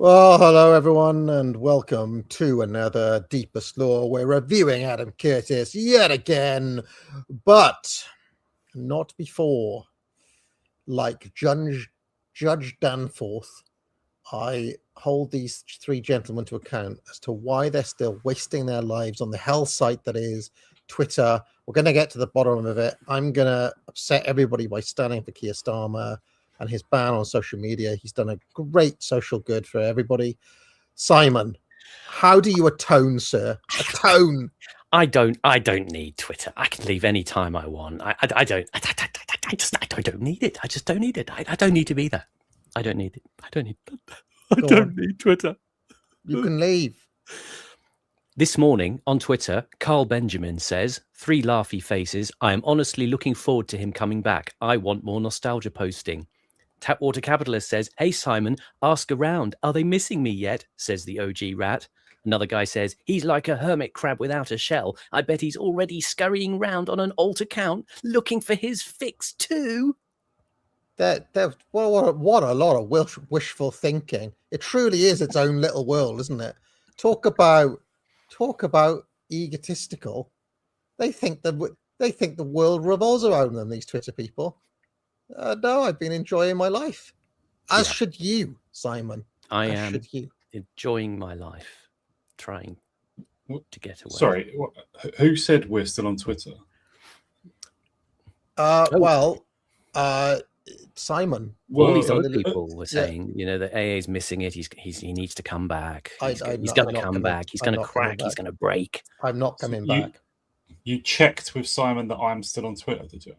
Well, hello everyone, and welcome to another Deepest Lore. We're reviewing Adam Curtis yet again, but not before. Like Judge Danforth, I hold these three gentlemen to account as to why they're still wasting their lives on the hell site that is Twitter. We're going to get to the bottom of it. I'm going to upset everybody by standing for Keir Starmer and his ban on social media. He's done a great social good for everybody. Simon, how do you atone, sir? Atone. I don't need Twitter. I can leave any time I want. I don't need it. I just don't need it. I don't need to be there. I don't need it. I don't need Twitter. You can leave. This morning on Twitter, Carl Benjamin says, 3 laughy faces. I am honestly looking forward to him coming back. I want more nostalgia posting. Tapwater Capitalist says, hey Simon, ask around. Are they missing me yet? Says the OG rat. Another guy says, he's like a hermit crab without a shell. I bet he's already scurrying round on an alt account looking for his fix too. What a lot of wishful thinking. It truly is its own little world, isn't it? Talk about egotistical. They think the world revolves around them, these Twitter people. No, I've been enjoying my life. As should you, Simon. I am enjoying my life, trying to get away. Sorry, who said we're still on Twitter? Simon. All these other people were saying, that AA is missing it. He needs to come back. He's going to come back. He's going to crack. He's going to break. I'm not coming back. You checked with Simon that I'm still on Twitter, did you?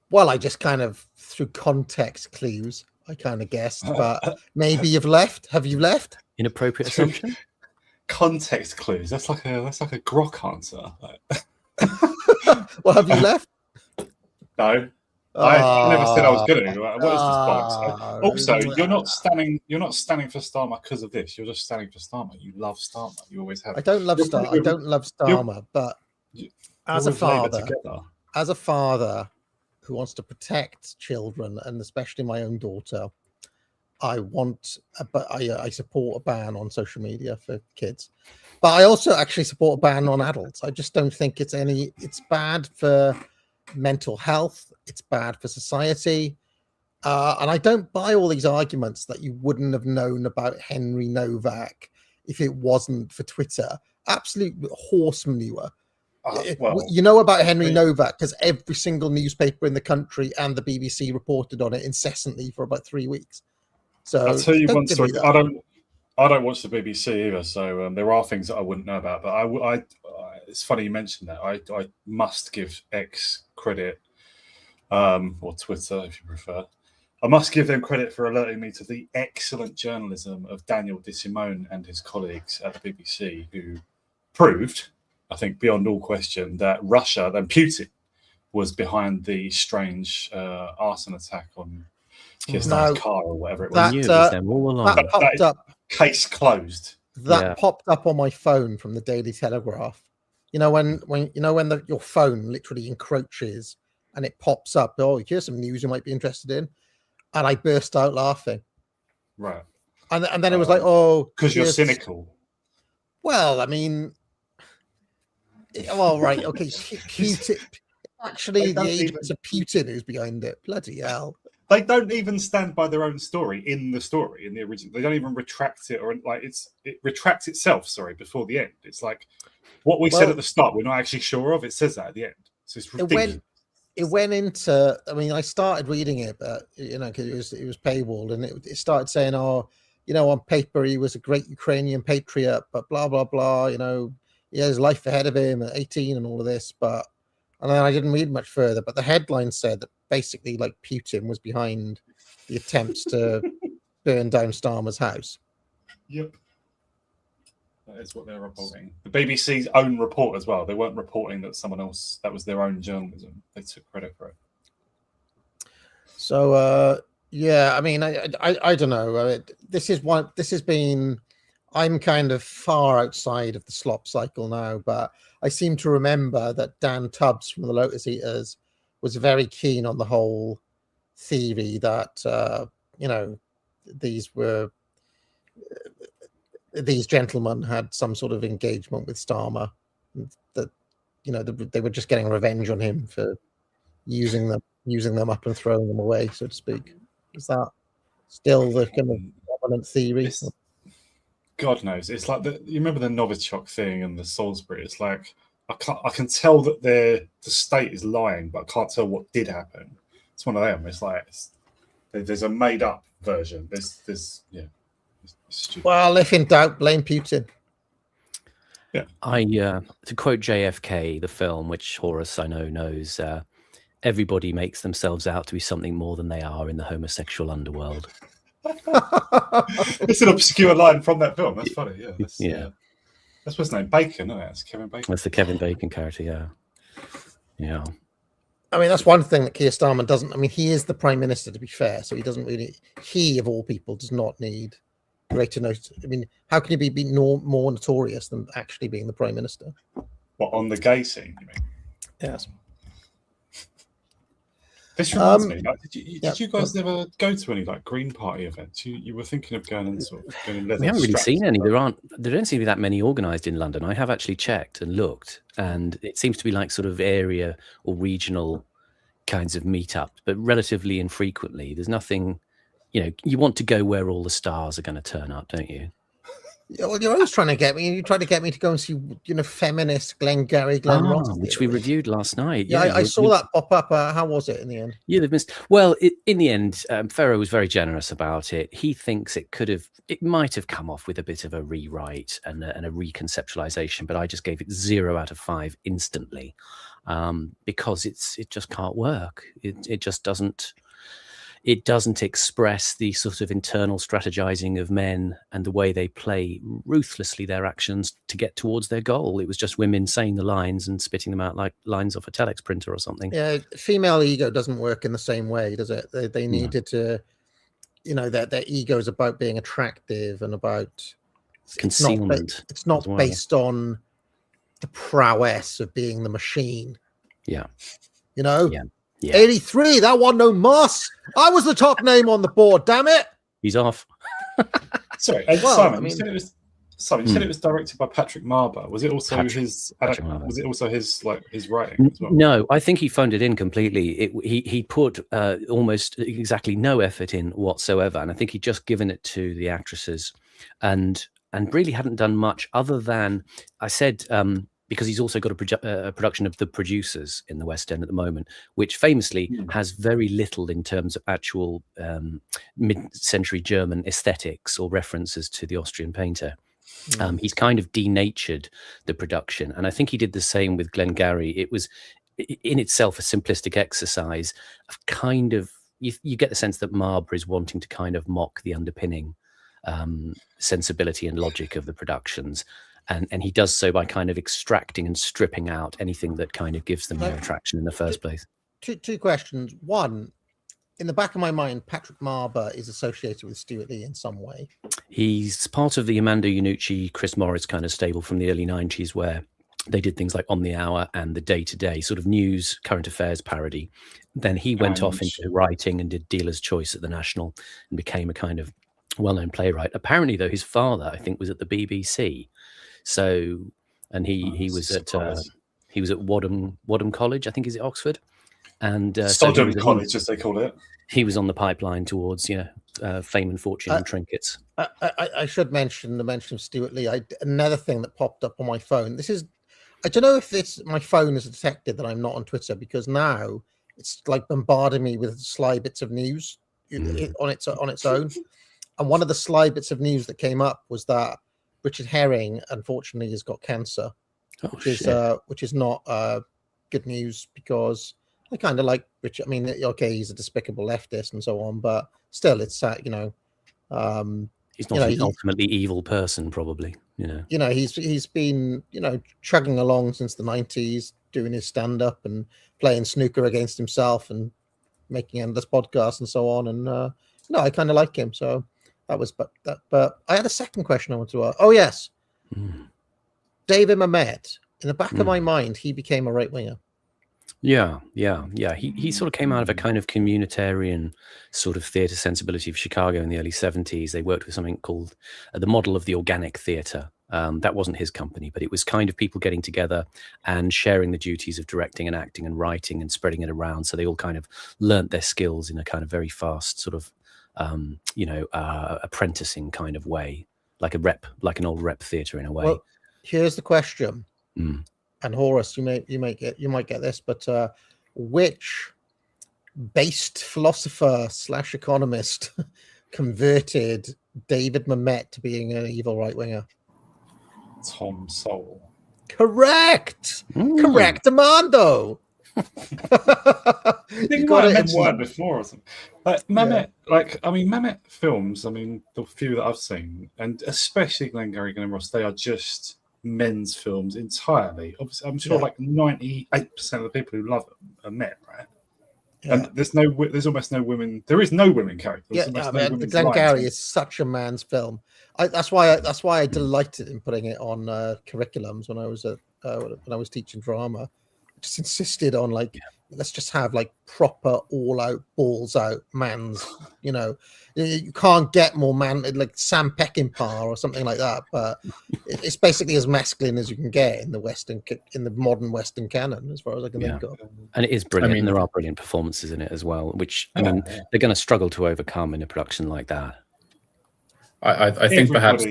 Well, I just kind of, through context clues, I kind of guessed, but maybe you've left. Have you left? Inappropriate assumption. Context clues. That's like a grok answer. Well, have you left? No. I never said I was going to. What is this box? Also, you're not standing for Starmer because of this. You're just standing for Starmer. You love Starmer. You always have. I don't love Starmer, but as a father who wants to protect children, and especially my own daughter, I support a ban on social media for kids. But I also actually support a ban on adults. I just don't think it's bad for mental health. It's bad for society. And I don't buy all these arguments that you wouldn't have known about Henry Novak if it wasn't for Twitter. Absolute horse manure. You know about Henry Novak because every single newspaper in the country and the BBC reported on it incessantly for about 3 weeks. So I'll tell you one story. I don't watch the BBC either, so there are things that I wouldn't know about. But it's funny you mentioned that. I must give X credit, or Twitter if you prefer. I must give them credit for alerting me to the excellent journalism of Daniel DeSimone and his colleagues at the BBC, who proved, I think beyond all question, that Russia and Putin was behind the strange arson attack on Kirsten's car or whatever it was. That popped up. Case closed. That popped up on my phone from the Daily Telegraph. You know when your phone literally encroaches and it pops up. Oh, here's some news you might be interested in, and I burst out laughing. Right. And then it was like, oh, because you're cynical. Well, I mean. Well, right, okay. Putin. Actually, the agents of Putin who's behind it. Bloody hell! They don't even stand by their own story in the original. They don't even retract it, or it retracts itself. Sorry, before the end. It's like what we said at the start. We're not actually sure of. It says that at the end. So it's ridiculous. It went into. I mean, I started reading it, but because it was paywalled, and it started saying, "Oh, on paper he was a great Ukrainian patriot, but blah blah blah. He has life ahead of him at 18 and all of this. And then I didn't read much further, but the headline said that basically, like, Putin was behind the attempts to burn down Starmer's house. Yep. That is what they're reporting. The BBC's own report as well. They weren't reporting that someone else, that was their own journalism. They took credit for it. So, yeah, I mean, I don't know. This has been, I'm kind of far outside of the slop cycle now, but I seem to remember that Dan Tubbs from the Lotus Eaters was very keen on the whole theory that, these gentlemen had some sort of engagement with Starmer, that they were just getting revenge on him for using them up and throwing them away, so to speak. Is that still the kind of dominant theory? God knows. It's like you remember the Novichok thing and the Salisbury. It's like I can tell that the state is lying, but I can't tell what did happen. It's one of them. It's like there's a made up version. There's stupid. Well, if in doubt, blame Putin. Yeah. To quote JFK, the film, which Horace I know knows, everybody makes themselves out to be something more than they are in the homosexual underworld. It's an obscure line from that film. That's funny. Yeah. That's what's his name, Bacon, isn't it? It's Kevin Bacon. That's the Kevin Bacon character. Yeah. I mean, that's one thing that Keir Starmer doesn't. I mean, he is the prime minister, to be fair, so he doesn't really. He, of all people, does not need greater notice. I mean, how can he be more notorious than actually being the prime minister? What, on the gay scene, you mean? Yes. This reminds me. Like, did you guys never go to any like Green Party events? You were thinking of going and sort of going. We haven't really seen any. There don't seem to be that many organised in London. I have actually checked and looked, and it seems to be like sort of area or regional kinds of meetups, but relatively infrequently. There's nothing. You want to go where all the stars are going to turn up, don't you? Yeah, well, you're always trying to get me. You tried to get me to go and see, feminist Glenn Ross, which we reviewed last night. Yeah, I saw that pop up. How was it in the end? Yeah, they've missed. Well, in the end, Ferro was very generous about it. He thinks it might have come off with a bit of a rewrite and a reconceptualization, but I just gave it 0 out of 5 instantly, because it just can't work. It just doesn't. It doesn't express the sort of internal strategizing of men and the way they play ruthlessly their actions to get towards their goal. It was just women saying the lines and spitting them out like lines off a telex printer or something. Yeah, female ego doesn't work in the same way, does it? They needed to, their ego is about being attractive and about concealment. It's not based on the prowess of being the machine. Yeah. Yeah. 83, that one, no Musk. I was the top name on the board, damn it. He's off. Sorry, Simon, you said it was directed by Patrick Marber. Was it also his writing as well? No, I think he phoned it in completely. He put almost exactly no effort in whatsoever, and I think he'd just given it to the actresses and really hadn't done much other than, I said, because he's also got a production of The Producers in the West End at the moment, which famously has very little in terms of actual mid-century German aesthetics or references to the Austrian painter. He's kind of denatured the production. And I think he did the same with Glengarry. It was in itself a simplistic exercise of kind of, you get the sense that Marber is wanting to kind of mock the underpinning sensibility and logic of the productions. And he does so by kind of extracting and stripping out anything that kind of gives them their attraction in the first place. Two questions. One, in the back of my mind, Patrick Marber is associated with Stuart Lee in some way. He's part of the Amanda Iannucci, Chris Morris kind of stable from the early 90s, where they did things like On the Hour and The Day to Day, sort of news, current affairs parody. Then he went off into writing and did Dealer's Choice at the National and became a kind of well-known playwright. Apparently, though, his father, I think, was at the BBC. So, and he was at Wadham College, I think, is it Oxford? And Sodom College, as they call it. He was on the pipeline towards fame and fortune and trinkets. I should mention the mention of Stuart Lee. Another thing that popped up on my phone. I don't know if my phone has detected that I'm not on Twitter, because now it's like bombarding me with sly bits of news on its own. And one of the sly bits of news that came up was that Richard Herring, unfortunately, has got cancer, which is not good news, because I kind of like Richard. I mean, okay, he's a despicable leftist and so on, but still, it's he's not an ultimately evil person, probably. He's been chugging along since the 90s, doing his stand-up and playing snooker against himself and making endless podcasts and so on. And I kind of like him, so. That was, but I had a second question I wanted to ask. Oh yes, David Mamet. In the back of my mind, he became a right winger. Yeah. He sort of came out of a kind of communitarian sort of theatre sensibility of Chicago in the early 70s. They worked with something called the model of the organic theatre. That wasn't his company, but it was kind of people getting together and sharing the duties of directing and acting and writing and spreading it around. So they all kind of learnt their skills in a kind of very fast sort of apprenticing kind of way, like an old rep theatre in a way. Well, here's the question, and Horace, you might get this, but which based philosopher / economist converted David Mamet to being an evil right winger? Tom Sowell. Correct, Armando. You got it mentioned that before or something. Mamet, Mamet films, the few that I've seen, and especially Glengarry Glen Ross, they are just men's films entirely. Obviously, I'm sure 98% of the people who love them are men, right? Yeah. And there's almost no women. There is no women characters. Glengarry is such a man's film. That's why I delighted in putting it on curriculums when I was teaching drama. Just insisted on let's just have proper all out balls out man's. You can't get more man, like Sam Peckinpah or something like that, but it's basically as masculine as you can get in the modern Western canon, as far as I can think of. And it is brilliant. And there are brilliant performances in it as well, which they're going to struggle to overcome in a production like that. I think perhaps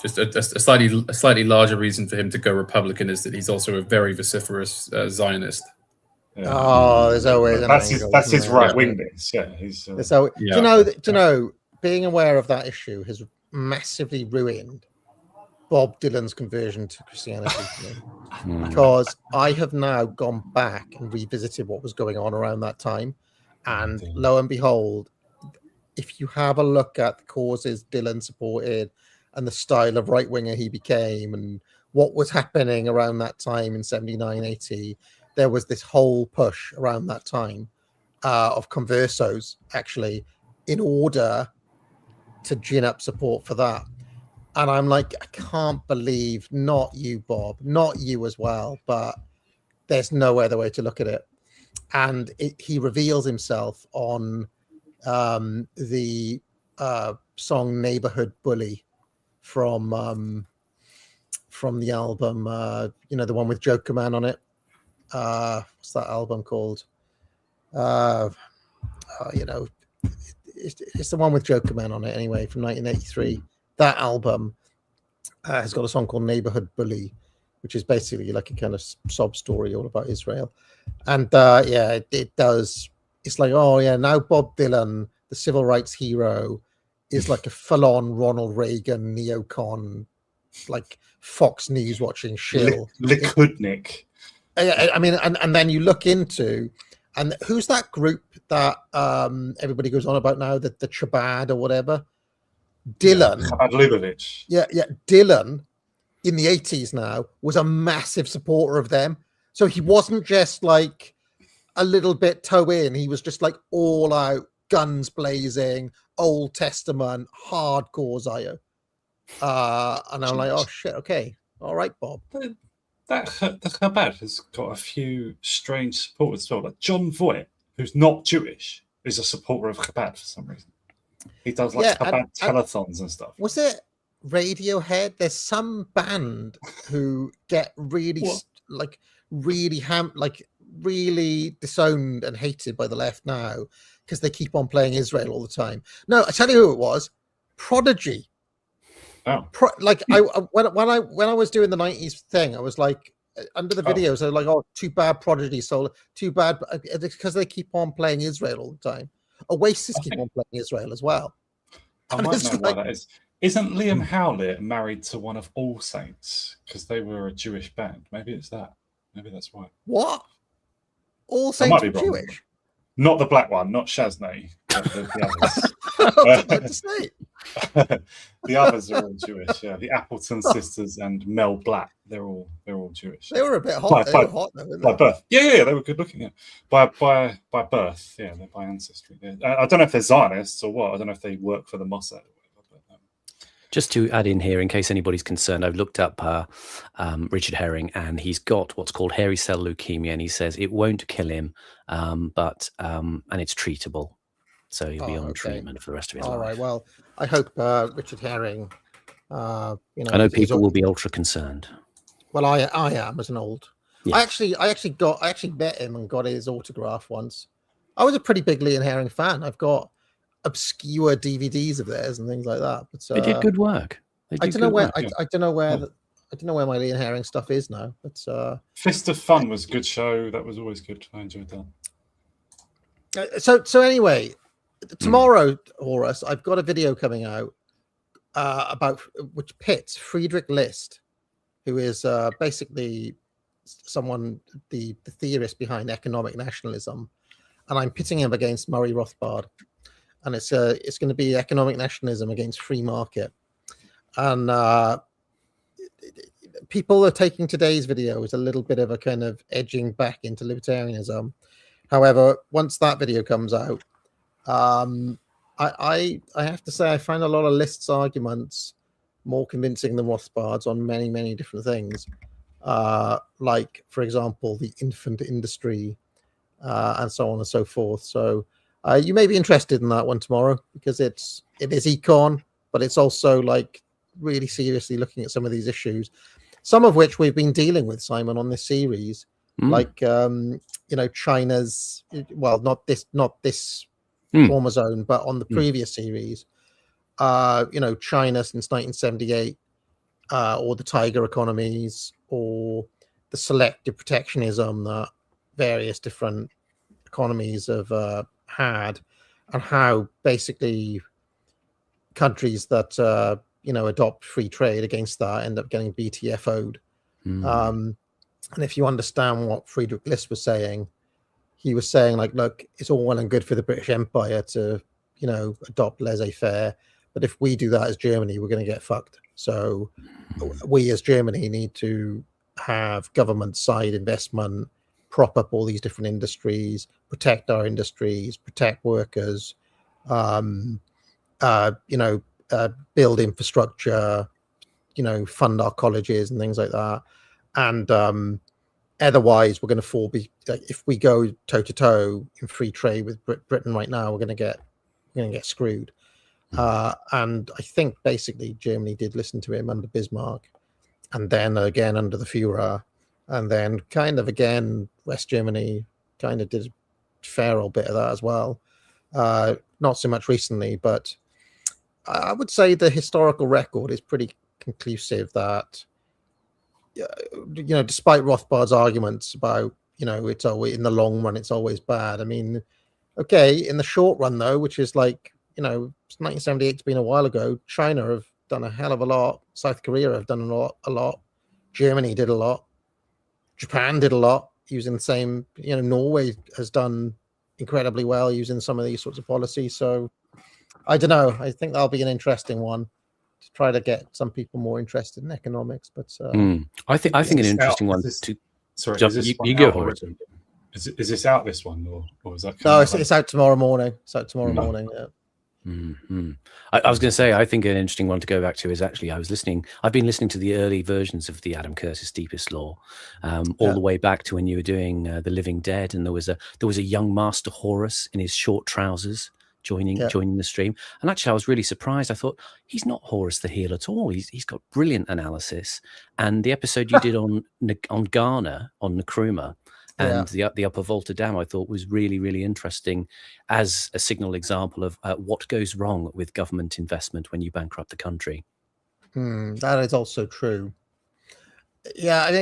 just a slightly larger reason for him to go Republican is that he's also a very vociferous Zionist. Yeah. Oh, there's always that's his right wingness. Yeah, he's. Do you know? Being aware of that issue has massively ruined Bob Dylan's conversion to Christianity for me, because I have now gone back and revisited what was going on around that time, and lo and behold, if you have a look at the causes Dylan supported and the style of right winger he became, and what was happening around that time in 79, 80. There was this whole push around that time of conversos, actually, in order to gin up support for that. And I'm like, I can't believe, not you, Bob, not you as well, but there's no other way to look at it. And he reveals himself on the song Neighborhood Bully from the album, the one with Joker Man on it. What's that album called? It's the one with Joker Man on it anyway, from 1983. That album has got a song called Neighborhood Bully, which is basically like a kind of sob story all about Israel. And it does. It's like, now Bob Dylan, the civil rights hero, is like a full-on Ronald Reagan neocon, like Fox News watching shill. Likudnik. I mean, and then you look into, and who's that group that everybody goes on about now, the Chabad or whatever? Dylan. Chabad Lubavitch. Yeah. Dylan in the 80s now was a massive supporter of them. So he wasn't just like a little bit toe in. He was just like all out, guns blazing, Old Testament, hardcore Zio. And I'm like, oh shit, okay. All right, Bob. The Chabad has got a few strange supporters as well. Like John Voight, who's not Jewish, is a supporter of Chabad for some reason. He does Chabad telethons and stuff. Was it Radiohead? There's some band who get really really disowned and hated by the left now because they keep on playing Israel all the time. No, I tell you who it was. Prodigy. Oh. When I was doing the 90s thing, I was like, under the videos, they're like, oh, too bad Prodigy, so too bad, because they keep on playing Israel all the time. Oasis keep on playing Israel as well. I might know why that is. Isn't Liam Howlett married to one of All Saints? Because they were a Jewish band. Maybe it's that. Maybe that's why. What? All Saints were Jewish? Not the black one, not Shaznay. The others. I was about to say. The others are all Jewish. Yeah, the Appleton sisters and Mel Black. They're all Jewish. They were a bit hot. They were hot though, weren't they? By birth. Yeah, they were good looking. Yeah, by birth. Yeah, they're by ancestry. Yeah. I don't know if they're Zionists or what. I don't know if they work for the Mossad or whatever. But, just to add in here, in case anybody's concerned, I've looked up Richard Herring, and he's got what's called hairy cell leukemia, and he says it won't kill him, but and it's treatable. So he'll be on treatment for the rest of his life. All right. Well, I hope Richard Herring. I know people will be ultra concerned. Well, I am as an old. Yes. I actually met him and got his autograph once. I was a pretty big Liam Herring fan. I've got obscure DVDs of theirs and things like that. But they did good work. I don't know where my Liam Herring stuff is now. But Fist of Fun was a good show. That was always good. I enjoyed that. So anyway. Tomorrow, Horus, I've got a video coming out about which pits Friedrich List, who is basically someone, the theorist behind economic nationalism, and I'm pitting him against Murray Rothbard, and it's going to be economic nationalism against free market, and people are taking today's video as a little bit of a kind of edging back into libertarianism. However, once that video comes out, I have to say I find a lot of List's arguments more convincing than Rothbard's on many different things, like for example the infant industry and so on and so forth. So you may be interested in that one tomorrow, because it is econ, but it's also like really seriously looking at some of these issues, some of which we've been dealing with, Simon, on this series, like China's, well, not this trauma zone, but on the previous series, China since 1978, or the tiger economies, or the selective protectionism that various different economies have had, and how basically countries that adopt free trade against that end up getting BTFO'd. And if you understand what Friedrich List was saying, he was saying, like, look, it's all well and good for the British Empire to, adopt laissez-faire, but if we do that as Germany, we're going to get fucked. So we as Germany need to have government side investment, prop up all these different industries, protect our industries, protect workers, build infrastructure, fund our colleges and things like that. And otherwise, we're going to fall. If we go toe to toe in free trade with Britain right now, we're going to get screwed. And I think basically Germany did listen to him under Bismarck, and then again under the Führer, and then kind of again West Germany kind of did a fair old bit of that as well. Not so much recently, but I would say the historical record is pretty conclusive that. Despite Rothbard's arguments about, it's always in the long run, it's always bad. I mean, okay, in the short run though, which is like, 1978's been a while ago, China have done a hell of a lot. South Korea have done a lot. Germany did a lot. Japan did a lot using the same, Norway has done incredibly well using some of these sorts of policies. So I don't know. I think that'll be an interesting one to try to get some people more interested in economics. But I think an interesting one. You go for it. Is this out this one, or is that? No, it's out tomorrow morning. It's out tomorrow morning. Yeah. I was going to say, I think an interesting one to go back to is actually I've been listening to the early versions of the Adam Curtis Deepest Law, all the way back to when you were doing The Living Dead, and there was a young Master Horus in his short trousers joining the stream. And actually I was really surprised. I thought, he's not Horus the Heel at all. He's got brilliant analysis. And the episode you did on Ghana, on Nkrumah, and the Upper Volta Dam, I thought was really, really interesting as a signal example of what goes wrong with government investment when you bankrupt the country. That is also true. Yeah, I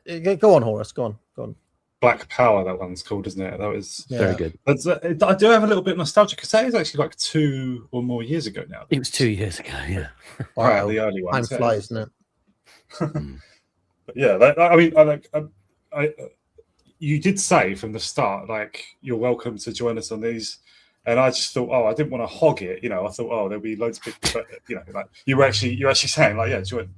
mean, go on, Horus. Go on. Black Power, that one's called, isn't it? That was very good. I do have a little bit of nostalgia because that is actually like 2 or more years ago now. It was 2 years ago, yeah. Wow, the early ones. Time flies, isn't it? But yeah, you did say from the start, like, you're welcome to join us on these. And I just thought, I didn't want to hog it, I thought, there'll be loads of people, but like you're actually saying, like, yeah, join,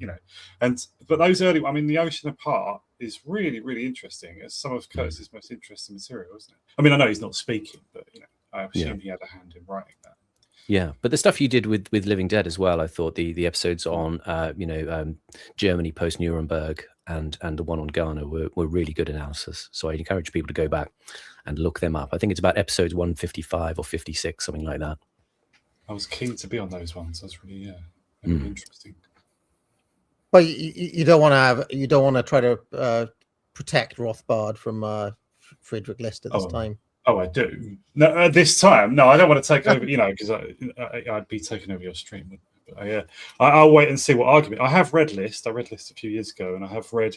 but those early, the Ocean Apart is really, really interesting. It's some of Curtis's most interesting material, isn't it? I know he's not speaking, but I assume he had a hand in writing that. Yeah, but the stuff you did with Living Dead as well, I thought the episodes on Germany post Nuremberg and the one on Ghana were really good analysis. So I encourage people to go back and look them up. I think it's about episodes 155 or 56, something like that. I was keen to be on those ones. That's really really interesting. But you don't want to try to protect Rothbard from Friedrich List at this time. Oh, I do. No, at this time, no, I don't want to take over. Because I'd be taking over your stream. But I'll wait and see what argument. I have read List. I read List a few years ago, and I have read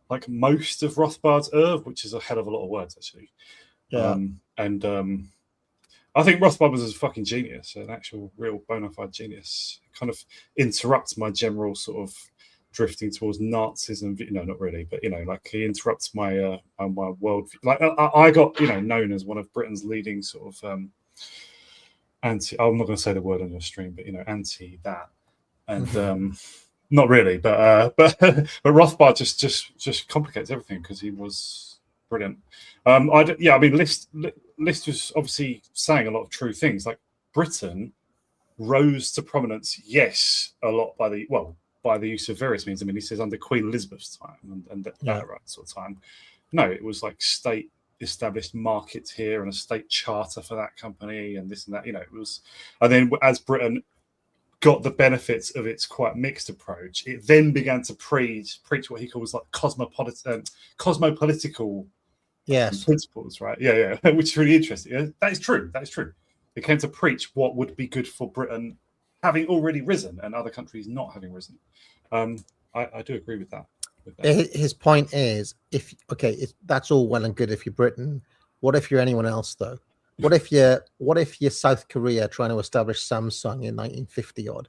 like most of Rothbard's oeuvre, which is a hell of a lot of words, actually. Yeah. I think Rothbard was a fucking genius, an actual, real bona fide genius. It kind of interrupts my general sort of drifting towards Nazism. No, not really, but like he interrupts my my world. Like I got known as one of Britain's leading sort of anti. I'm not going to say the word on your stream, but anti that, and not really, but Rothbard just complicates everything because he was brilliant. List was obviously saying a lot of true things. Like Britain rose to prominence, yes, a lot by the use of various means. He says under Queen Elizabeth's time and that sort of time. No, it was like state established markets here and a state charter for that company and this and that. It was, and then as Britain got the benefits of its quite mixed approach, it then began to preach what he calls like cosmopolitical principles, right? Yeah, which is really interesting. That is true. It came to preach what would be good for Britain having already risen and other countries not having risen. I do agree with that. His point is, that's all well and good if you're Britain. What if you're anyone else, though? What if you're South Korea trying to establish Samsung in 1950 odd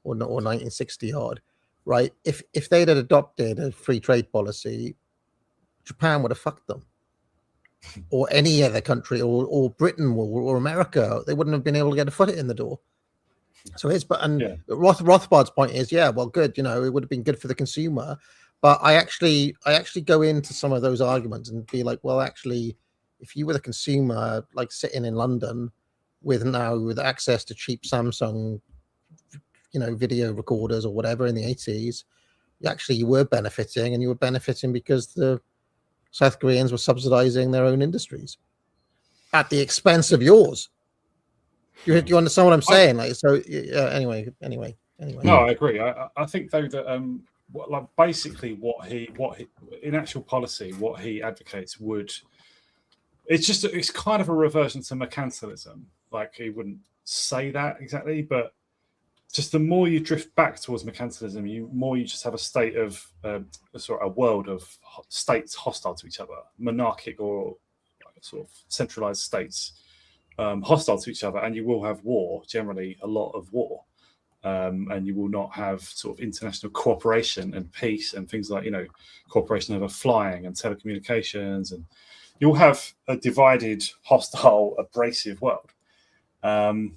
or 1960 odd, right? If they'd had adopted a free trade policy, Japan would have fucked them, or any other country, or Britain or America. They wouldn't have been able to get a foot in the door. So Rothbard's point is, well, good. It would have been good for the consumer, but I actually go into some of those arguments and be like, well, actually, if you were the consumer, like sitting in London with access to cheap Samsung, video recorders or whatever in the 80s, you were benefiting, and you were benefiting because the South Koreans were subsidizing their own industries at the expense of yours. Do you understand what I'm saying? Anyway. No, I agree. I think though that basically what he in actual policy, what he advocates it's kind of a reversion to mercantilism. Like, he wouldn't say that exactly, but just the more you drift back towards mercantilism, you just have a state of a world of states hostile to each other, monarchic or sort of centralized states hostile to each other, and you will have war, generally a lot of war, and you will not have sort of international cooperation and peace and things like cooperation over flying and telecommunications, and you'll have a divided, hostile, abrasive world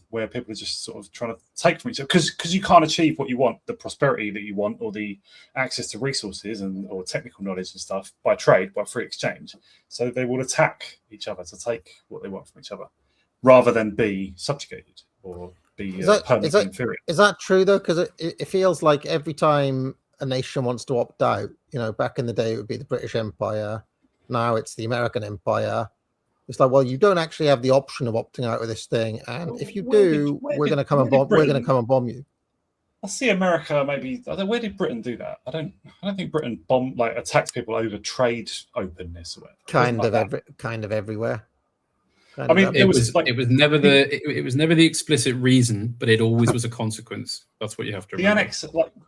where people are just sort of trying to take from each other because you can't achieve what you want, the prosperity that you want, or the access to resources or technical knowledge and stuff by trade, by free exchange. So they will attack each other to take what they want from each other, rather than be subjugated or be permanently inferior. Is that true though? Because it feels like every time a nation wants to opt out, back in the day it would be the British Empire. Now it's the American Empire. It's like, well, you don't actually have the option of opting out of this thing, and if you do, we're going to come and bomb. We're going to come and bomb you. I see America maybe. Where did Britain do that? I don't think Britain attacked people over trade openness or whatever. Kind of everywhere. It was never the explicit reason, but it always was a consequence. That's what you have to remember.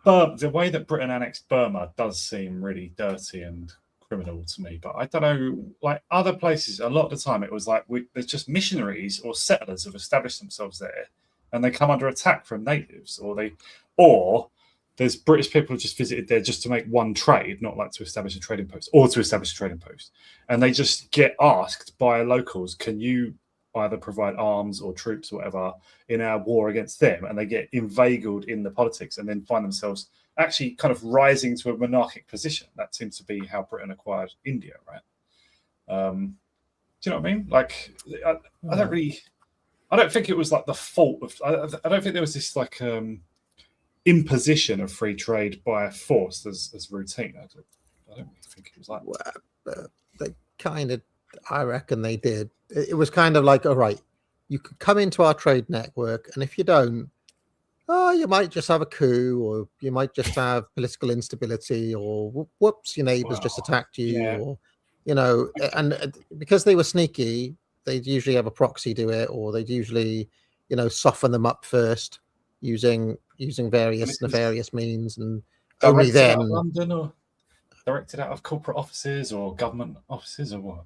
The way that Britain annexed Burma does seem really dirty and criminal to me. But I don't know, like other places, a lot of the time it was like there's just missionaries or settlers have established themselves there, and they come under attack from natives, or there's British people who just visited there just to make one trade, not like to establish a trading post or to establish a trading post. And they just get asked by locals, can you either provide arms or troops or whatever in our war against them? And they get inveigled in the politics and then find themselves actually kind of rising to a monarchic position. That seems to be how Britain acquired India, right? Do you know what I mean? Like, I don't think it was like the fault of, I don't think there was this like, imposition of free trade by force as routine. I don't think it was like they kind of, I reckon they did. It was kind of like, all right, you could come into our trade network, and if you don't, you might just have a coup, or you might just have political instability, or whoops, your neighbors just attacked you, or and because they were sneaky, they'd usually have a proxy do it, or they'd usually soften them up first using various nefarious means, and only then out of London, or directed out of corporate offices or government offices, or what?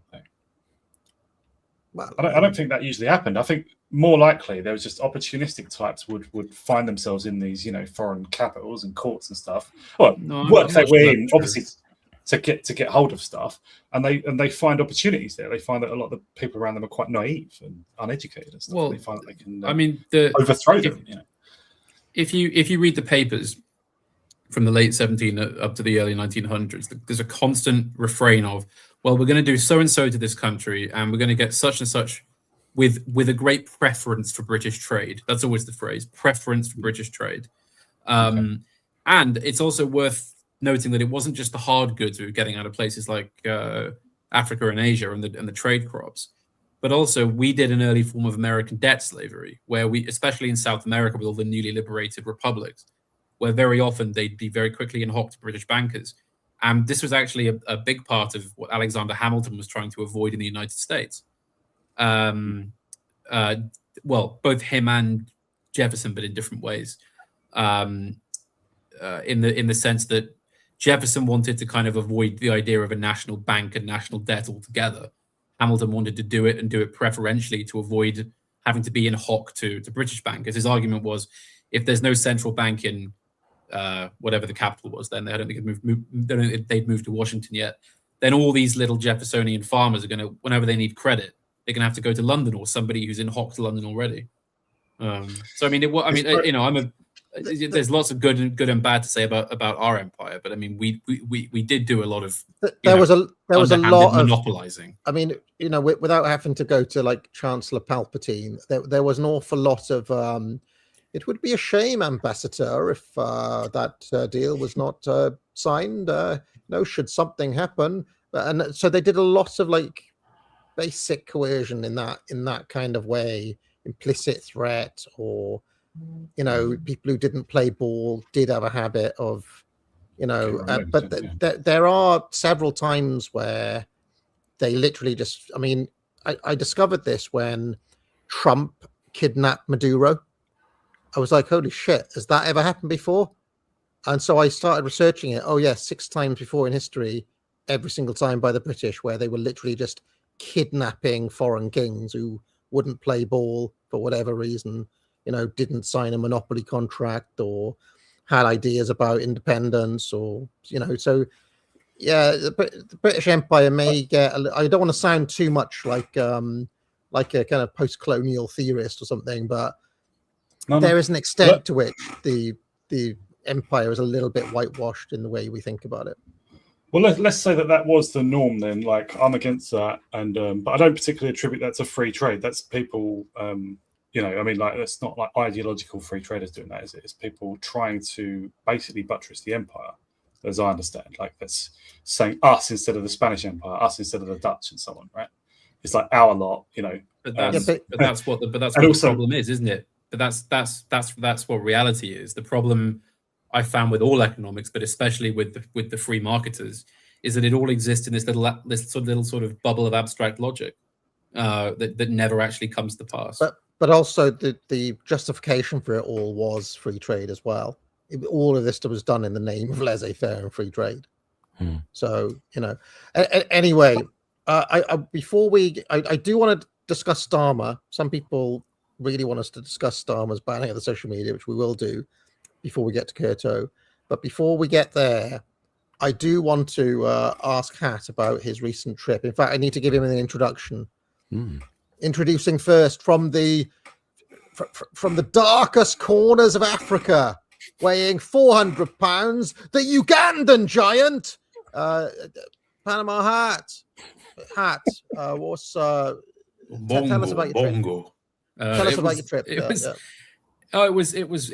Well, I don't think that usually happened. I think more likely there was just opportunistic types would find themselves in these foreign capitals and courts and stuff. Well, work they were in obviously to get hold of stuff, and they find opportunities there. They find that a lot of the people around them are quite naive and uneducated and stuff. Well, they find that they can overthrow them. If you read the papers from the late 1700s up to the early 1900s, there's a constant refrain of, well, we're going to do so and so to this country, and we're going to get such and such with a great preference for British trade. That's always the phrase, preference for British trade. And it's also worth noting that it wasn't just the hard goods we were getting out of places like Africa and Asia and the trade crops. But also, we did an early form of American debt slavery, where we, especially in South America with all the newly liberated republics, where very often they'd be very quickly in-hocked British bankers. And this was actually a big part of what Alexander Hamilton was trying to avoid in the United States. Well, both him and Jefferson, but in different ways. In the sense that Jefferson wanted to kind of avoid the idea of a national bank and national debt altogether. Hamilton wanted to do it and do it preferentially to avoid having to be in hock to British bankers. His argument was, if there's no central bank in whatever the capital was then, I don't think they'd moved to Washington yet, then all these little Jeffersonian farmers are going to, whenever they need credit, they're going to have to go to London or somebody who's in hock to London already. So I mean, there's lots of good and bad to say about our empire, but I mean, we did do a lot of there was a lot of monopolizing. I mean, without having to go to like Chancellor Palpatine, there was an awful lot of it would be a shame, Ambassador, if that deal was not signed. Should something happen, and so they did a lot of like basic coercion in that kind of way, implicit threat, or people who didn't play ball did have a habit of, there are several times where they literally just, I mean, I discovered this when Trump kidnapped Maduro. I was like, holy shit, has that ever happened before? And so I started researching it. Oh yeah, 6 times before in history, every single time by the British, where they were literally just kidnapping foreign kings who wouldn't play ball for whatever reason, didn't sign a monopoly contract or had ideas about independence, or so yeah, the British Empire may get I don't want to sound too much like a kind of post-colonial theorist or something, but there is an extent to which the empire is a little bit whitewashed in the way we think about it. Well, let's say that was the norm then. Like, I'm against that, and but I don't particularly attribute that to free trade. That's people, I mean, like, that's not like ideological free traders doing that, is it? It's people trying to basically buttress the empire, as I understand. Like, that's saying us instead of the Spanish Empire, us instead of the Dutch, and so on, right? It's like our lot, But that's what the problem is, isn't it? But that's what reality is. The problem I found with all economics, but especially with the free marketers, is that it all exists in this little sort of bubble of abstract logic that never actually comes to pass. But also the justification for it all was free trade as well. All of this was done in the name of laissez-faire and free trade. So, anyway, before I do want to discuss Starmer. Some people really want us to discuss Starmer's banning of the social media, which we will do before we get to Curto. But before we get there, I do want to ask Hat about his recent trip. In fact, I need to give him an introduction. Introducing first from the darkest corners of Africa, weighing 400 pounds, the Ugandan giant, Panama Hat. What's tell us about your trip. Tell us about your trip. It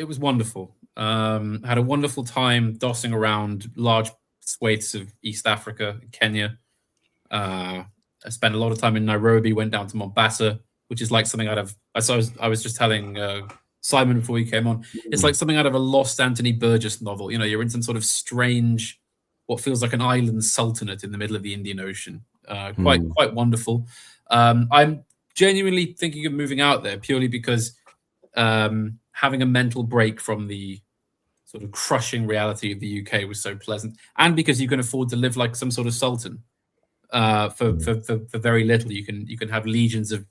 was wonderful. Had a wonderful time dossing around large swathes of East Africa, Kenya. I spent a lot of time in Nairobi. Went down to Mombasa, which is like something out of. I was just telling Simon before he came on. It's like something out of a lost Anthony Burgess novel. You're in some sort of strange, what feels like an island sultanate in the middle of the Indian Ocean. Quite wonderful. I'm genuinely thinking of moving out there purely because having a mental break from the sort of crushing reality of the UK was so pleasant, and because you can afford to live like some sort of sultan for very little. You can have legions of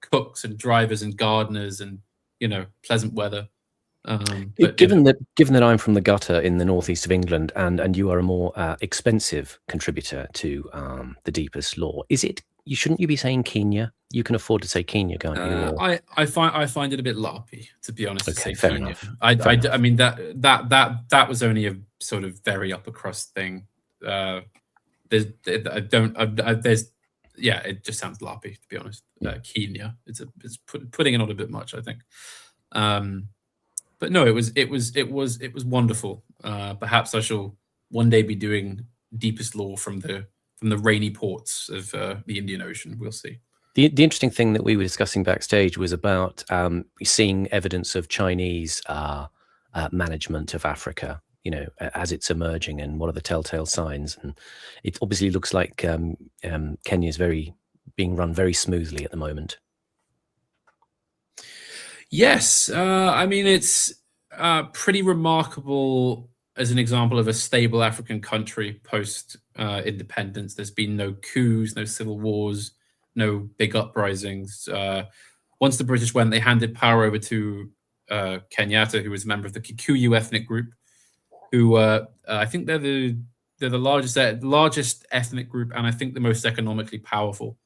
cooks and drivers and gardeners and pleasant weather. Given that I'm from the gutter in the northeast of England, and you are a more expensive contributor to the deepest law, shouldn't you be saying Kenya? You can afford to say Kenya, can't you? I find it a bit larpy, to be honest. Okay, fair enough. I mean that was only a sort of very upper crust thing. It just sounds larpy, to be honest. Kenya, it's putting it on a bit much, I think. But no, it was wonderful. Perhaps I shall one day be doing deepest law from the rainy ports of the Indian Ocean. We'll see. The interesting thing that we were discussing backstage was about seeing evidence of Chinese management of Africa, as it's emerging, and what are the telltale signs. And it obviously looks like Kenya is being run very smoothly at the moment. Yes, I mean, it's pretty remarkable as an example of a stable African country post independence. There's been no coups, no civil wars, no big uprisings. Once the British went, they handed power over to Kenyatta, who was a member of the Kikuyu ethnic group, who I think they're the largest ethnic group, and I think the most economically powerful.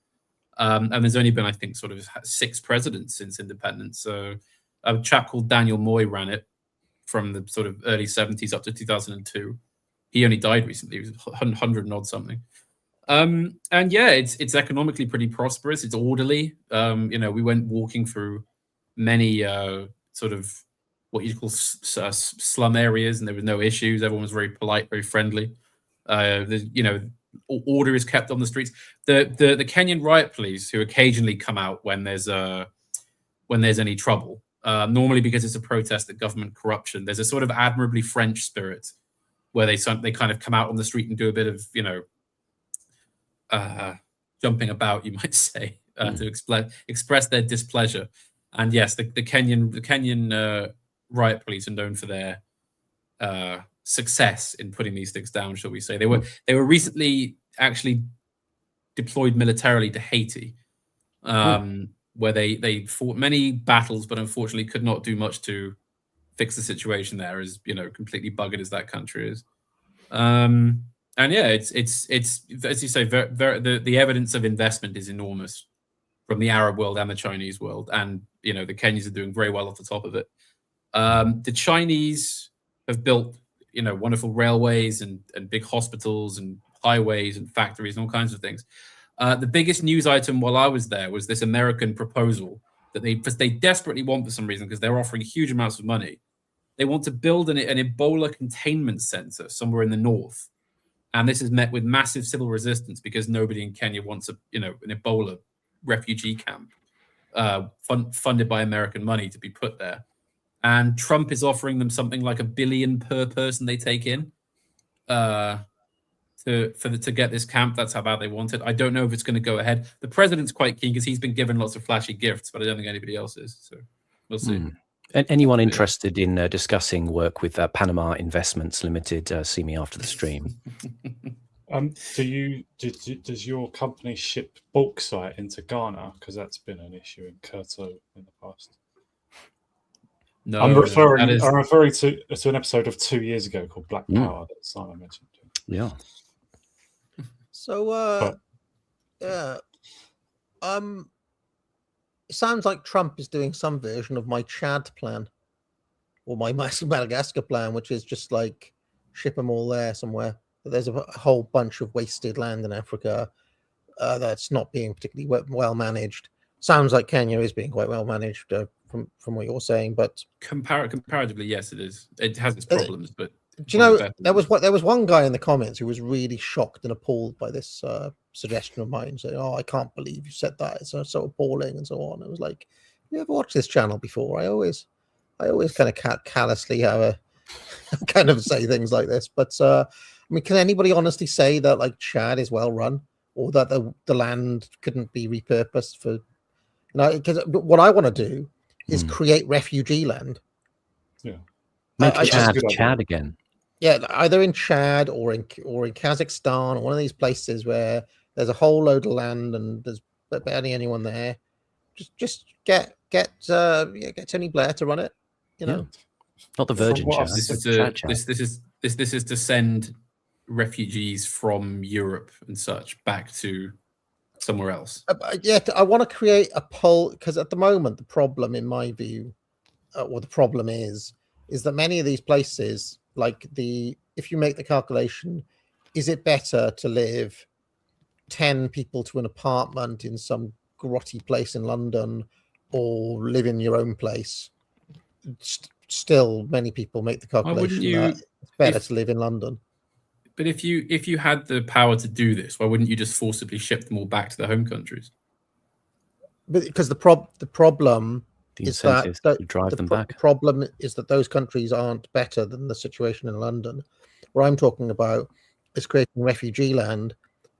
And there's only been, I think, sort of 6 presidents since independence. So a chap called Daniel Moi ran it from the sort of early 70s up to 2002. He only died recently. He was 100 and odd something. And yeah, it's economically pretty prosperous. It's orderly. We went walking through many sort of what you call slum areas, and there was no issues. Everyone was very polite, very friendly. Order is kept on the streets. The Kenyan riot police, who occasionally come out when there's any trouble, normally because it's a protest at government corruption. There's a sort of admirably French spirit where they kind of come out on the street and do a bit of jumping about, you might say, to express their displeasure. And yes, the Kenyan riot police are known for their success in putting these things down, shall we say. They were recently actually deployed militarily to Haiti, where they fought many battles, but unfortunately could not do much to fix the situation there, as completely buggered as that country is. And yeah, it's as you say, the evidence of investment is enormous from the Arab world and the Chinese world, and the Kenyans are doing very well off the top of it. The Chinese have built wonderful railways and big hospitals and highways and factories and all kinds of things. The biggest news item while I was there was this American proposal that they desperately want for some reason, because they're offering huge amounts of money. They want to build an Ebola containment center somewhere in the north. And this is met with massive civil resistance because nobody in Kenya wants an Ebola refugee camp funded by American money to be put there. And Trump is offering them something like $1 billion per person they take in to get this camp. That's how bad they want it. I don't know if it's going to go ahead. The president's quite keen because he's been given lots of flashy gifts, but I don't think anybody else is. So we'll see. And anyone interested in discussing work with Panama Investments Limited, see me after the stream. Does your company ship bauxite into Ghana? Because that's been an issue in Kurto in the past. No, I'm referring that is to an episode of 2 years ago called Black Power that Simon mentioned. Yeah. So, yeah, it sounds like Trump is doing some version of my Chad plan, or my Madagascar plan, which is just like ship them all there somewhere. But there's a whole bunch of wasted land in Africa that's not being particularly well managed. Sounds like Kenya is being quite well managed from what you're saying, but comparatively, yes, it is. It has its problems, but do you know there was one guy in the comments who was really shocked and appalled by this suggestion of mine, saying, "Oh, I can't believe you said that. It's so appalling," and so on. It was like, you ever watched this channel before? I always kind of callously have a kind of say things like this, but I mean, can anybody honestly say that like Chad is well run, or that the land couldn't be repurposed for? Because what I want to do is create refugee land. Yeah, make Chad again. Yeah, either in Chad or in Kazakhstan, or one of these places where there's a whole load of land and there's barely anyone there. Just get Tony Blair to run it. You know, not the Virgin Chad. This is to send refugees from Europe and such back to somewhere else. I want to create a poll, because at the moment the problem, in my view, or the problem is that many of these places, like if you make the calculation, is it better to live 10 people to an apartment in some grotty place in London, or live in your own place? Still, many people make the calculation that it's better to live in London. But if you had the power to do this, why wouldn't you just forcibly ship them all back to their home countries? Because the problem is that the problem is that those countries aren't better than the situation in London. What I'm talking about is creating refugee land,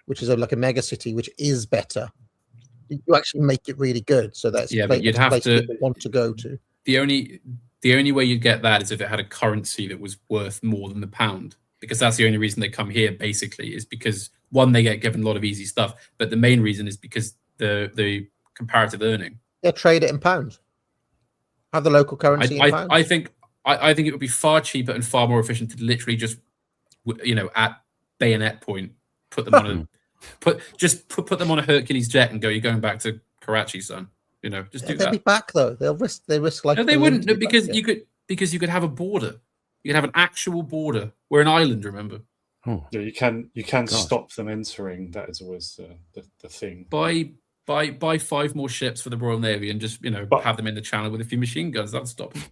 which is like a mega city, which is better. You actually make it really good, so that's but you'd have to people want to go to. The only way you'd get that is if it had a currency that was worth more than the pound, because that's the only reason they come here. Basically, is because one, they get given a lot of easy stuff, but the main reason is because the comparative earning. Yeah, trade it in pounds. Have the local currency in pounds. I think it would be far cheaper and far more efficient to literally just, at bayonet point, put them on put them on a Hercules jet and go, "You're going back to Karachi, son." Just do that. They'll be back though. They risk like. No, they wouldn't, because you could have a border. You could have an actual border. We're an island, remember? Oh. Yeah, you can stop them entering. That is always the thing. Buy 5 more ships for the Royal Navy and just have them in the channel with a few machine guns. That'll stop them.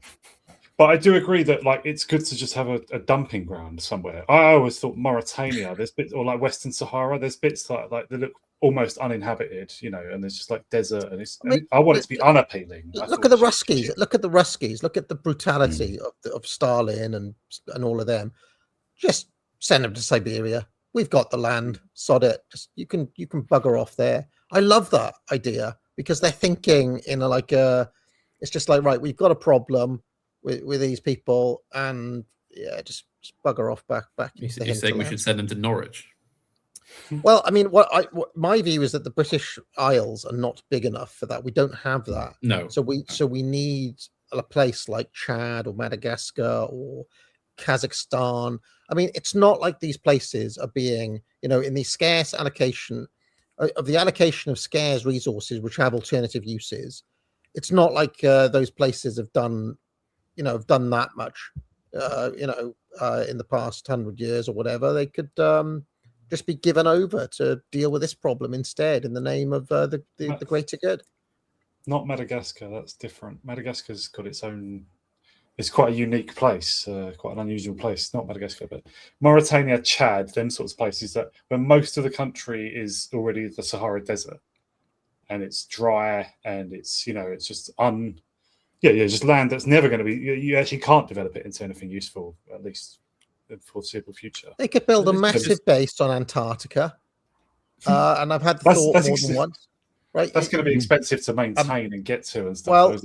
But I do agree that it's good to just have a dumping ground somewhere. I always thought Mauritania, there's bits, or like Western Sahara, there's bits like they look almost uninhabited, and there's just like desert, and I want it to be unappealing. Look at the Ruskies. Look at the Ruskies. Look at the brutality of Stalin and all of them. Just send them to Siberia. We've got the land. Sod it. Just you can bugger off there. I love that idea, because they're thinking in it's just like, right, we've got a problem with these people, and just bugger off back. You're saying we should send them to Norwich? Well, I mean, my view is that the British Isles are not big enough for that. We don't have that. No. So we need a place like Chad or Madagascar or Kazakhstan. I mean, it's not like these places are being, in the scarce allocation of scarce resources which have alternative uses. It's not like those places have done that much, in the past 100 years or whatever. They could just be given over to deal with this problem instead, in the name of the greater good. Not Madagascar. That's different. Madagascar's got its own. It's quite a unique place, quite an unusual place. Not Madagascar, but Mauritania, Chad, them sorts of places that where most of the country is already the Sahara Desert, and it's dry, and it's it's just just land that's never going to be. You actually can't develop it into anything useful, at least in the foreseeable future. They could build a massive base on Antarctica, and I've had the thought more than once. Right, that's going to be expensive to maintain and get to and stuff. Well,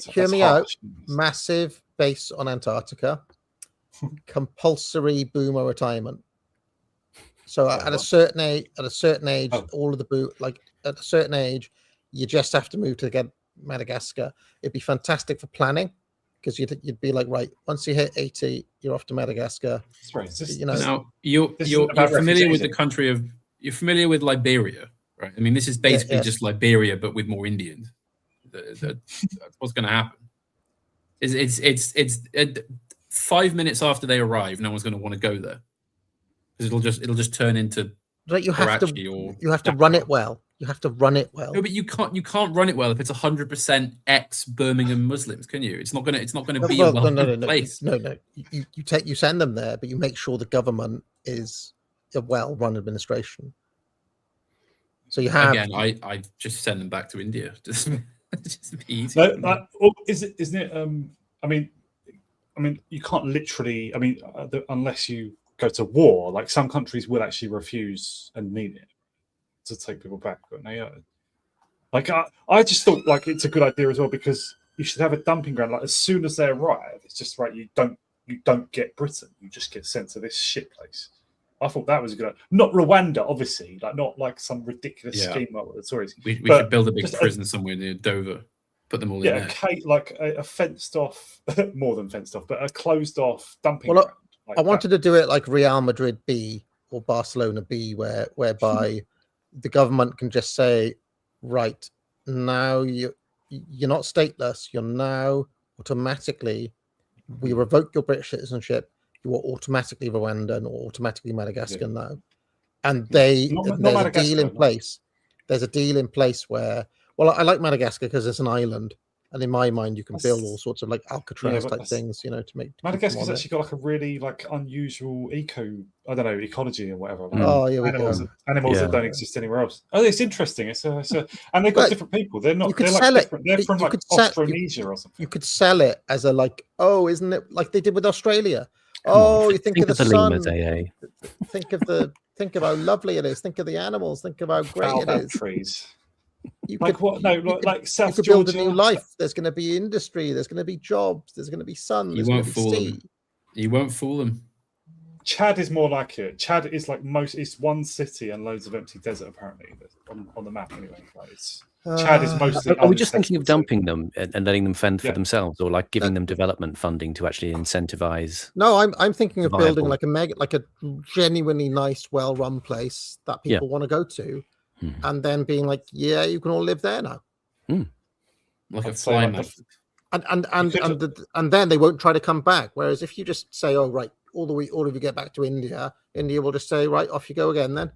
hear me out. Massive base on Antarctica, compulsory boomer retirement. So at a certain age, all of the at a certain age, you just have to move to get Madagascar. It'd be fantastic for planning because you'd be like, right, once you hit 80, you're off to Madagascar. Now you're familiar with the country of you're familiar with Liberia, right? I mean, this is basically just Liberia but with more Indians. That's what's going to happen. It's 5 minutes after they arrive, no one's going to want to go there because it'll just turn into you have to run it well. You have to run it well. No, but you can't run it well if it's 100% ex-Birmingham Muslims, can you? It's not gonna be a well-run place. No. You send them there, but you make sure the government is a well-run administration. So you have I just send them back to India. Just be easy. Isn't it? I mean, you can't literally. I mean, unless you go to war, like some countries will actually refuse and mean it to take people back. But I just thought like it's a good idea as well because you should have a dumping ground. Like as soon as they arrive, it's just right. You don't get Britain. You just get sent to this shit place. I thought that was a good idea. Not Rwanda, obviously, not like some ridiculous scheme like what the Tories. We should build a big prison somewhere near Dover. Put them all in there. Like a fenced off, more than fenced off, but a closed off dumping ground. Like I wanted to do it like Real Madrid B or Barcelona B, whereby the government can just say, right, now you're not stateless. You're now automatically, we revoke your British citizenship. You are automatically Rwandan or automatically Madagascan now. And there's a deal in place. There's a deal in place where, well, I like Madagascar because it's an island. And in my mind, you can build all sorts of like Alcatraz type things, to make. Madagascar's actually got like a really like unusual ecology or whatever. Like animals that don't exist anywhere else. Oh, it's interesting. And they've got different people. They're not. They're like different. They're from like Austronesia or something. You could sell it as a like, oh, isn't it like they did with Australia? You think of the sun. Think of how lovely it is. Think of the animals. Think of how great it is. Trees. You like could, what? No, like South you could build a new life. There's going to be industry. There's going to be jobs. There's going to be sun. You won't fool them. You won't fool them. Chad is more like it. Chad is like it's one city and loads of empty desert apparently on the map anyway. Like Chad is mostly. Are we just thinking of dumping them and letting them fend for themselves, or like giving them development funding to actually incentivize? No, I'm thinking of building like a genuinely nice, well-run place that people want to go to. And then being like, yeah, you can all live there now. Like a fly map. And then they won't try to come back. Whereas if you just say, oh, right, all of you get back to India, India will just say, right, off you go again then.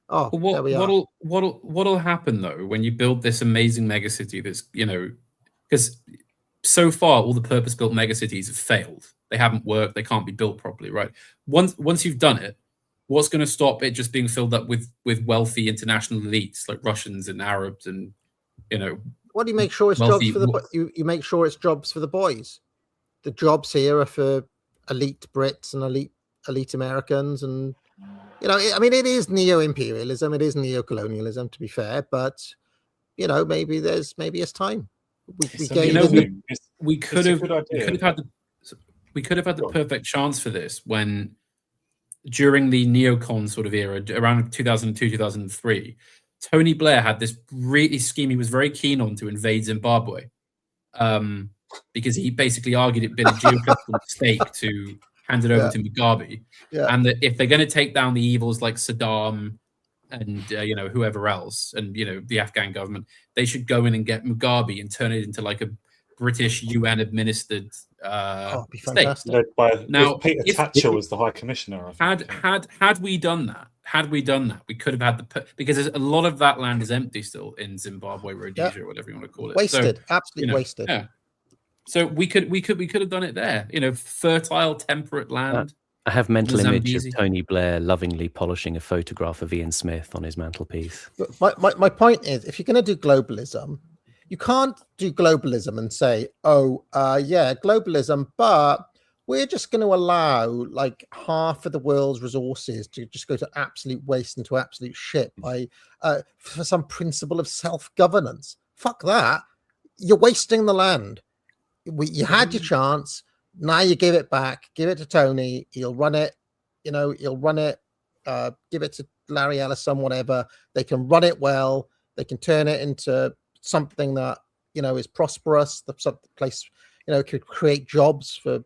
Oh, there we are. What'll happen though when you build this amazing megacity that's, because so far all the purpose-built megacities have failed. They haven't worked. They can't be built properly, right? Once you've done it, what's going to stop it just being filled up with wealthy international elites like Russians and Arabs and What do you make sure it's jobs for the you make sure it's jobs for the boys? The jobs here are for elite Brits and elite Americans, and I mean it is neo-imperialism, it is neo-colonialism to be fair, but maybe it's time. We could have had the perfect chance for this when. During the neocon sort of era, around 2002, 2003, Tony Blair had this really scheme he was very keen on to invade Zimbabwe because he basically argued it'd been a geopolitical mistake to hand it over to Mugabe. Yeah. And that if they're going to take down the evils like Saddam and, whoever else and, the Afghan government, they should go in and get Mugabe and turn it into like a British UN administered state. Led by Peter Tatchell was the High Commissioner. Had we done that, we could have had because a lot of that land is empty still in Zimbabwe, Rhodesia, or whatever you want to call it. Wasted, absolutely wasted. Yeah. So we could have done it there. Fertile, temperate land. I have mental image of Tony Blair lovingly polishing a photograph of Ian Smith on his mantelpiece. But my point is, if you're going to do globalism, you can't do globalism and say, globalism, but we're just going to allow like half of the world's resources to just go to absolute waste and to absolute shit by for some principle of self-governance. Fuck that. You're wasting the land. You had your chance. Now you give it back. Give it to Tony. He'll run it. He'll run it give it to Larry Ellison, whatever. They can run it well. They can turn it into something that, is prosperous. The place, could create jobs for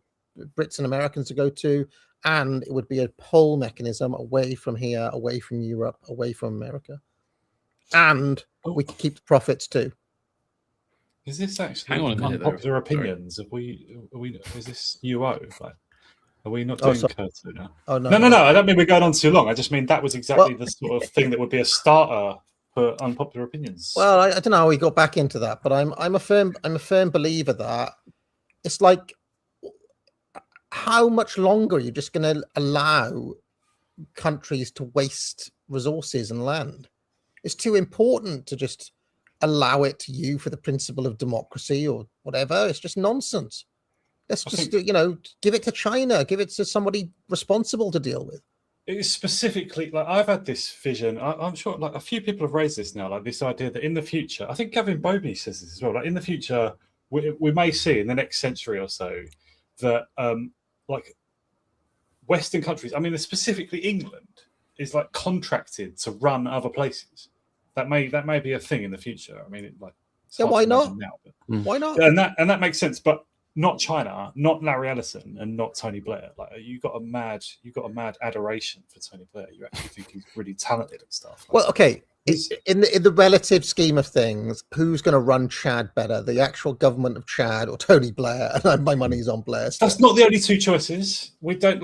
Brits and Americans to go to. And it would be a pull mechanism away from here, away from Europe, away from America. And we could keep the profits too. Is this actually Hang on a minute, unpopular opinions? Is this UO? Like, are we not doing Kurto now? Oh, no. No. I don't mean we're going on too long. I just mean that was exactly the sort of thing that would be a starter for unpopular opinions. Well, I don't know how we got back into that, but I'm a firm believer that it's like, how much longer are you just going to allow countries to waste resources and land? It's too important to just allow it to you for the principle of democracy or whatever. It's just nonsense. Let's just, give it to China, give it to somebody responsible to deal with. It is specifically, like, I've had this vision. I'm sure, like, a few people have raised this now, like this idea that in the future, I think Gavin Bobby says this as well, like in the future, we may see in the next century or so that, like, Western countries, I mean, specifically England, is like contracted to run other places. That may be a thing in the future. I mean, why not? Now, why not? And that makes sense, but not China, not Larry Ellison, and not Tony Blair. Like, you got a mad adoration for Tony Blair. You actually think he's really talented and stuff. Like, well, okay. In the relative scheme of things, who's going to run Chad better? The actual government of Chad or Tony Blair? And my money's on Blair. So. That's not the only two choices. We don't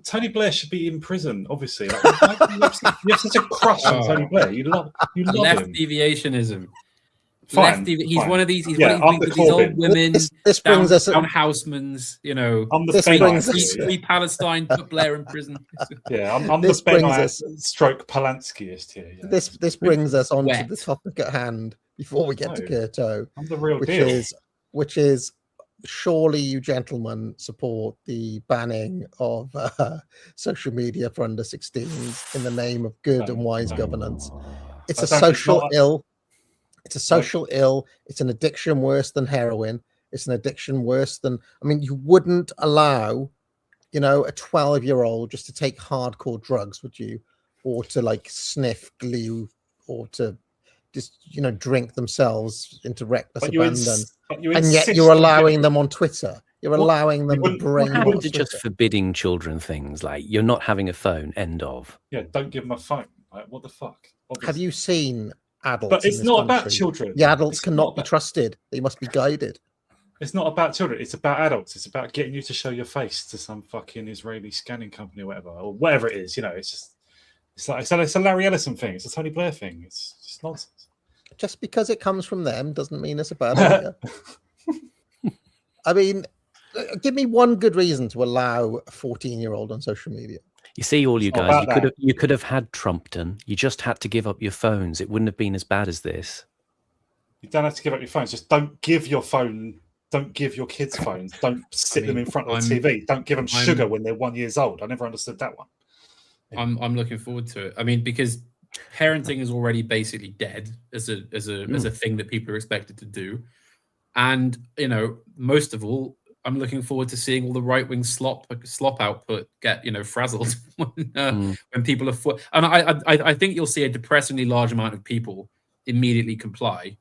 Tony Blair should be in prison. Obviously, you have such a crush on Tony Blair. You love left him. deviationism. Fine, he's one of these. He's yeah, one of these old women. This brings us down Housemans. I'm the free Palestine, put Blair in prison. Yeah, I'm the Ben stroke Polanskiist here. Yeah. This brings us on to the topic at hand before we get to Kurto. I'm the real deal. Which is surely you gentlemen support the banning of social media for under 16s in the name of good and wise governance. It's a social ill. It's a social ill. It's an addiction worse than heroin. It's an addiction worse than, you wouldn't allow, a 12-year-old just to take hardcore drugs, would you? Or to sniff glue, or to just, drink themselves into reckless abandon. And yet you're allowing them on Twitter. You're allowing them to bring. How is it just forbidding children things like you're not having a phone? End of. Yeah, don't give them a phone. Like, what the fuck? Obviously. Have you seen adults? But it's not about children. The adults cannot be trusted. They must be guided. It's not about children. It's about adults. It's about getting you to show your face to some fucking Israeli scanning company or whatever it is. It's a Larry Ellison thing. It's a Tony Blair thing. It's just nonsense. Just because it comes from them doesn't mean it's a bad idea. Give me one good reason to allow a 14-year-old on social media. You see, all you guys, you could have had Trumpton. You just had to give up your phones. It wouldn't have been as bad as this. You don't have to give up your phones. Just don't give your phone. Don't give your kids phones. Don't sit them in front of the TV. Don't give them sugar when they're 1 year old. I never understood that one. I'm looking forward to it. Because parenting is already basically dead as a thing that people are expected to do, and most of all, I'm looking forward to seeing all the right-wing slop output get frazzled when people are and I think you'll see a depressingly large amount of people immediately comply.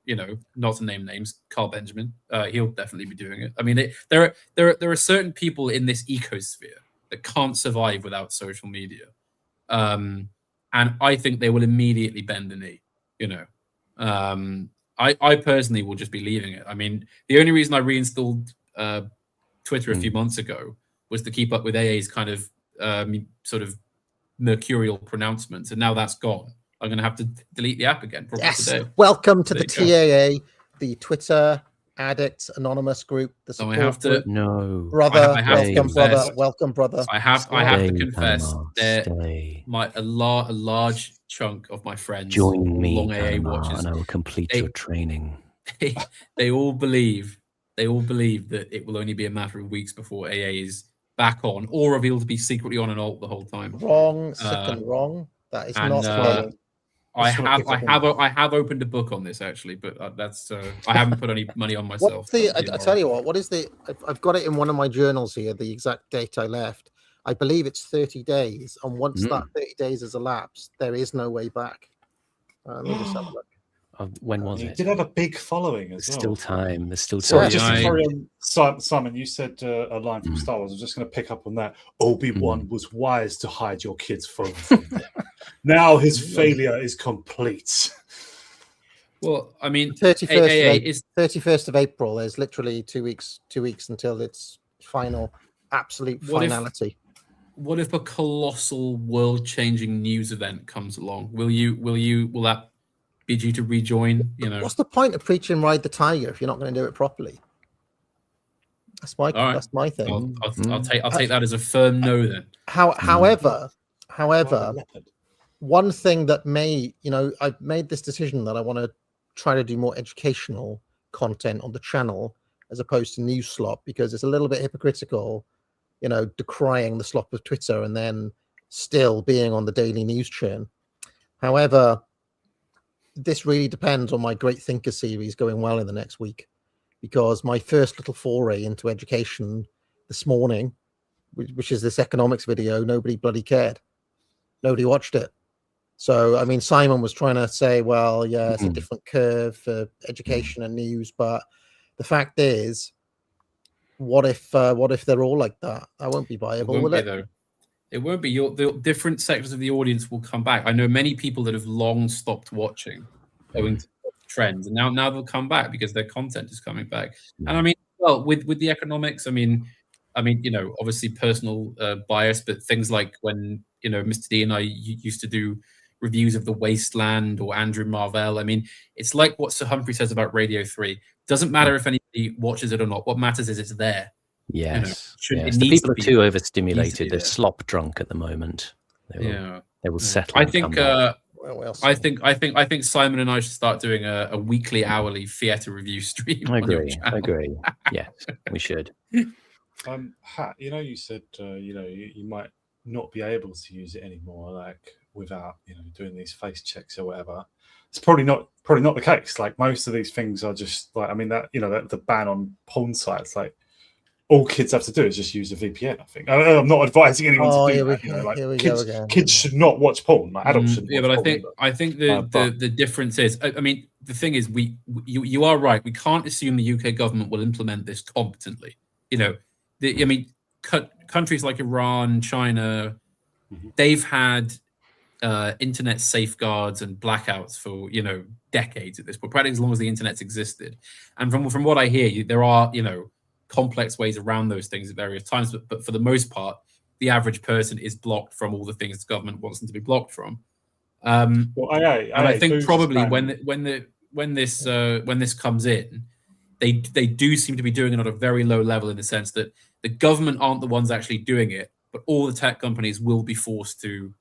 Not to name names, Carl Benjamin, he'll definitely be doing it. There are certain people in this ecosphere that can't survive without social media, and I think they will immediately bend the knee. I personally will just be leaving it. The only reason I reinstalled Twitter a few months ago was to keep up with AA's kind of sort of mercurial pronouncements, and now that's gone. I'm going to have to delete the app again. Yes. Today. Welcome to the TAA, the Twitter Addicts Anonymous group. The support group. Brother, welcome, brother. I have to confess that a large chunk of my friends join me, long AA watchers, and I will complete your training. They all believe that it will only be a matter of weeks before AA is back on, or revealed to be secretly on an alt the whole time. Wrong, sick and wrong. That is not. I have opened a book on this actually, but that's I haven't put any money on myself. I tell you what is the? I've got it in one of my journals here. The exact date I left. I believe it's 30 days. And once that 30 days has elapsed, there is no way back. Let me just have a look. When was He it? did have a big following as There's well. still time. There's still Sorry, time. just to carry on, Simon, you said a line from Star Wars. I'm just going to pick up on that. Obi-Wan was wise to hide your kid's phone from them. Now his failure is complete. Well, I mean, 31st of April. There's literally 2 weeks until its final, absolute finality. What if a colossal, world-changing news event comes along? Will that be due to rejoin? You know, what's the point of preaching "Ride the Tiger" if you're not going to do it properly? That's my thing. I'll take that as a firm no then. However, one thing that I've made this decision that I want to try to do more educational content on the channel as opposed to news slop, because it's a little bit hypocritical, decrying the slop of Twitter and then still being on the daily news churn. However, this really depends on my Great Thinker series going well in the next week, because my first little foray into education this morning, which is this economics video, nobody bloody cared. Nobody watched it. So, I mean, Simon was trying to say, well, yeah, it's a different curve for education and news. But the fact is, what if they're all like that? That won't be viable, will it? Though. It won't be. The different sectors of the audience will come back. I know many people that have long stopped watching, owing to trends, and now they'll come back because their content is coming back. And I mean, well, with the economics, I mean, obviously personal bias, but things like when Mr. D and I used to do reviews of The Wasteland or Andrew Marvell. I mean, it's like what Sir Humphrey says about Radio 3. Doesn't matter if anybody watches it or not. What matters is it's there. Yes. The people are too overstimulated. They're slop drunk at the moment. They will settle. I think. I think Simon and I should start doing a weekly, hourly theatre review stream. I agree. Yes, we should. Hat, you said you might not be able to use it anymore, like without doing these face checks or whatever. It's probably not the case. Like most of these things are just like, I mean, that the ban on porn sites, like all kids have to do is just use a VPN. I think I'm not advising anyone to do that. Kids should not watch porn. Like adults shouldn't. Yeah, but I think the difference is, I mean, the thing is, you are right. We can't assume the UK government will implement this competently. Countries like Iran, China, they've had internet safeguards and blackouts for decades at this point, practically as long as the internet's existed. And from what I hear, there are complex ways around those things at various times, but for the most part, the average person is blocked from all the things the government wants them to be blocked from. And I think probably when this comes in, they do seem to be doing it at a very low level, in the sense that the government aren't the ones actually doing it, but all the tech companies will be forced to.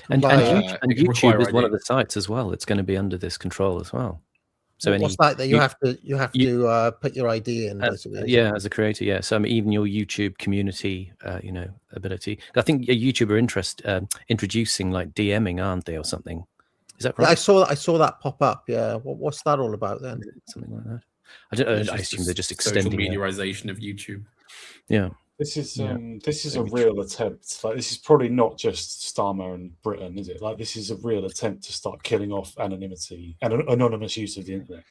And YouTube is one of the sites as well. It's going to be under this control as well. So what's that you have to put your ID in? As a creator, yeah. So even your YouTube community, ability. I think YouTube are introducing like DMing, aren't they, or something? Is that right? Yeah, I saw that pop up. Yeah, what's that all about then? Something like that. I don't know. I assume they're just extending social mediaization of YouTube. Yeah. This is a real attempt. Like, this is probably not just Starmer and Britain, is it? Like, this is a real attempt to start killing off anonymity and anonymous use of the internet.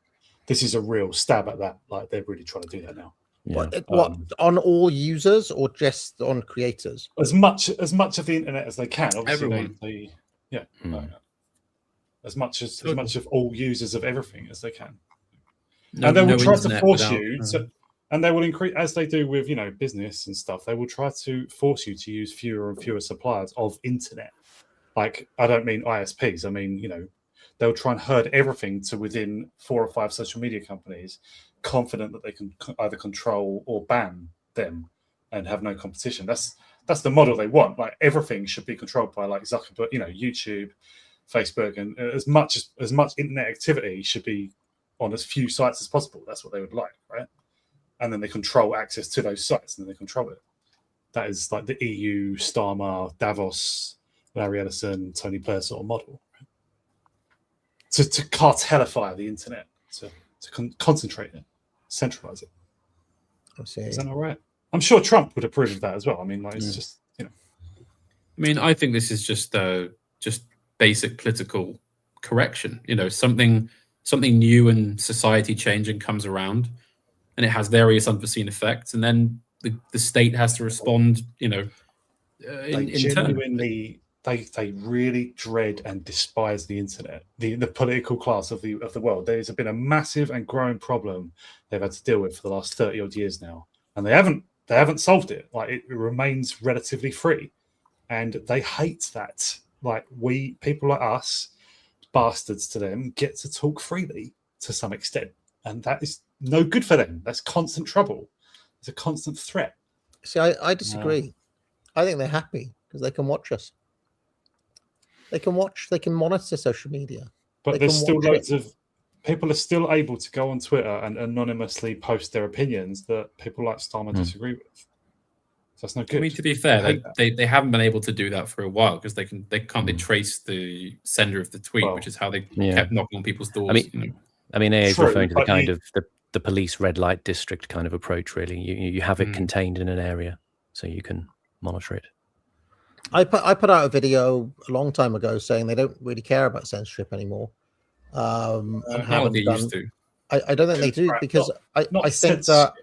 This is a real stab at that. Like, they're really trying to do that now. Yeah. What on all users or just on creators? As much of the internet as they can. Obviously, everyone. As much of all users of everything as they can. And they will try to force you to. And they will increase, as they do with business and stuff. They will try to force you to use fewer and fewer suppliers of internet. Like, I don't mean ISPs. I mean they'll try and herd everything to within 4 or 5 social media companies, confident that they can either control or ban them and have no competition. That's the model they want. Like, everything should be controlled by like Zuckerberg, YouTube, Facebook, and as much internet activity should be on as few sites as possible. That's what they would like, right? And then they control access to those sites, and then they control it. That is like the EU, Starmer, Davos, Larry Ellison, Tony Blair sort of model. Right? To cartelify the internet, to concentrate it, centralize it. I see. Is that all right? I'm sure Trump would approve of that as well. I mean, like, it's just, mean, I think this is just basic political correction. Something new and society changing comes around, and it has various unforeseen effects, and then the state has to respond. They really dread and despise the internet, the political class of the world. There's been a massive and growing problem they've had to deal with for the last 30 odd years now, and they haven't solved it. Like, it remains relatively free, and they hate that. Like, people like us, bastards to them, get to talk freely to some extent, and that is no good for them. That's constant trouble. It's a constant threat. See, I disagree. I think they're happy because they can watch us. They can monitor social media. But there's still loads of people are still able to go on Twitter and anonymously post their opinions that people like Starmer disagree with. So that's no good. I mean, to be fair, they haven't been able to do that for a while because they can't trace the sender of the tweet, which is how they kept knocking on people's doors. I mean, AA is referring to the kind of the police red light district kind of approach. Really, you have it contained in an area, so you can monitor it. I put out a video a long time ago saying they don't really care about censorship anymore. And haven't they done. Used to. I don't think they do, because I think that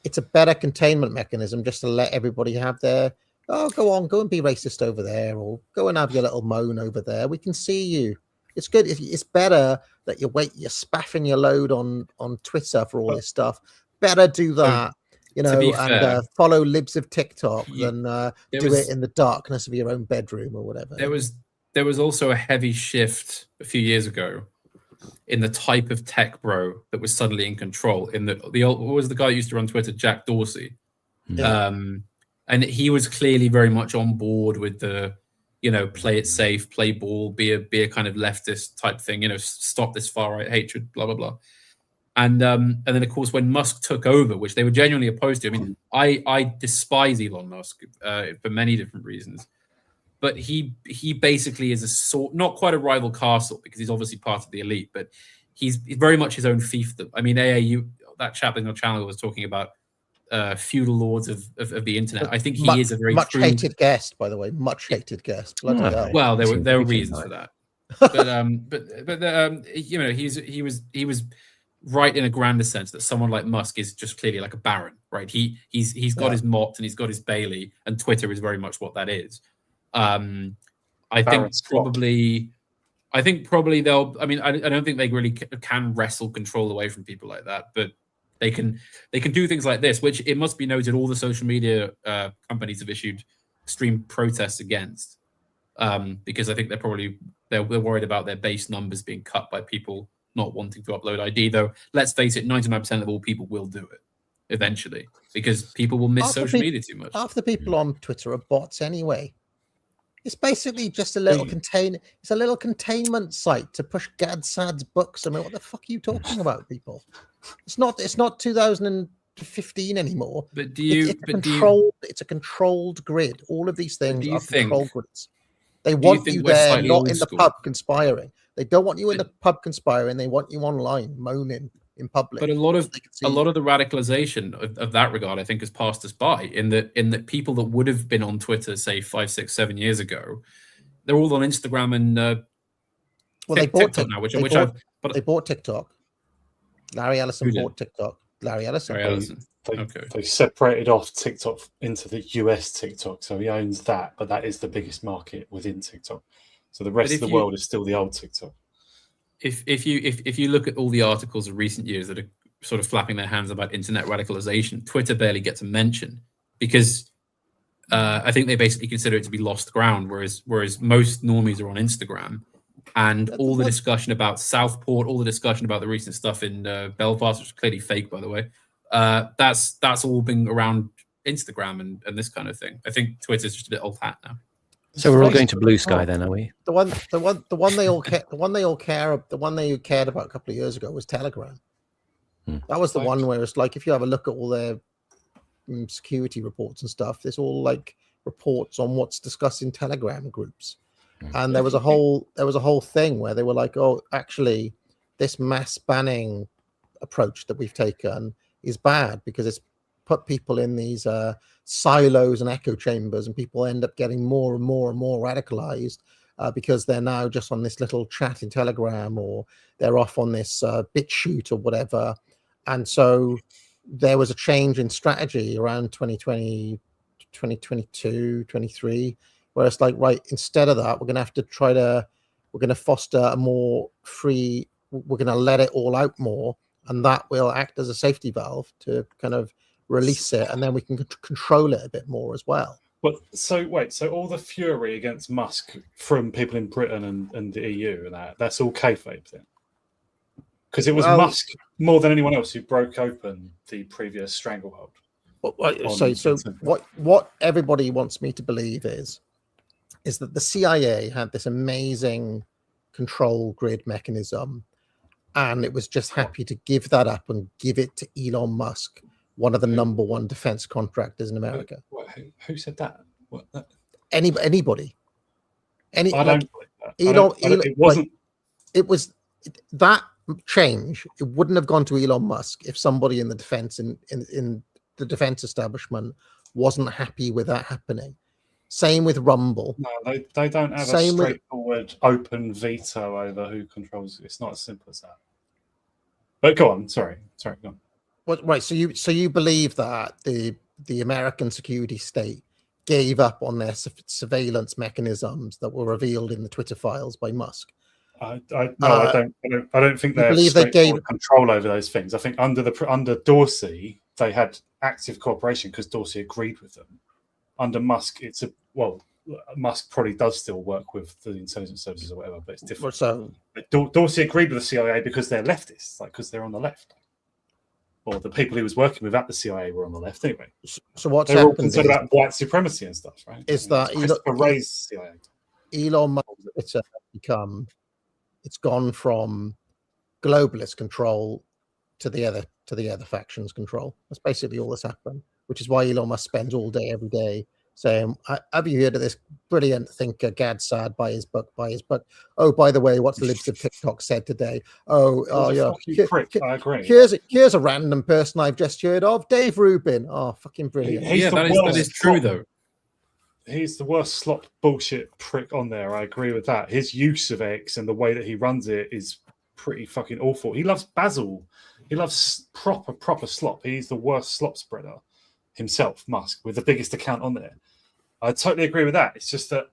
it's a better containment mechanism just to let everybody have their, go and be racist over there, or go and have your little moan over there. We can see you. It's good. It's better that you're spaffing your load on Twitter for all this stuff. Better do that. And follow libs of TikTok than do it in the darkness of your own bedroom or whatever. There was also a heavy shift a few years ago in the type of tech bro that was suddenly in control. In the old, what was the guy who used to run Twitter? Jack Dorsey. Yeah. And he was clearly very much on board with the, play it safe, play ball, be a kind of leftist type thing. Stop this far right hatred, blah blah blah. And then, of course, when Musk took over, which they were genuinely opposed to, I mean, I despise Elon Musk for many different reasons, but he basically is a sort, not quite a rival castle, because he's obviously part of the elite, but he's very much his own fiefdom. I mean, that chap in your channel was talking about feudal lords of the internet. I think he is a very much hated guest, by the way, much hated guest. Bloody hell. Well, there were reasons for that, but he was right in a grander sense that someone like Musk is just clearly like a baron, right? He's got his Mott and he's got his Bailey, and Twitter is very much what that is. I think probably they'll. I mean, I don't think they really can wrestle control away from people like that, but they can do things like this, which it must be noted all the social media companies have issued extreme protests against, because I think they're worried about their base numbers being cut by people not wanting to upload ID. Though let's face it, 99% of all people will do it eventually, because people will miss social media too much. Half the people on Twitter are bots anyway. It's basically just a little It's a little containment site to push Gadsad's books. I mean, what the fuck are you talking about, people? It's not 2015 anymore. But it's a controlled grid. All of these things are controlled grids. They want you there, not in the pub conspiring. They don't want you in the pub conspiring. They want you online moaning in public. But a lot of the radicalization of that regard, I think, has passed us by. In that people that would have been on Twitter, say 5, 6, 7 years ago, they're all on Instagram and they bought TikTok now. They bought TikTok. Larry Ellison bought TikTok. Larry Ellison. They separated off TikTok into the US TikTok, so he owns that, but that is the biggest market within TikTok. So the rest of the world is still the old TikTok. If you look at all the articles of recent years that are sort of flapping their hands about internet radicalization, Twitter barely gets a mention, because I think they basically consider it to be lost ground, whereas most normies are on Instagram, and all the discussion about Southport, all the discussion about the recent stuff in Belfast, which is clearly fake, by the way, that's all been around Instagram and this kind of thing. I think Twitter's just a bit old hat now. So we're all going to Blue Sky then, are we? The one they cared about a couple of years ago was Telegram. That was the one where it's like, if you have a look at all their security reports and stuff, there's all like reports on what's discussed in Telegram groups. And there was a whole thing where they were like, oh, actually, this mass banning approach that we've taken is bad because it's put people in these silos and echo chambers, and people end up getting more and more and more radicalized because they're now just on this little chat in Telegram, or they're off on this BitChute or whatever. And so there was a change in strategy around 2020, 2022, 23, where it's like, right, instead of that, we're going to foster a more free, we're going to let it all out more, and that will act as a safety valve to kind of release it, and then we can control it a bit more as well. But so all the fury against Musk from people in Britain and the EU and that's all kayfabe then? Because it was Musk more than anyone else who broke open the previous stranglehold. So what everybody wants me to believe is that the CIA had this amazing control grid mechanism, and it was just happy to give that up and give it to Elon Musk, one of the number one defense contractors in America. Who said that? Anybody. I don't believe that. It wasn't. It was that change. It wouldn't have gone to Elon Musk if somebody in the defense in the defense establishment wasn't happy with that happening. Same with Rumble. No, they don't have a straightforward open veto over who controls it. It's not as simple as that. But go on. Sorry, go on. Right. So you believe that the American security state gave up on their surveillance mechanisms that were revealed in the Twitter files by Musk? I don't think they believe they gave control over those things. I think under Dorsey they had active cooperation because Dorsey agreed with them. Under Musk, Musk probably does still work with the intelligence services or whatever, but it's different. So Dorsey agreed with the CIA because they're leftists, like because they're on the left. Or the people he was working with at the CIA were on the left anyway. So what's they're all concerned about white supremacy and stuff, right? Is that CIA? Elon Musk it's gone from globalist control to the other factions' control. That's basically all that's happened, which is why Elon Musk spends all day, every day saying, have you heard of this brilliant thinker, Gad Saad, buy his book. Oh, by the way, what's the libs of TikTok said today? Yeah. I agree. Here's a random person I've just heard of, Dave Rubin. Oh, fucking brilliant. That is true, though. He's the worst slop bullshit prick on there. I agree with that. His use of X and the way that he runs it is pretty fucking awful. He loves Basil. He loves proper slop. He's the worst slop spreader himself, Musk, with the biggest account on there. I totally agree with that. It's just that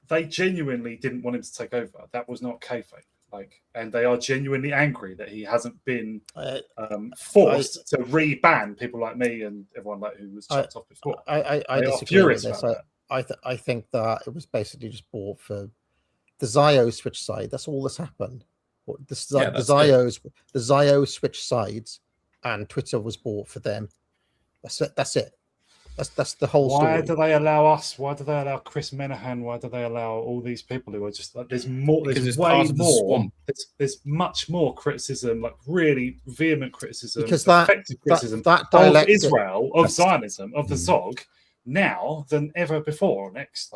they genuinely didn't want him to take over. That was not kayfabe. And they are genuinely angry that he hasn't been forced to re-ban people like me and everyone who was chopped off before. I disagree with this. I think that it was basically just bought for the Zio switch side. That's all that's happened. The Zio switch sides, and Twitter was bought for them. That's it. That's the whole story. Why do they allow us? Why do they allow Chris Menahan? Why do they allow all these people who are just like, there's more? There's way more. There's much more criticism, like really vehement criticism, because effective criticism of Israel, of Zionism, of the Zog now than ever before. Next,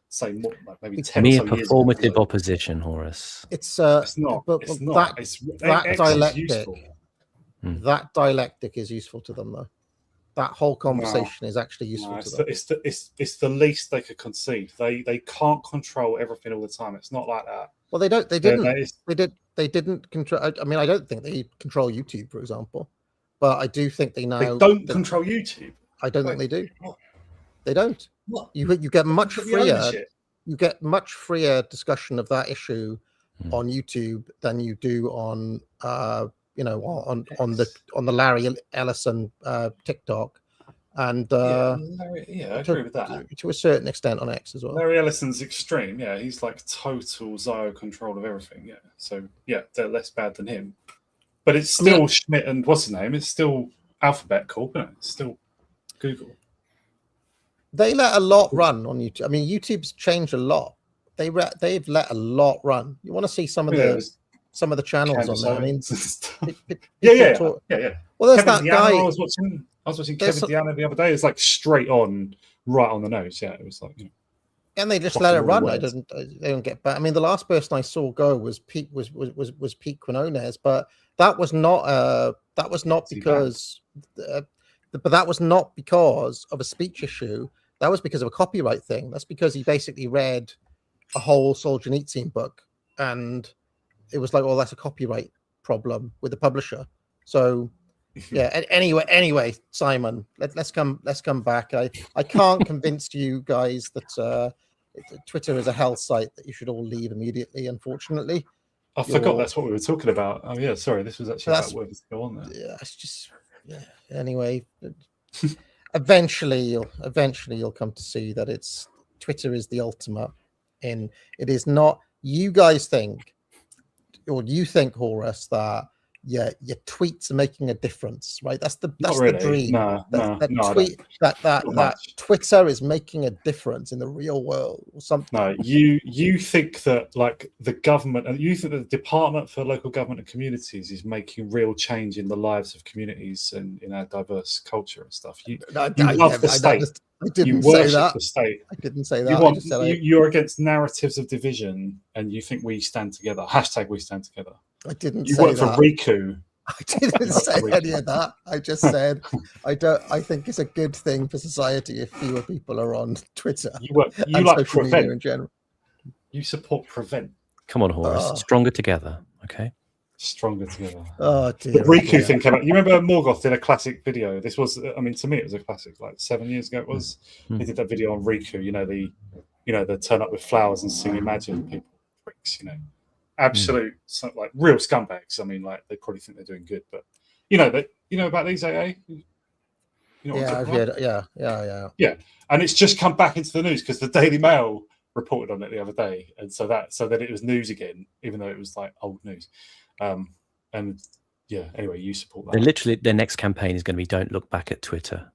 say more, maybe 10 mere performative opposition, Horace. It's not. That dialectic. That dialectic is useful to them, though. That whole conversation is actually useful to them. It's the least they could conceive. They can't control everything all the time. It's not like that. Well, they don't. They didn't control. I mean, I don't think they control YouTube, for example. But I do think they now. They don't control YouTube. I don't think they do. What? They don't. What? You get much freer. You get much freer discussion of that issue on YouTube than you do on on the Larry Ellison TikTok, and I agree with that to a certain extent on X as well. Larry Ellison's extreme, he's like total Zio control of everything, So they're less bad than him, but it's still Schmidt and what's his name? It's still Alphabet Corp, isn't it? It's still Google. They let a lot run on YouTube. I mean, YouTube's changed a lot. They've let a lot run. You want to see some of the channels on there. I mean, yeah. Well, there's that guy. I was watching Kevin Deanna the other day. It's like straight on, right on the nose. Yeah, it was like. And they just let it run. They don't get back. I mean, the last person I saw go was Pete Quinones, but that was not because of a speech issue. That was because of a copyright thing. That's because he basically read a whole Solzhenitsyn book, and it was like, oh, that's a copyright problem with the publisher. So yeah. Anyway, Simon, let's come back. I can't convince you guys that Twitter is a hell site that you should all leave immediately. Unfortunately, I forgot that's what we were talking about. Oh yeah, sorry, this was actually about where to go on there. Yeah, it's just Anyway, eventually you'll come to see that Twitter is the ultimate. It is not. You guys think, or you think, Horus, that your tweets are making a difference, right? That's the dream. That Twitter is making a difference in the real world or something. No, you think that like the government, and you think that the Department for Local Government and Communities is making real change in the lives of communities and in our diverse culture and stuff. You love the state. I didn't say that. The state. I didn't say that. You're against narratives of division, and you think we stand together. # we stand together. I didn't say that. You work for Riku. I didn't say any of that. I just said I think it's a good thing for society if fewer people are on Twitter. You like Prevent in general. You support Prevent. Come on, Horus. Stronger together. Okay. Stronger together. Oh dear. The Riku thing came out. You remember Morgoth did a classic video. This was, I mean, to me, it was a classic. Like 7 years ago, it was. He did that video on Riku. They turn up with flowers and sing "Imagine." People, pricks. Absolute, like real scumbags. I mean, like they probably think they're doing good, but about these AA. Yeah, and it's just come back into the news because the Daily Mail reported on it the other day, and so that it was news again, even though it was like old news. Anyway, you support that. Their next campaign is going to be "Don't look back at Twitter."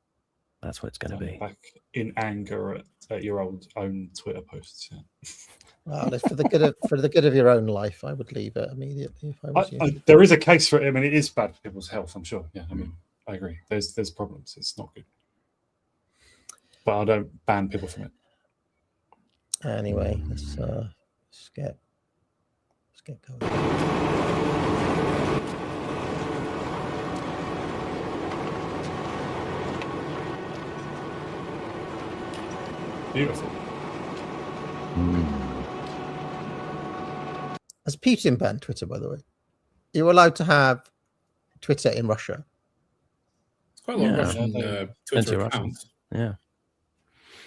That's what it's going to be. Back in anger at your own Twitter posts. Yeah. Well, for the good of your own life, I would leave it immediately if I was you. There is a case for it. I mean, it is bad for people's health. I'm sure. Yeah, I mean, I agree. There's problems. It's not good, but I don't ban people from it. Anyway, let's get going. Beautiful. Has Putin banned Twitter, by the way? You're allowed to have Twitter in Russia. It's quite a lot of Russian Twitter accounts. Yeah.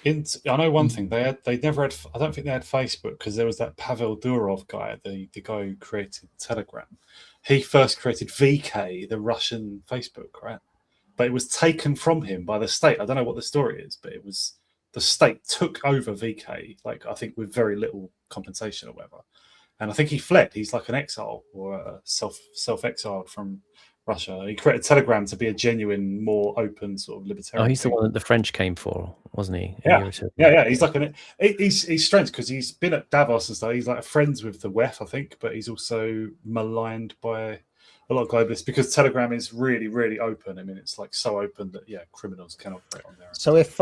I know one thing. They never had. I don't think they had Facebook because there was that Pavel Durov guy, the guy who created Telegram. He first created VK, the Russian Facebook, right? But it was taken from him by the state. I don't know what the story is, but it was the state took over VK, like I think with very little compensation or whatever. And I think he fled. He's like an exile or self-exiled from Russia. He created Telegram to be a genuine, more open sort of libertarian. Oh, he's the one that the French came for, wasn't he? Yeah. He's like he's strange because he's been at Davos and stuff. He's like friends with the WEF, I think, but he's also maligned by a lot of globalists because Telegram is really, really open. I mean, it's like so open that criminals can operate on there. So if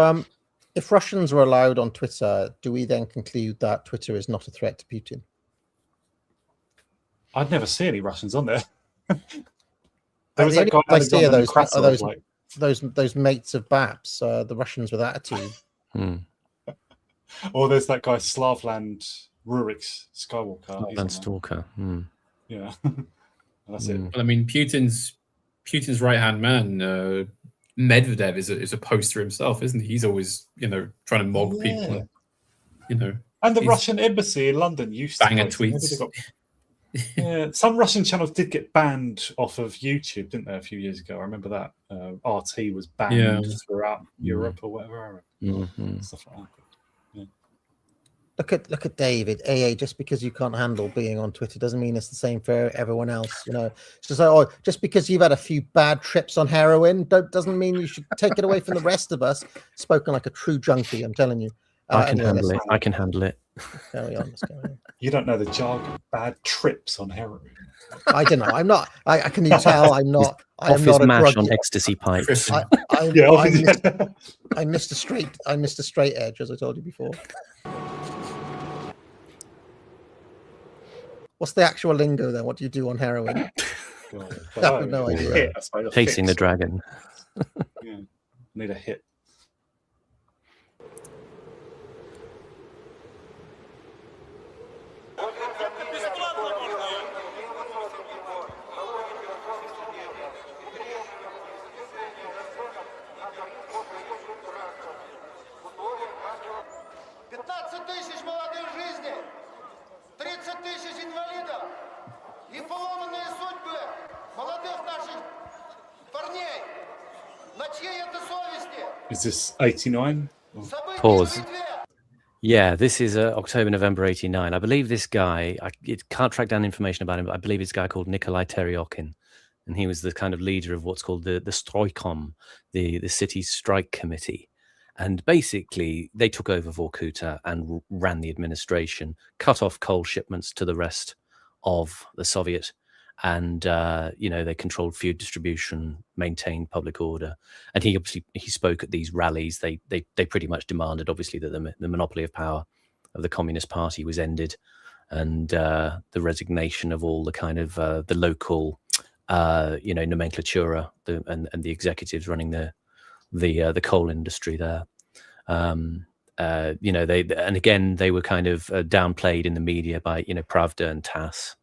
Russians were allowed on Twitter, do we then conclude that Twitter is not a threat to Putin? I'd never see any Russians on there. There was that guy I see those mates of Baps, the Russians with attitude. Or there's that guy Slavland Rurik's Skywalker. Slavland Stalker. Yeah, that's it. Well, I mean, Putin's right hand man, Medvedev, is a poster himself, isn't he? He's always trying to mog people. And the Russian embassy in London used to banging tweets. Yeah, some Russian channels did get banned off of YouTube, didn't they? A few years ago, I remember that. RT was banned throughout Europe or whatever. Stuff like that. Yeah. Look at David. AA, just because you can't handle being on Twitter doesn't mean it's the same for everyone else. It's just like, just because you've had a few bad trips on heroin doesn't mean you should take it away from the rest of us. Spoken like a true junkie, I'm telling you. I can handle it. Carry on. Let's carry on. You don't know the jargon. Bad trips on heroin. I don't know. I'm not. Can you tell? I'm not. I am not a mash drug on ecstasy pipes. I missed a straight edge, as I told you before. What's the actual lingo then? What do you do on heroin? I have no idea. Chasing the dragon. Yeah. Need a hit. Is this 89? Pause. Yeah, this is October, November 89. I believe this guy, I can't track down information about him, but I believe it's a guy called Nikolai Teryokin. And he was the kind of leader of what's called the Stroikom, the city strike committee. And basically, they took over Vorkuta and ran the administration, cut off coal shipments to the rest of the Soviet. And, they controlled food distribution, maintained public order. And he spoke at these rallies. They pretty much demanded, obviously, that the monopoly of power of the Communist Party was ended, and the resignation of all the kind of the local, nomenclatura and the executives running the coal industry there. They were kind of downplayed in the media by Pravda and TASS.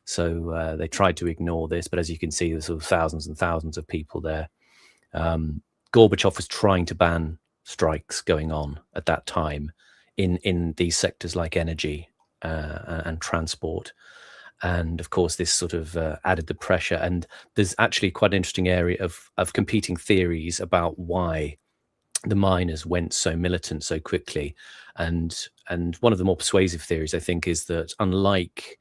So they tried to ignore this, but as you can see, there's sort of thousands and thousands of people there. Gorbachev was trying to ban strikes going on at that time in these sectors like energy and transport. And of course, this sort of added the pressure. And there's actually quite an interesting area of competing theories about why the miners went so militant so quickly. And one of the more persuasive theories, I think, is that unlike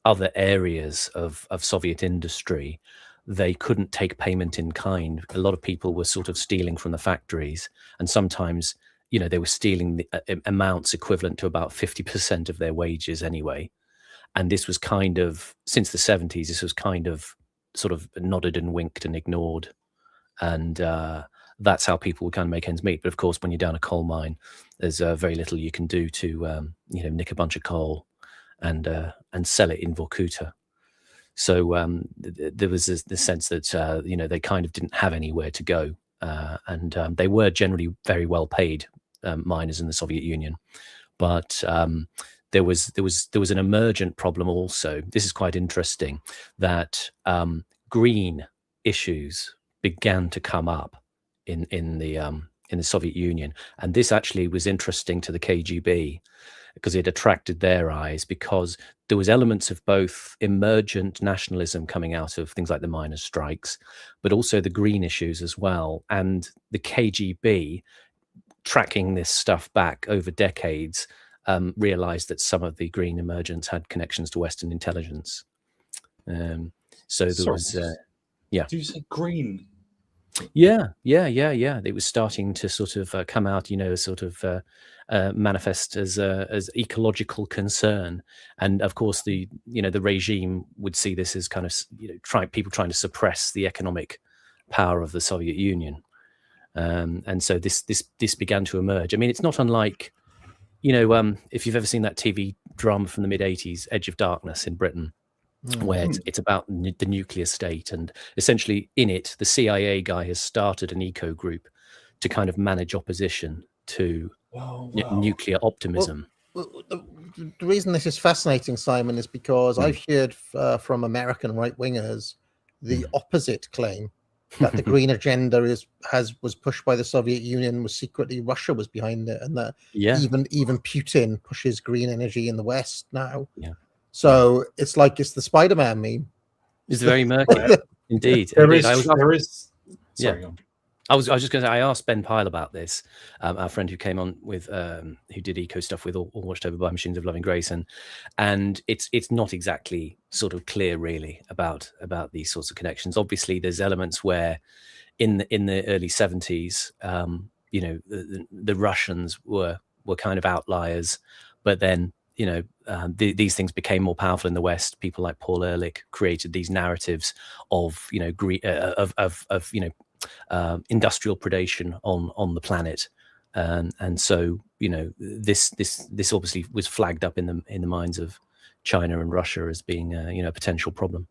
other areas of Soviet industry, they couldn't take payment in kind. A lot of people were sort of stealing from the factories, and sometimes, they were stealing the amounts equivalent to about 50% of their wages anyway. And this was kind of, since the 70s, this was kind of sort of nodded and winked and ignored. And that's how people would kind of make ends meet. But of course, when you're down a coal mine, there's very little you can do to, nick a bunch of coal and sell it in Vorkuta. So there was the sense that, they kind of didn't have anywhere to go. And they were generally very well paid miners in the Soviet Union. But there was an emergent problem also. This is quite interesting, that green issues began to come up in the Soviet Union. And this actually was interesting to the KGB, because it attracted their eyes, because there was elements of both emergent nationalism coming out of things like the miners' strikes, but also the green issues as well. And the KGB, tracking this stuff back over decades, realized that some of the green emergents had connections to Western intelligence. So there was, Did you say green? Yeah. It was starting to sort of come out, sort of manifest as ecological concern. And of course, the regime would see this as kind of people trying to suppress the economic power of the Soviet Union. And so this began to emerge. I mean, it's not unlike, if you've ever seen that TV drama from the mid-80s, Edge of Darkness in Britain, where it's about the nuclear state, and essentially in it, the CIA guy has started an eco group to kind of manage opposition to nuclear optimism. Well, the reason this is fascinating, Simon, is because I've heard from American right-wingers the opposite claim, that the green agenda was pushed by the Soviet Union, was secretly Russia was behind it, and that even Putin pushes green energy in the West now. Yeah. So it's like it's the Spider-Man meme. It's very murky. Indeed. There is. Sorry, I was just going to say, I asked Ben Pyle about this, our friend who came on with, who did eco stuff with All Watched Over by Machines of Loving Grace, and it's not exactly sort of clear really about these sorts of connections. Obviously, there's elements where in the early 70s, the Russians were kind of outliers, but then these things became more powerful in the West. People like Paul Ehrlich created these narratives of industrial predation on the planet, and so this obviously was flagged up in the minds of China and Russia as being a potential problem.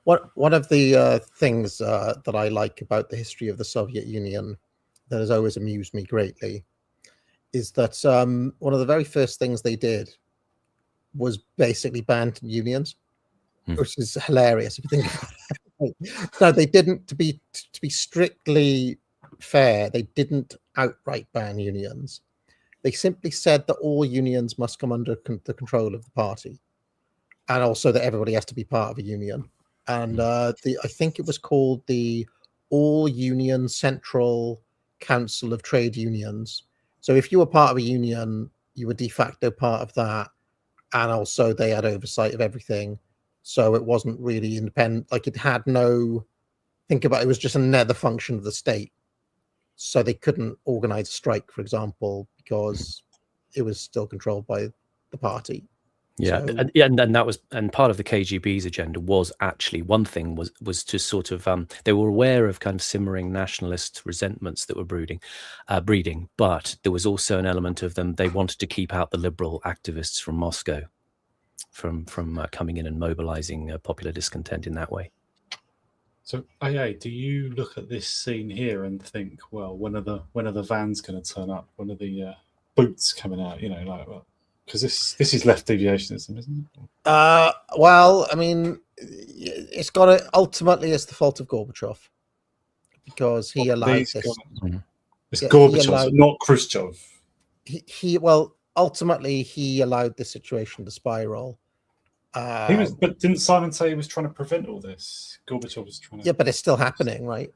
One of the things that I like about the history of the Soviet Union that has always amused me greatly is that one of the very first things they did was basically ban unions, which is hilarious if you think about it. No, they didn't. To be strictly fair, they didn't outright ban unions. They simply said that all unions must come under the control of the party, and also that everybody has to be part of a union. And I think it was called the All Union Central Council of Trade Unions. So if you were part of a union, you were de facto part of that, and also they had oversight of everything. So it wasn't really independent. Like, it had no, think about it, it was just another function of the state. So they couldn't organize a strike, for example, because it was still controlled by the party. Yeah, So, and that was, and part of the KGB's agenda was actually, one thing was to sort of they were aware of kind of simmering nationalist resentments that were breeding, but there was also an element of them, they wanted to keep out the liberal activists from Moscow from coming in and mobilizing popular discontent in that way. So, AA, do you look at this scene here and think, well, when are the vans going to turn up? When are the boots coming out? Because this is left deviationism, isn't it? well, I mean, it's got to, ultimately it's the fault of Gorbachev, because he allowed this. It's Gorbachev, not Khrushchev. Well, ultimately he allowed this situation to spiral. But didn't Simon say he was trying to prevent all this? Gorbachev was trying to. Yeah, but it's still happening, right?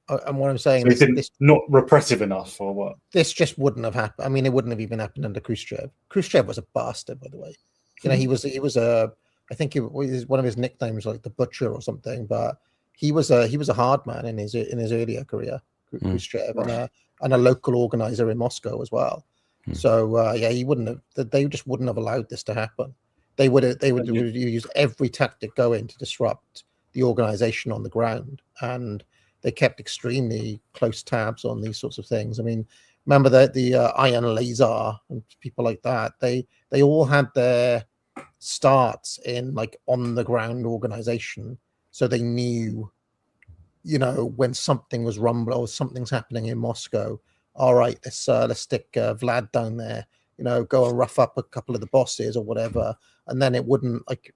And what I'm saying is, this not repressive enough, or what? This just wouldn't have happened. I mean, it wouldn't have even happened under Khrushchev. Khrushchev was a bastard, by the way. He was a. I think one of his nicknames, like the Butcher or something. But he was a hard man in his earlier career, Khrushchev, right. and a local organizer in Moscow as well. So he wouldn't have. They just wouldn't have allowed this to happen. They would use every tactic going to disrupt the organization on the ground, and they kept extremely close tabs on these sorts of things. I mean, remember that the Iron Laser and people like that, they all had their starts in like on the ground organization, so they knew, when something was rumbling or something's happening in Moscow. All right, let's stick Vlad down there. Go and rough up a couple of the bosses or whatever, and then it wouldn't, like,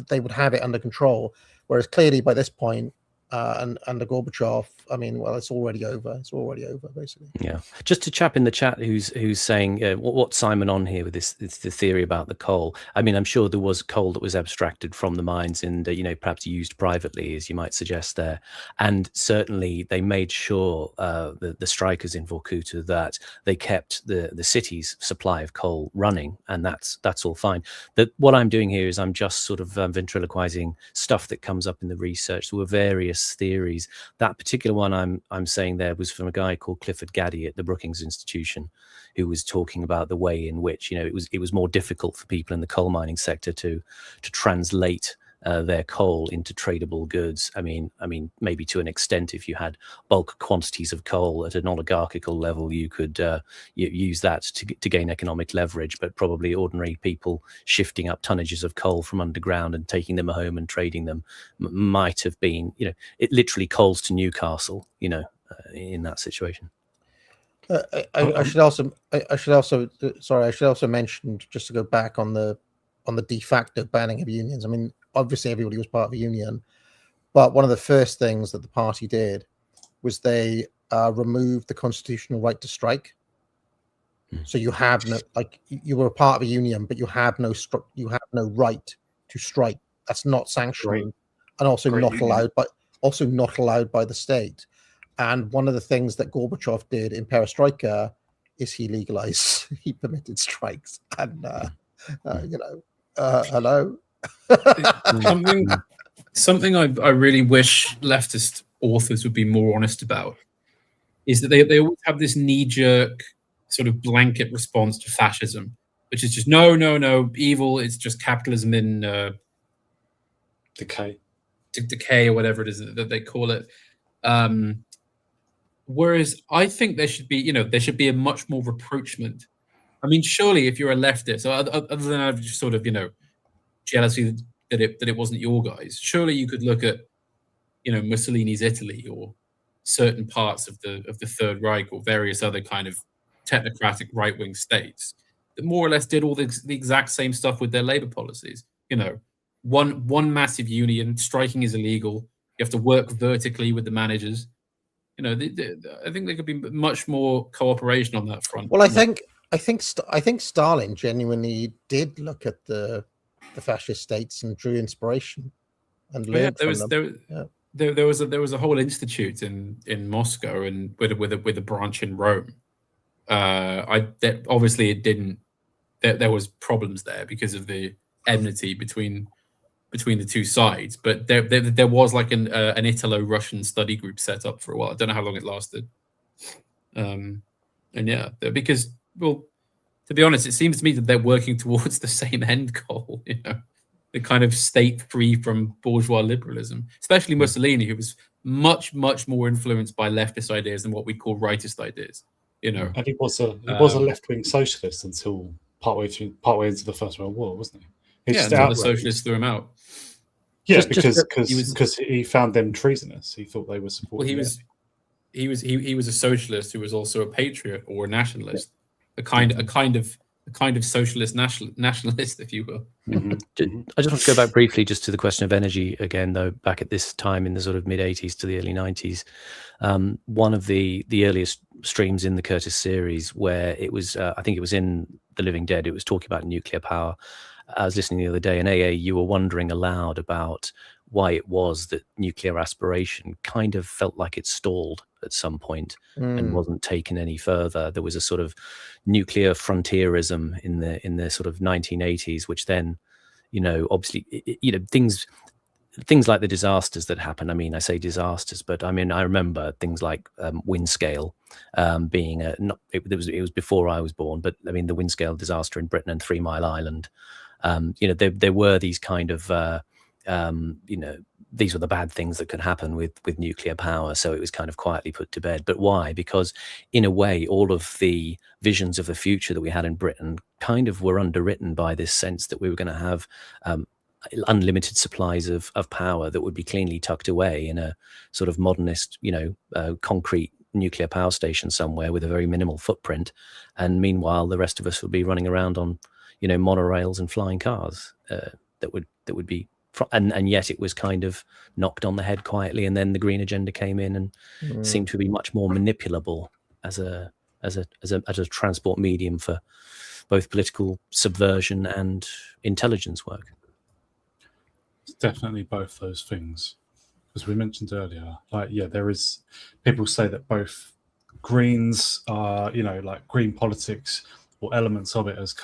they would have it under control. Whereas clearly by this point, and under Gorbachev, I mean, well, it's already over. It's already over, basically. Yeah. Just a chap in the chat who's saying, what's Simon on here with this? It's the theory about the coal. I mean, I'm sure there was coal that was abstracted from the mines and, perhaps used privately, as you might suggest there. And certainly they made sure, the strikers in Vorkuta, that they kept the city's supply of coal running, and that's all fine. What I'm doing here is I'm just sort of ventriloquizing stuff that comes up in the research. There were various theories. That particular one I'm saying there was from a guy called Clifford Gaddy at the Brookings Institution, who was talking about the way in which it was more difficult for people in the coal mining sector to translate their coal into tradable goods. I mean, maybe to an extent, if you had bulk quantities of coal at an oligarchical level, you could use that to gain economic leverage. But probably ordinary people shifting up tonnages of coal from underground and taking them home and trading them might have been, it literally coals to Newcastle, in that situation. I should also mention, just to go back on the de facto banning of unions. I mean, obviously everybody was part of a union, but one of the first things that the party did was they removed the constitutional right to strike. So you have no, like, you were a part of a union, but you have no right to strike. That's not sanctioned, and also not allowed by the state. And one of the things that Gorbachev did in Perestroika is he permitted strikes, and hello. Something I really wish leftist authors would be more honest about is that they always have this knee-jerk sort of blanket response to fascism, which is just no, evil. It's just capitalism in decay or whatever it is that they call it. Whereas I think there should be a much more rapprochement I mean, surely if you're a leftist, so other than just sort of, jealousy that it wasn't your guys, surely you could look at, Mussolini's Italy or certain parts of the Third Reich or various other kind of technocratic right-wing states that more or less did all the exact same stuff with their labor policies. One massive union, striking is illegal. You have to work vertically with the managers. I think there could be much more cooperation on that front. Well, I think Stalin genuinely did look at the fascist states and drew inspiration and learned from them. There was a whole institute in Moscow and with a branch in Rome. Obviously it didn't. There was problems there because of the enmity between the two sides, but there was like an Italo-Russian study group set up for a while. I don't know how long it lasted. And yeah, because, well, to be honest, it seems to me that they're working towards the same end goal, the kind of state free from bourgeois liberalism, especially Mussolini, who was much, much more influenced by leftist ideas than what we call rightist ideas, And he was a left-wing socialist until partway into the First World War, wasn't he? Until the socialists threw him out. Yeah, because he found them treasonous. He thought they were supporting. Well, he was a socialist who was also a patriot or a nationalist, a kind of socialist nationalist, if you will. Mm-hmm. I just want to go back briefly just to the question of energy again, though. Back at this time in the sort of mid 80s to the early 90s, one of the earliest streams in the Curtis series, where it was, I think it was in The Living Dead, it was talking about nuclear power. I was listening the other day, and AA, you were wondering aloud about why it was that nuclear aspiration kind of felt like it stalled at some point and wasn't taken any further. There was a sort of nuclear frontierism in the sort of 1980s, which then, obviously, things like the disasters that happened. I mean, I say disasters, but I mean, I remember things like Windscale being it was before I was born, but I mean, the Windscale disaster in Britain and 3 Mile Island. There were these kind of, these were the bad things that could happen with nuclear power. So it was kind of quietly put to bed. But why? Because in a way, all of the visions of the future that we had in Britain kind of were underwritten by this sense that we were going to have unlimited supplies of power that would be cleanly tucked away in a sort of modernist, concrete nuclear power station somewhere with a very minimal footprint. And meanwhile, the rest of us would be running around on monorails and flying cars that would be, and yet it was kind of knocked on the head quietly, and then the green agenda came in and seemed to be much more manipulable as a transport medium for both political subversion and intelligence work. It's definitely both those things, as we mentioned earlier. There is people say that both Greens are, like green politics or elements of it has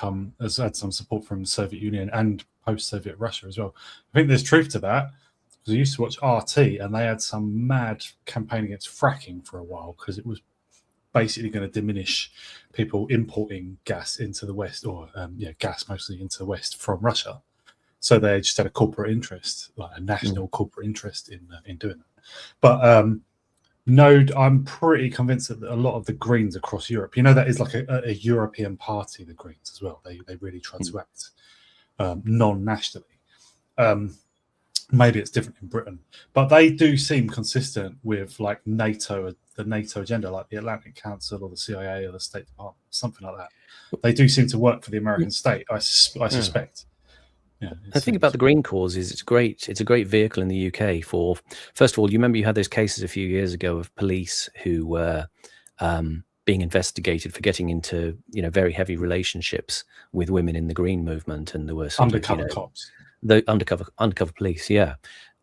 had some support from the Soviet Union and post-Soviet Russia as well. I think there's truth to that, because I used to watch RT and they had some mad campaign against fracking for a while because it was basically going to diminish people importing gas into the West, or gas mostly into the West from Russia. So they just had a corporate interest, like a national corporate interest in doing that. But no, I'm pretty convinced that a lot of the Greens across Europe, that is like a European party, the Greens as well. They really try to act non-nationally. Maybe it's different in Britain, but they do seem consistent with like NATO, the NATO agenda, like the Atlantic Council or the CIA or the State Department, something like that. They do seem to work for the American state, I suspect. Yeah, the thing about the Green cause is it's a great vehicle in the UK for, first of all, you remember you had those cases a few years ago of police who were being investigated for getting into very heavy relationships with women in the Green movement, and there were undercover cops, the undercover police. Yeah,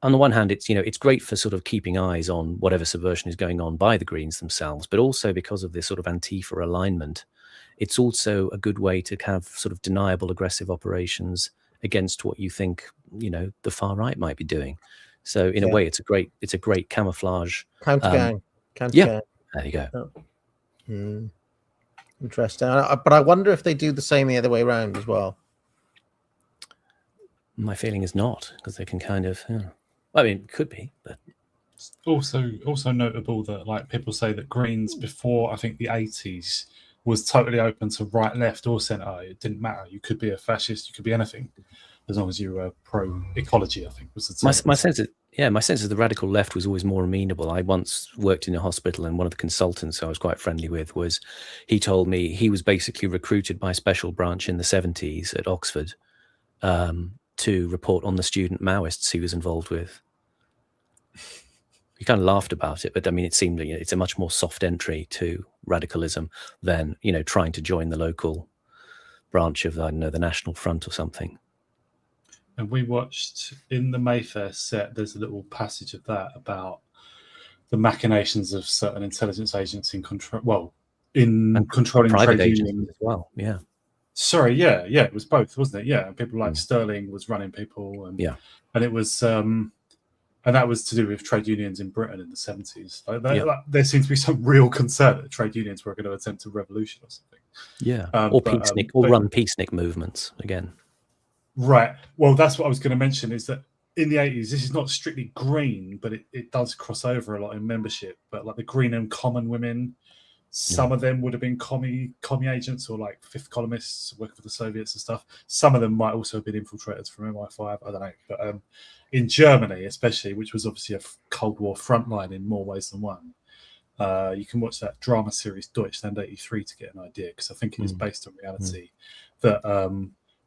on the one hand, it's great for sort of keeping eyes on whatever subversion is going on by the Greens themselves, but also because of this sort of Antifa alignment, it's also a good way to have sort of deniable aggressive operations against what you think the far right might be doing. So in a way, it's a great camouflage. Counter-gang. Yeah, there you go. Oh. Interesting. But I wonder if they do the same the other way around as well. My feeling is not, because they can kind of. I mean, it could be, but also notable that like people say that Greens before I think the 80s was totally open to right, left, or centre. It didn't matter. You could be a fascist, you could be anything, as long as you were pro-ecology, I think was the term. My sense is the radical left was always more amenable. I once worked in a hospital, and one of the consultants who I was quite friendly with he told me he was basically recruited by a special branch in the 70s at Oxford to report on the student Maoists he was involved with. He kind of laughed about it, but I mean, it seemed it's a much more soft entry to radicalism than, trying to join the local branch of, I don't know, the National Front or something. And we watched in the Mayfair set, there's a little passage of that about the machinations of certain intelligence agents in controlling trade unions as well. Yeah. Sorry, yeah, it was both, wasn't it? Yeah, and people like Sterling was running people, and it was and that was to do with trade unions in Britain in the 70s. There seemed to be some real concern that trade unions were going to attempt a revolution or something. Yeah, or run peacenik movements again. Right. Well, that's what I was going to mention, is that in the 80s, this is not strictly green, but it does cross over a lot in membership. But like the Green and Common women, some of them would have been commie agents or like fifth columnists working for the Soviets and stuff. Some of them might also have been infiltrators from MI5. I don't know. But in Germany, especially, which was obviously a Cold War frontline in more ways than one, you can watch that drama series Deutschland 83 to get an idea, because I think it is based on reality that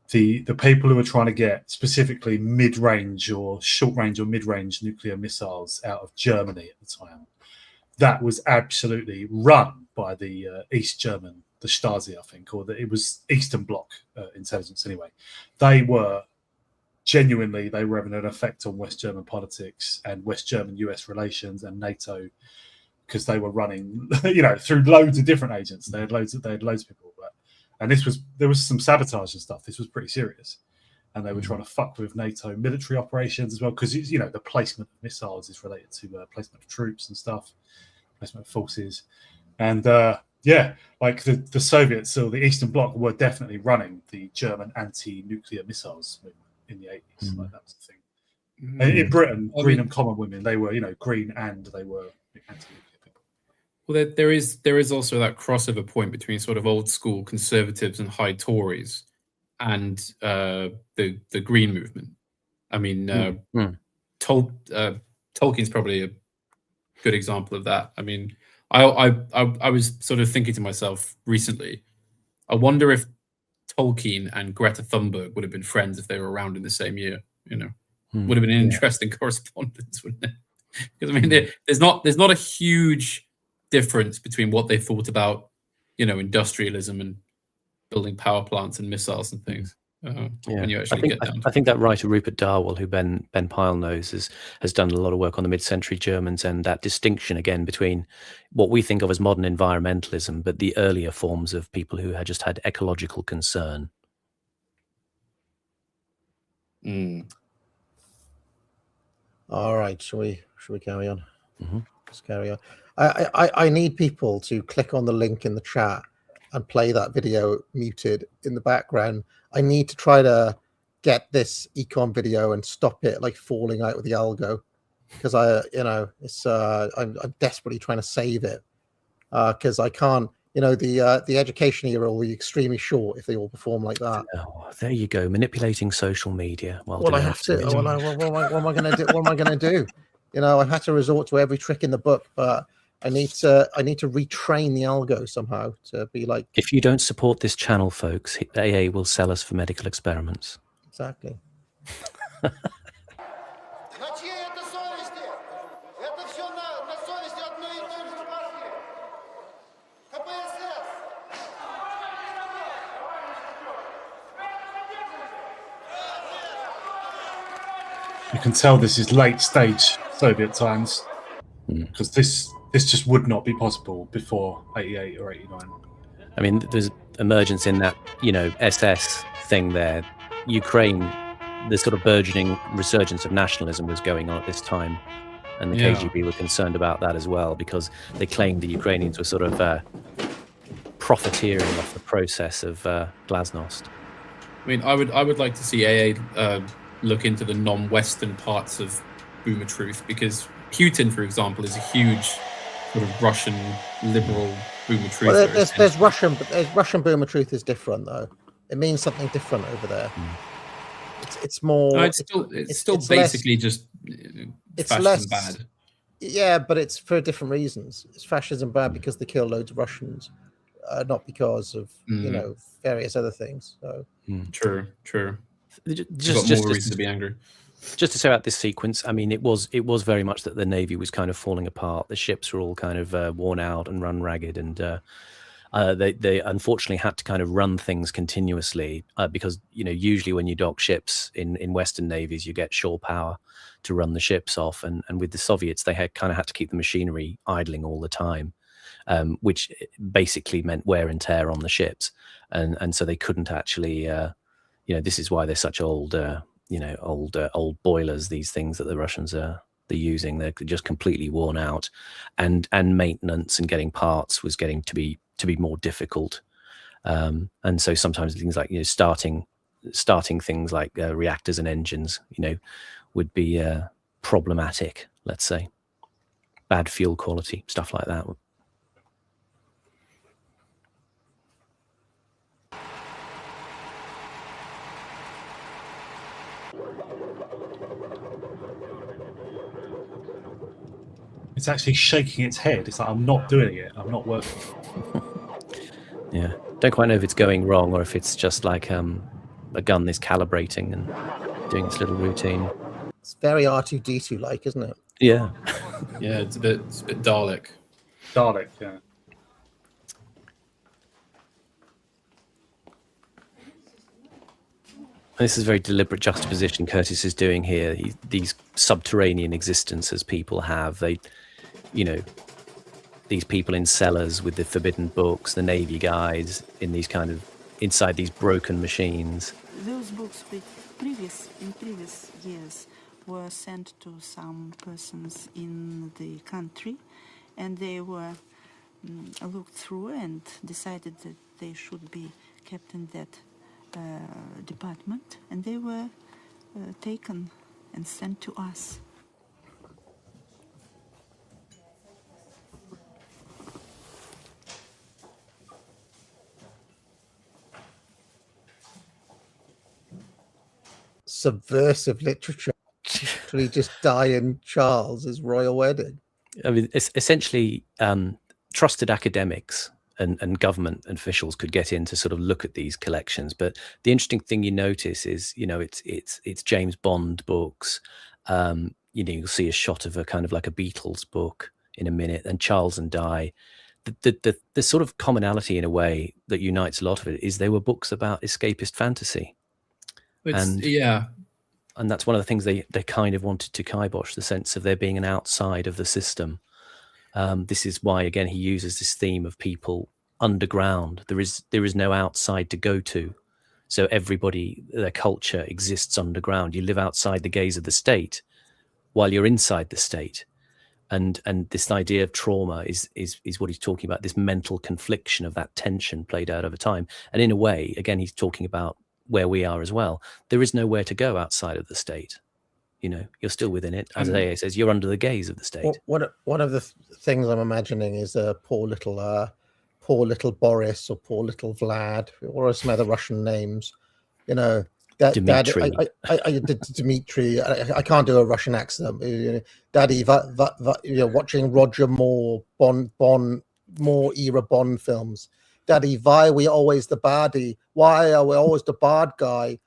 the people who were trying to get specifically mid-range or short-range or mid-range nuclear missiles out of Germany at the time, that was absolutely run by the East German, the Stasi, I think, or it was Eastern Bloc intelligence anyway. They were having an effect on West German politics and West German-US relations and NATO, because they were running, through loads of different agents. They had loads of people. And there was some sabotage and stuff. This was pretty serious. And they were trying to fuck with NATO military operations as well, because, the placement of missiles is related to placement of troops and stuff, placement of forces. And, like the Soviets or the Eastern Bloc were definitely running the German anti-nuclear missiles in the 80s. Like, that was the thing. And in Britain, Green and Common women, they were, green and they were anti-nuclear. Well, there is also that crossover point between sort of old school conservatives and high Tories and the Green movement. I mean, Tolkien's probably a good example of that. I mean, I was sort of thinking to myself recently, I wonder if Tolkien and Greta Thunberg would have been friends if they were around in the same year. Would have been an interesting correspondence, wouldn't it? Because I mean, there's not a huge difference between what they thought about, industrialism and building power plants and missiles and things. When you actually get down to I think that writer Rupert Darwell, who Ben Pyle knows, has done a lot of work on the mid-century Germans, and that distinction again between what we think of as modern environmentalism, but the earlier forms of people who had just had ecological concern. All right, shall we carry on? Let's carry on. I need people to click on the link in the chat and play that video muted in the background. I need to try to get this econ video and stop it like falling out with the algo, because I'm desperately trying to save it, because I can't. The education era will be extremely short if they all perform like that. Oh, there you go, manipulating social media. Well, I have to. What am I going to do? What am I going to do? I've had to resort to every trick in the book, but I need to retrain the algo somehow to be like. If you don't support this channel, folks, AA will sell us for medical experiments. Exactly. You can tell this is late stage Soviet times, because this just would not be possible before 88 or 89. I mean, there's emergence in that, SS thing there. Ukraine, the sort of burgeoning resurgence of nationalism was going on at this time. And the KGB were concerned about that as well, because they claimed the Ukrainians were sort of profiteering off the process of glasnost. I mean, I would like to see AA look into the non-Western parts of Boomer Truth, because Putin, for example, is a huge sort of Russian liberal boom of truth. Well, there's Russian, but Russian boom of truth is different though. It means something different over there. It's more. No, it's still basically less, just it's fascism less bad. Yeah, but it's for different reasons. It's fascism bad because they kill loads of Russians, not because of various other things. So True. Just got more reason to be angry. Just to say about this sequence, I mean, it was very much that the Navy was kind of falling apart. The ships were all kind of worn out and run ragged, and they unfortunately had to kind of run things continuously because usually when you dock ships in Western navies, you get shore power to run the ships off, and with the Soviets, they had to keep the machinery idling all the time, which basically meant wear and tear on the ships, and so they couldn't actually. This is why they're such old boilers. These things that the Russians they're using, they're just completely worn out, and maintenance and getting parts was getting to be more difficult, and so sometimes things like starting things like reactors and engines would be problematic. Let's say bad fuel quality, stuff like that. It's actually shaking its head. It's like, I'm not doing it. I'm not working. Yeah. Don't quite know if it's going wrong or if it's just like a gun is calibrating and doing its little routine. It's very R2-D2 like, isn't it? Yeah. Yeah, it's a bit Dalek. Dalek, yeah. This is a very deliberate juxtaposition Curtis is doing here. These subterranean existences people have, these people in cellars with the forbidden books, the Navy guys in these kind of inside these broken machines. Those books in previous years were sent to some persons in the country, and they were looked through and decided that they should be kept in that department, and they were taken and sent to us. Subversive literature. Literally just die in Charles's royal wedding. I mean, it's essentially trusted academics and government officials could get in to sort of look at these collections. But the interesting thing you notice is, it's James Bond books. You'll see a shot of a kind of like a Beatles book in a minute, and Charles and Di. The sort of commonality in a way that unites a lot of it is they were books about escapist fantasy. And that's one of the things they kind of wanted to kibosh, the sense of there being an outside of the system. This is why, again, he uses this theme of people underground. There is no outside to go to. So everybody, their culture exists underground. You live outside the gaze of the state while you're inside the state. And this idea of trauma is what he's talking about, this mental confliction of that tension played out over time. And in a way, again, he's talking about where we are as well. There is nowhere to go outside of the state. You're still within it. As AA says, you're under the gaze of the state. One of the things I'm imagining is poor little Boris or poor little Vlad or some other Russian names. Dmitry. Dmitry. I can't do a Russian accent. Daddy, watching Roger Moore Moore era Bond films. Daddy, why are we always the baddie? Why are we always the bad guy?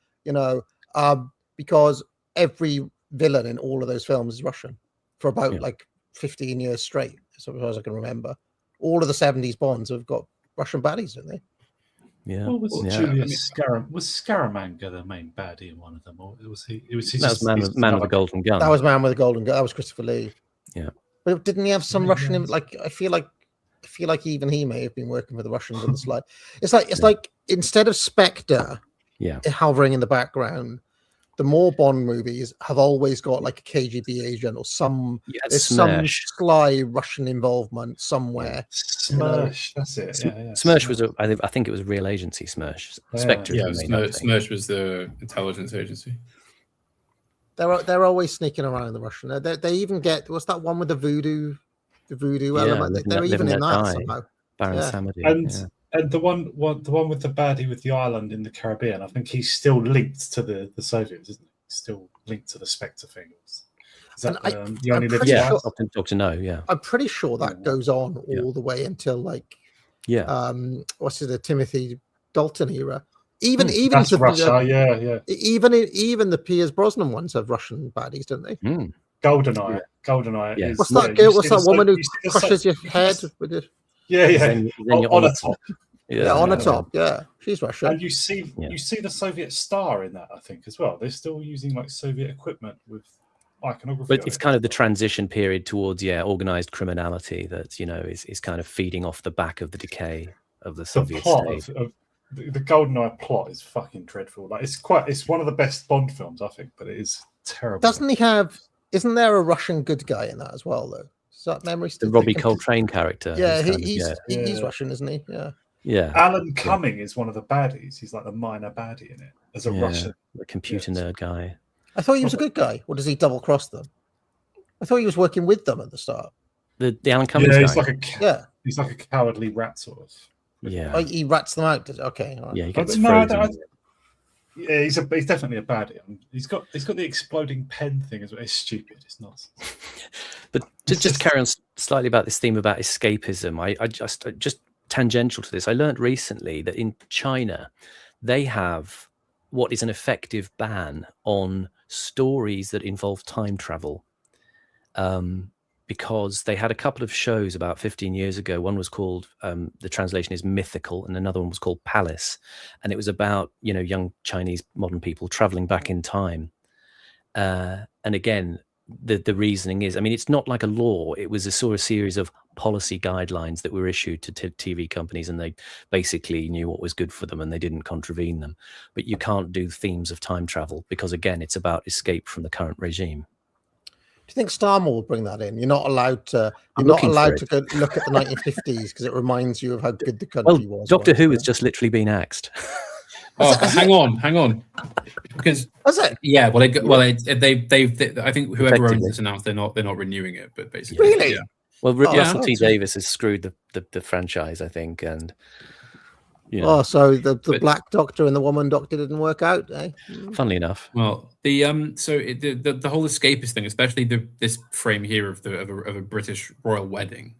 Because every villain in all of those films is Russian for about 15 years straight, as far as I can remember. All of the 70s Bonds have got Russian baddies, don't they? Yeah. Well, was Scaramanga the main baddie in one of them, or was he? That was Man with the Golden Gun. That was Man with the Golden Gun. That was Christopher Lee. Yeah. But didn't he have some Russian? I feel like even he may have been working for the Russians on the slide. It's like instead of Spectre, hovering in the background, the more Bond movies have always got like a KGB agent or some sly Russian involvement somewhere. Smersh, that's it. Smersh was I think it was a real agency. Smersh. Spectre. Smersh was the intelligence agency. They're always sneaking around the Russian. They even get, what's that one with the voodoo the voodoo element. They're even in that somehow. Baron Samedi. And the one with the baddie with the island in the Caribbean, I think he's still linked to the Soviets, isn't he? Still linked to the Spectre thing. Is that the only living sure, Dr. No, yeah. I'm pretty sure that goes on all the way until like what's it, the Timothy Dalton era. Even that's to Russia, even the Piers Brosnan ones have Russian baddies, don't they? GoldenEye. GoldenEye. Yeah. What's that? What's that woman who crushes your head with it? Then on a top. On a top. Yeah, she's Russian. And you see the Soviet star in that, I think, as well. They're still using like Soviet equipment with iconography. But it's kind of the transition period towards organized criminality that is kind of feeding off the back of the decay of the Soviet state. The GoldenEye plot is fucking dreadful. Like it's one of the best Bond films, I think, but it is terrible. Isn't there a Russian good guy in that as well, though? Is that memory still? The Robbie Coltrane character. Yeah, he's Russian, isn't he? Yeah. Yeah. Alan Cumming is one of the baddies. He's like the minor baddie in it as a Russian. The computer nerd guy. I thought he was a good guy. Or does he double cross them? I thought he was working with them at the start. The Alan Cumming guy. He's like a cowardly rat sort of. Yeah. Oh, he rats them out. Okay. Right. Yeah, he gets frozen. Yeah, he's definitely a baddie. He's got the exploding pen thing as well. It's stupid. It's nonsense. But to just carry on slightly about this theme about escapism, I just tangential to this, I learned recently that in China they have what is an effective ban on stories that involve time travel, because they had a couple of shows about 15 years ago. One was called the translation is Mythical, and another one was called Palace, and it was about young Chinese modern people traveling back in time, and again the reasoning is, it's not like a law. It was a sort of series of policy guidelines that were issued to TV companies, and they basically knew what was good for them and they didn't contravene them. But you can't do themes of time travel because, again, it's about escape from the current regime. Do you think Star Wars will bring that in? You're not allowed to. You're not allowed to go look at the 1950s because it reminds you of how good the country was. Doctor Who has just literally been axed. Hang on. Because was it? Yeah. Well, they I think whoever owns this announced they're not renewing it. But basically, really. Yeah. Well, Russell T Davies has screwed the franchise, I think, and so the Black Doctor and the Woman Doctor didn't work out, eh? Funnily enough. Well, the whole escapist thing, especially this frame here of a British royal wedding,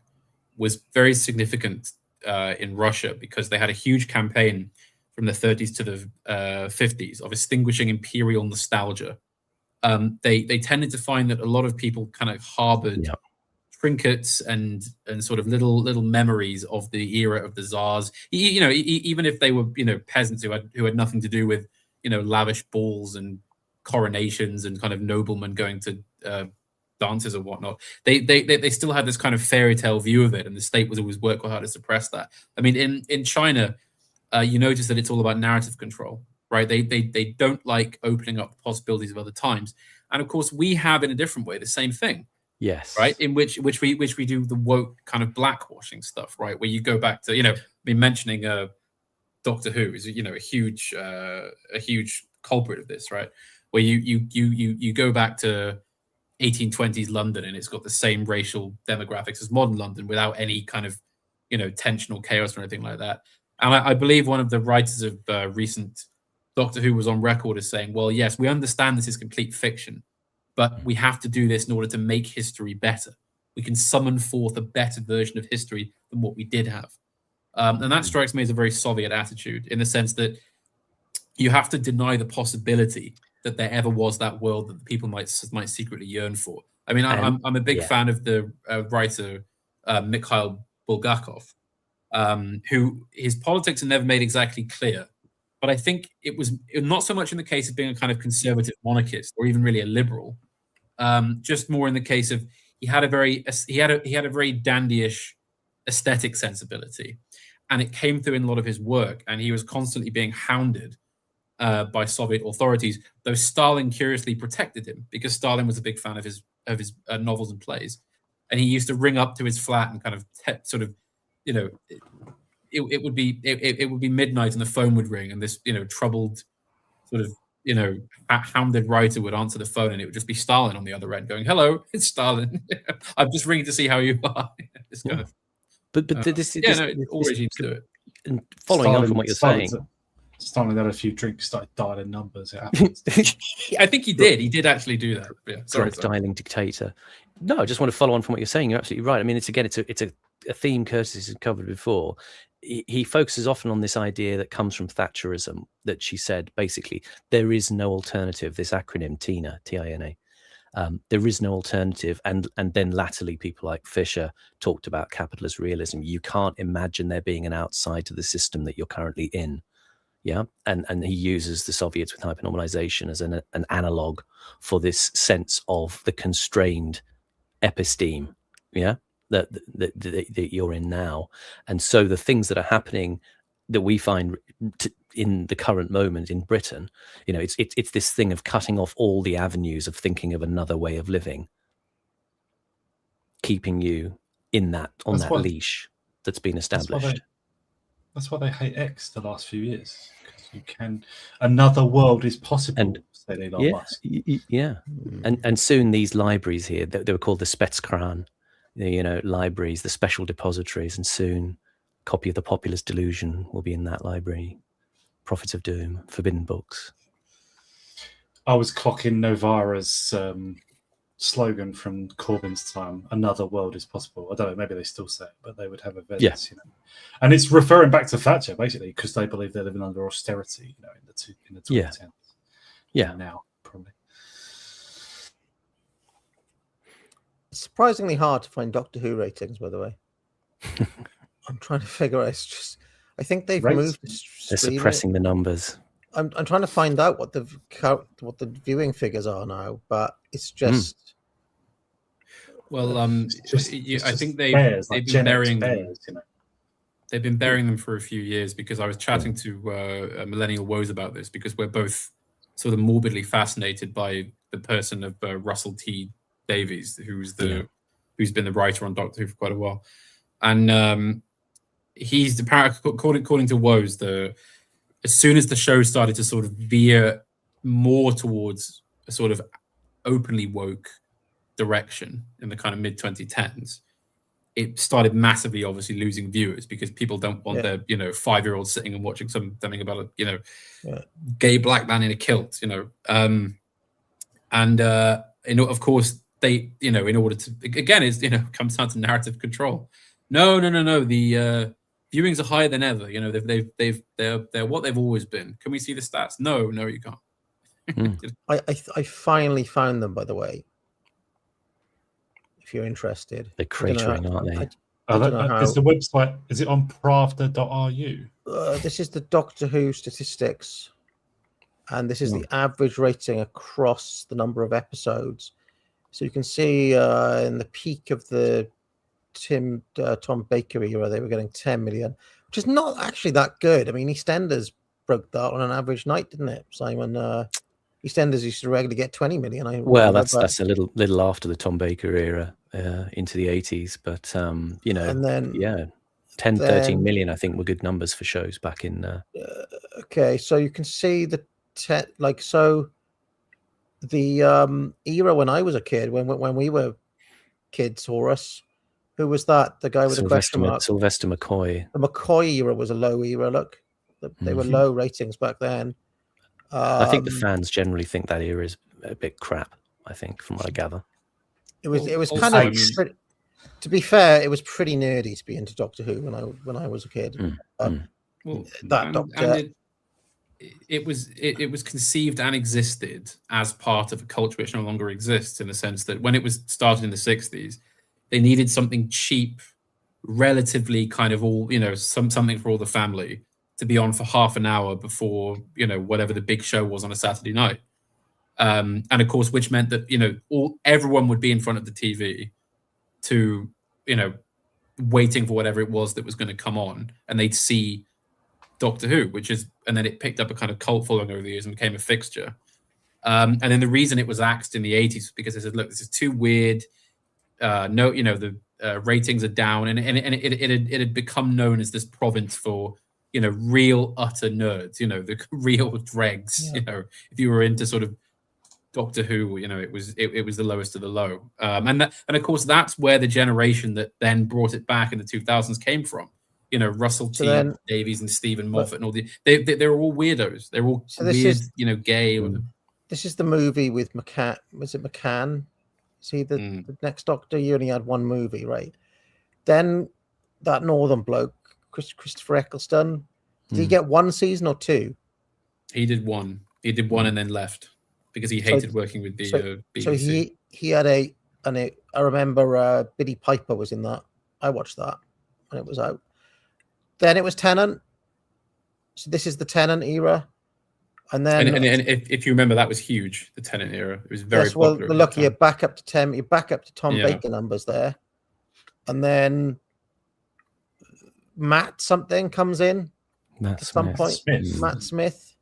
was very significant in Russia because they had a huge campaign from the 30s to the 50s of extinguishing imperial nostalgia. They tended to find that a lot of people kind of harbored trinkets and sort of little memories of the era of the czars. Even if they were peasants who had nothing to do with lavish balls and coronations and kind of noblemen going to dances or whatnot. They still had this kind of fairy tale view of it, and the state was always working hard to suppress that. In China, you notice that it's all about narrative control, right? They don't like opening up the possibilities of other times, and of course we have in a different way the same thing. Yes. Right. In which we do the woke kind of blackwashing stuff, right? Where you go back to mentioning Doctor Who is a huge culprit of this, right? Where you go back to 1820s London and it's got the same racial demographics as modern London without any kind of tension or chaos or anything like that. And I believe one of the writers of recent Doctor Who was on record as saying, well, yes, we understand this is complete fiction, but we have to do this in order to make history better. We can summon forth a better version of history than what we did have. And that strikes me as a very Soviet attitude, in the sense that you have to deny the possibility that there ever was that world that the people might secretly yearn for. I'm a big fan of the writer Mikhail Bulgakov, who his politics are never made exactly clear. But I think it was not so much in the case of being a kind of conservative monarchist or even really a liberal, just more in the case of he had a very dandyish aesthetic sensibility, and it came through in a lot of his work. And he was constantly being hounded by Soviet authorities, though Stalin curiously protected him because Stalin was a big fan of his novels and plays, and he used to ring up to his flat and kind of it would be midnight and the phone would ring, and this troubled sort of hounded writer would answer the phone and it would just be Stalin on the other end going, "Hello, it's Stalin. I'm just ringing to see how you are." This kind of. But this all regimes do it. And following on from what you're saying, Stalin had a few drinks, started dialing numbers. It happens. I think he did. He did actually do that. Yeah, sorry. Dialing dictator. No, I just want to follow on from what you're saying. You're absolutely right. I mean, it's a theme Curtis has covered before. He focuses often on this idea that comes from Thatcherism, that she said basically there is no alternative. This acronym TINA, T-I-N-A. There is no alternative, and then latterly people like Fisher talked about capitalist realism. You can't imagine there being an outside to the system that you're currently in. Yeah, and he uses the Soviets with hypernormalization as an analog for this sense of the constrained episteme, yeah, that you're in now. And so the things that are happening that we find in the current moment in Britain, it's this thing of cutting off all the avenues of thinking of another way of living, keeping you in that leash that's been established. That's why they hate X the last few years. Because another world is possible, said Elon Musk. Yeah. And soon these libraries here, they were called the Spetskran, libraries, the special depositories, and soon a copy of The Populist Delusion will be in that library. Prophets of Doom, Forbidden Books. I was clocking Novara's slogan from Corbyn's time, another world is possible. I don't know, maybe they still say it, but they would have events, And it's referring back to Thatcher, basically, because they believe they're living under austerity, in the 2010s. Yeah. Now, probably. It's surprisingly hard to find Doctor Who ratings, by the way. I'm trying to figure out. It's just, I think they've moved. They're suppressing the numbers. I'm trying to find out what the viewing figures are now, but it's just. Well, I think they've been burying them. They've been burying them for a few years, because I was chatting to Millennial Woes about this, because we're both sort of morbidly fascinated by the person of Russell T Davies, who's been the writer on Doctor Who for quite a while, and he's according to Woes, as soon as the show started to sort of veer more towards a sort of openly woke direction in the kind of mid-2010s, it started massively obviously losing viewers, because people don't want their 5-year-olds sitting and watching something about a gay black man in a kilt, and of course they in order to, again, it's comes down to narrative control. No, the viewings are higher than ever. They're what they've always been. Can we see the stats? No, you can't. I finally found them, by the way. If you're interested, they're cratering, aren't they? Is the website? Is it on pravda.ru? This is the Doctor Who statistics, and this is the average rating across the number of episodes. So you can see in the peak of the Tom Baker era, they were getting 10 million, which is not actually that good. I mean, EastEnders broke that on an average night, didn't it, Simon? EastEnders used to regularly get 20 million. That's a little after the Tom Baker era, into the 80s, but and then 13 million, I think, were good numbers for shows back in. Okay, so you can see the the era when I was a kid, when we were kids, Horus. Who was that? The guy with the question mark? Sylvester McCoy. The McCoy era was a low era. Look, they were low ratings back then. I think the fans generally think that era is a bit crap. I think, from what I gather, it was kind of. To be fair, it was pretty nerdy to be into Doctor Who when I was a kid. It was conceived and existed as part of a culture which no longer exists, in the sense that when it was started in the 60s, they needed something cheap, relatively kind of all, something for all the family to be on for half an hour before, whatever the big show was on a Saturday night. And of course, which meant that, everyone would be in front of the TV to, waiting for whatever it was that was going to come on, and they'd see Doctor Who, and then it picked up a kind of cult following over the years and became a fixture. And then the reason it was axed in the 80s was because they said, look, this is too weird. The ratings are down, and it had become known as this province for real utter nerds, the real dregs. Yeah. If you were into sort of Doctor Who, it was the lowest of the low. And of course, that's where the generation that then brought it back in the 2000s came from. Russell T Davies and Stephen Moffat and all they're all weirdos. They're all weird, gay. This is the movie with McCann. Was it McCann? See the next Doctor? You only had one movie, right? Then that Northern bloke, Christopher Eccleston, did he get one season or two? He did one. He did one and then left because he hated working with the BBC. So he had I remember Billy Piper was in that. I watched that when it was out. Then it was Tennant. So this is the Tennant era. And then, and if you remember, that was huge. The Tennant era, it was very popular. Well, look, you're back up to Tom Baker numbers there, and then Matt something comes in at some point. Matt Smith,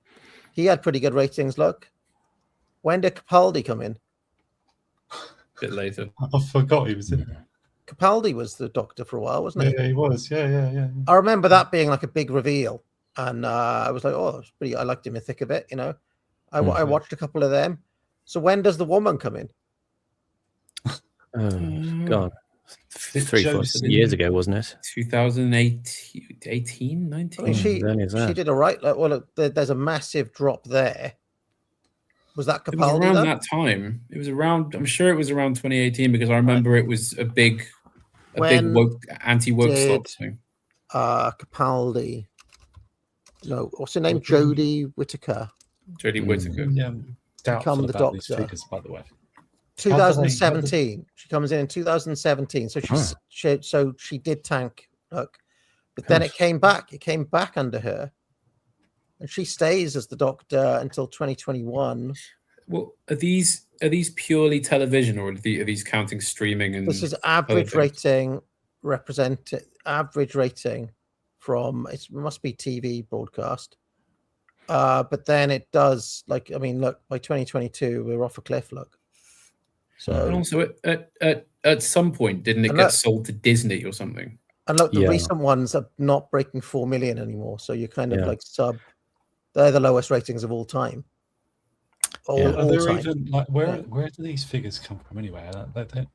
he had pretty good ratings. Look, when did Capaldi come in? A bit later. I forgot he was in there. Capaldi was the Doctor for a while, wasn't he? Yeah, he was. Yeah. I remember that being like a big reveal. And I was like, oh, it's pretty. I liked him in the thick of it, I watched a couple of them. So when does the woman come in? Oh God, 3-4 years ago, wasn't it? 2018, 19. I mean, she did all right. Like, well, look, there's a massive drop there. Was that Capaldi? It was around that time. It was around. I'm sure it was around 2018 because I remember it was a big woke, anti-woke stop thing. Capaldi. No, what's her name? Jodie Whittaker. Jodie Whittaker. Yeah. Become the Doctor. Figures, by the way. 2017. She comes in 2017. So she did tank. Look, but then it came back. It came back under her, and she stays as the Doctor until 2021. Well, are these purely television, or are these counting streaming? And this is average rating. Average rating. From it must be TV broadcast, but then it does look, by 2022 we're off a cliff. Look, so and also at some point didn't it get sold to Disney or something? And look, the recent ones are not breaking 4 million anymore, so you're kind of like they're the lowest ratings of all time. Even like where do these figures come from anyway?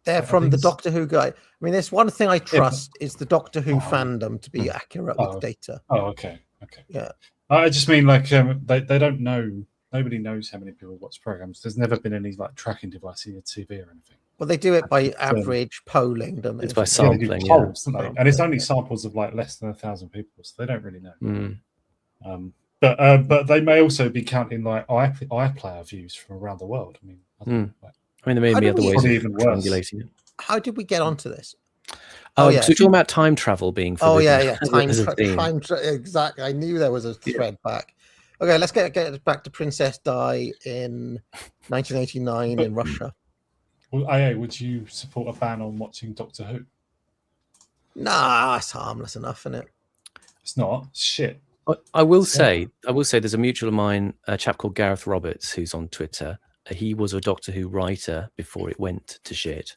They're from the Doctor Who guy. I mean, there's one thing I trust is the Doctor Who fandom to be accurate with data. Oh, okay. Yeah. I just mean like they don't know. Nobody knows how many people watch programs. There's never been any like tracking device in your TV or anything. Well, they do it by average polling, don't they? It's by sampling, polls, don't they? And it's only samples of like less than 1,000 people, so they don't really know. But they may also be counting like iPlayer views from around the world. There may be other ways of triangulating it. How did we get onto this? So we're talking about time travel being forbidden. Time exactly. I knew there was a thread back. Okay, let's get back to Princess Di in 1989 in Russia. Well, IA, would you support a ban on watching Doctor Who? Nah, it's harmless enough, isn't it? It's not. It's shit. I will say there's a mutual of mine, a chap called Gareth Roberts, who's on Twitter. He was a Doctor Who writer before it went to shit.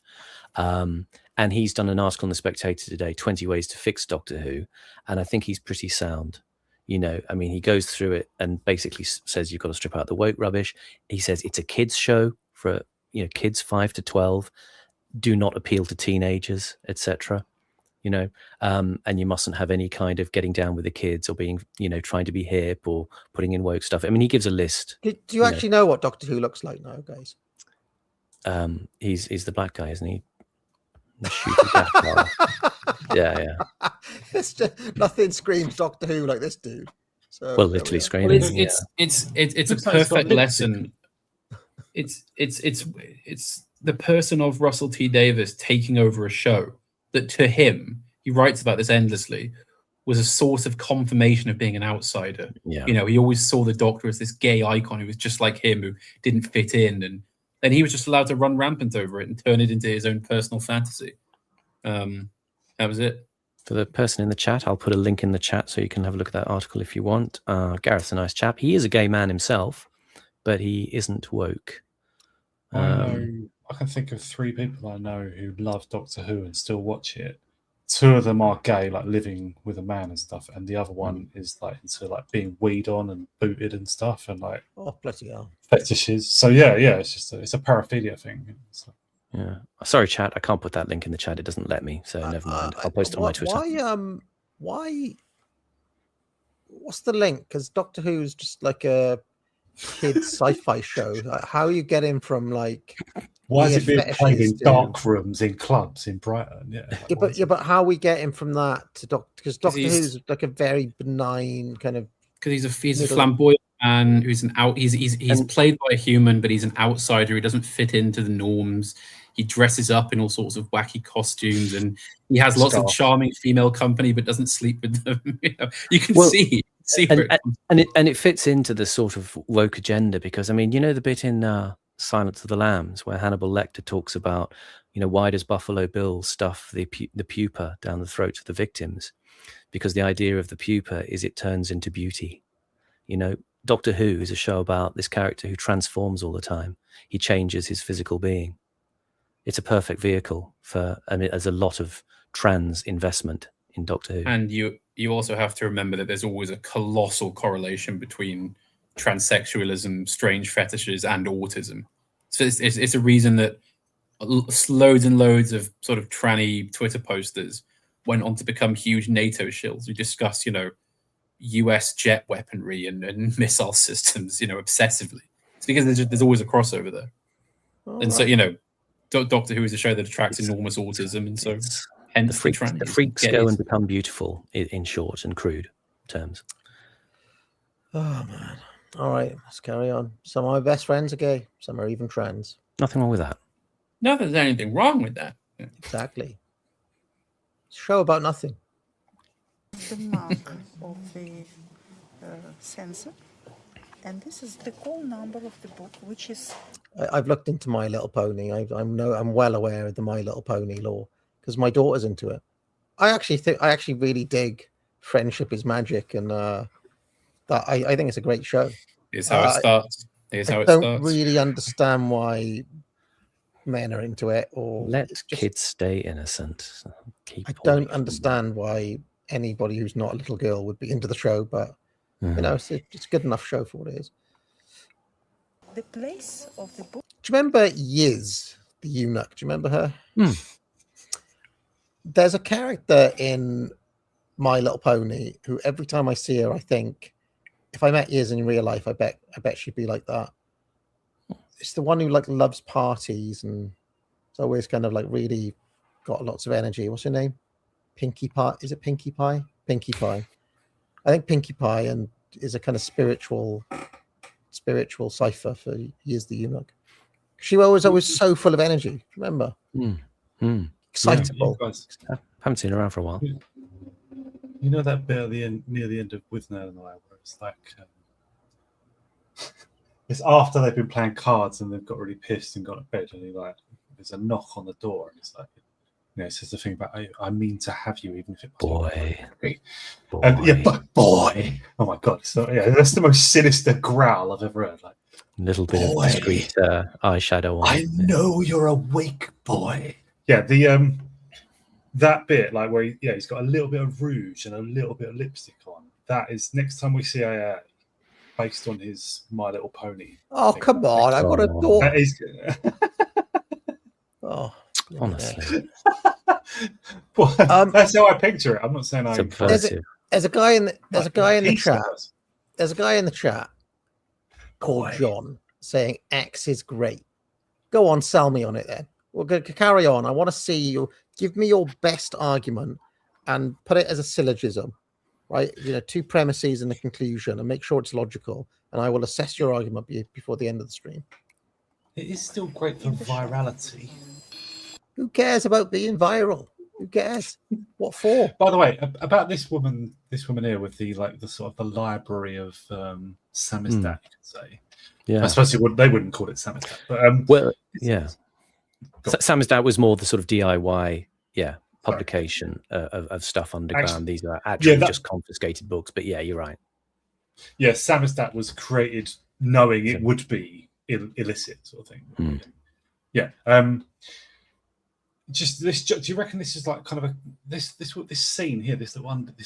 And he's done an article on The Spectator today, 20 Ways to Fix Doctor Who. And I think he's pretty sound. He goes through it and basically says you've got to strip out the woke rubbish. He says it's a kids show for, kids 5 to 12. Do not appeal to teenagers, etc. And you mustn't have any kind of getting down with the kids or being, trying to be hip or putting in woke stuff. He gives a list. Do you actually know what Doctor Who looks like now, guys? He's the black guy, isn't he? The shooting black guy. Yeah. It's just nothing screams Doctor Who like this dude. So literally screaming. Well, it's a perfect lesson. It's the person of Russell T Davies taking over a show that to him, he writes about this endlessly, was a source of confirmation of being an outsider. Yeah. He always saw the Doctor as this gay icon who was just like him, who didn't fit in, and then he was just allowed to run rampant over it and turn it into his own personal fantasy. That was it. For the person in the chat, I'll put a link in the chat so you can have a look at that article if you want. Gareth's a nice chap. He is a gay man himself, but he isn't woke. I can think of 3 people I know who love Doctor Who and still watch it two of them are gay, like living with a man and stuff, and the other one is like into like being weed on and booted and stuff, and like bloody hell, fetishes. So yeah, it's just it's a paraphilia thing. So. Yeah, sorry, chat. I can't put that link in the chat. It doesn't let me. So never mind. I'll post it on my Twitter. Why? What's the link? Because Doctor Who's just like a kids sci-fi show. Like, how you get him from like? Why is it being played in dark rooms in clubs in Brighton? Yeah, like, but how we get him from that to Doctor? Because Doctor Who's like a very benign kind of. Because he's a flamboyant man who's he's played by a human, but he's an outsider. He doesn't fit into the norms. He dresses up in all sorts of wacky costumes, and he has lots of charming female company, but doesn't sleep with them. You can see and it fits into the sort of woke agenda, because I mean, you know, the bit in Silence of the Lambs where Hannibal Lecter talks about, you know, why does Buffalo Bill stuff the pupa down the throats of the victims? Because the idea of the pupa is it turns into beauty. You know, Doctor Who is a show about this character who transforms all the time. He changes his physical being. It's a perfect vehicle for, I mean, there's a lot of trans investment in Doctor Who. And you also have to remember that there's always a colossal correlation between transsexualism, strange fetishes, and autism. So it's a reason that loads and loads of sort of tranny Twitter posters went on to become huge NATO shills who discuss, you know, US jet weaponry and missile systems, you know, obsessively. It's because there's always a crossover there. So, you know, Doctor Who is a show that attracts enormous autism, and so hence the freaks go and become beautiful, in short and crude terms. Oh man! All right, let's carry on. Some of my best friends are gay. Some are even trans. Nothing wrong with that. No, there's anything wrong with that. Yeah. Exactly. Show about nothing. The mark of the censor, and this is the call number of the book, which is. I've looked into My Little Pony. I'm well aware of the My Little Pony lore because my daughter's into it. I actually really dig Friendship is Magic, and that I think it's a great show. Here's how it starts. I don't really understand why men are into it, or let kids stay innocent. I don't understand why anybody who's not a little girl would be into the show, but you know, it's a good enough show for what it is. The place of the book. Do you remember Yiz, the eunuch? Do you remember her? There's a character in My Little Pony who every time I see her, I think, if I met Yiz in real life, I bet she'd be like that. It's the one who like loves parties and it's always kind of like really got lots of energy. What's her name? Pinkie Pie? Is it Pinkie Pie? Pinkie Pie. I think Pinkie Pie and is a kind of spiritual cipher for Yiz the eunuch. She was always so full of energy. Remember? Excitable. Yeah, I haven't seen her around for a while. You know that bit at the end, near the end of With Nerd and I, where it's like it's after they've been playing cards and they've got really pissed and gone to bed, and there's a knock on the door, and it's like, you know, it says the thing about I mean to have you, even if it boy. And, yeah, but boy, oh my god! So yeah, that's the most sinister growl I've ever heard. Like a little bit of discreet eyeshadow on. I know you're awake, boy. Yeah, the that bit, like where he's got a little bit of rouge and a little bit of lipstick on. That is next time we see AA, based on his My Little Pony. Oh come on! I got a daughter. That is. Oh, honestly. That's how I picture it. I'm not saying there's a guy in the chat. There's a guy in the chat called John saying X is great. Go on, sell me on it then. We're going to carry on. I want to see you give me your best argument and put it as a syllogism, right? You know, 2 premises and a conclusion, and make sure it's logical. And I will assess your argument before the end of the stream. It is still great for virality. Who cares about being viral? Who cares? What for? By the way, about this woman here with the sort of the library of samizdat, you could say. Yeah, I suppose they wouldn't call it samizdat, but well, yeah. Samizdat was more the sort of DIY, publication of stuff underground. Actually, these are actually just confiscated books, but yeah, you're right. Yeah, samizdat was created knowing it would be illicit, sort of thing. Yeah. just this. Do you reckon this is like kind of this scene here, this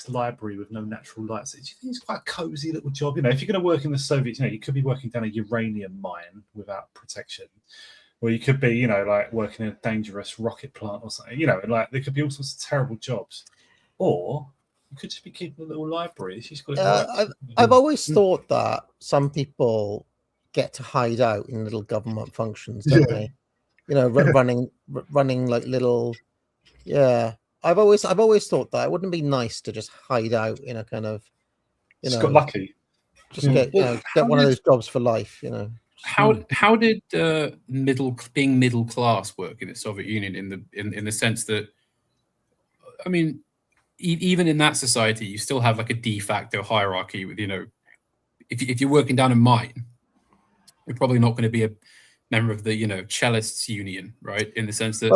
library with no natural lights? Do you think it's quite a cozy little job? You know, if you're going to work in the Soviet, you could be working down a uranium mine without protection, or you could be, like working in a dangerous rocket plant or something. And like there could be all sorts of terrible jobs, or you could just be keeping a little library. She's got I've always thought that some people get to hide out in little government functions, don't they? Running like little. Yeah, I've always thought that it wouldn't be nice to just hide out in a kind of, just got lucky. Just get one of those jobs for life. How did being middle class work in the Soviet Union in the sense that, I mean, even in that society, you still have like a de facto hierarchy with, if you're working down a mine, you're probably not going to be a member of the cellists union, right? In the sense that,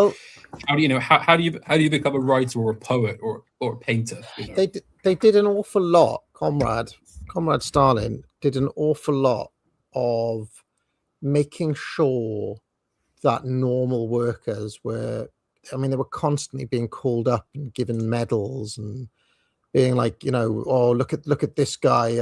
how do you become a writer or a poet or a painter? They did an awful lot. Comrade Stalin did an awful lot of making sure that normal workers were. I mean, they were constantly being called up and given medals and being like, oh, look at this guy,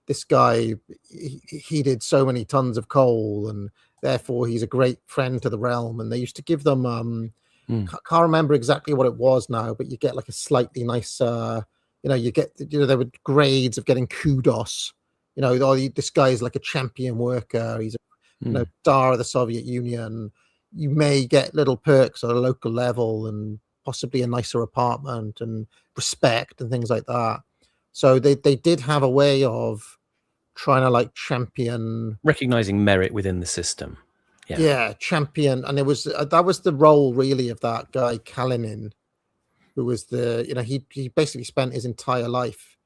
this guy, he did so many tons of coal and therefore he's a great friend to the realm. And they used to give them, can't remember exactly what it was now, but you get like a slightly nicer, you get, there were grades of getting kudos. This guy is like a champion worker. He's a star of the Soviet Union. You may get little perks at a local level and possibly a nicer apartment and respect and things like that. So they did have a way of trying to like champion, recognizing merit within the system. Yeah, champion, and it was that was the role really of that guy Kalinin, who was he basically spent his entire life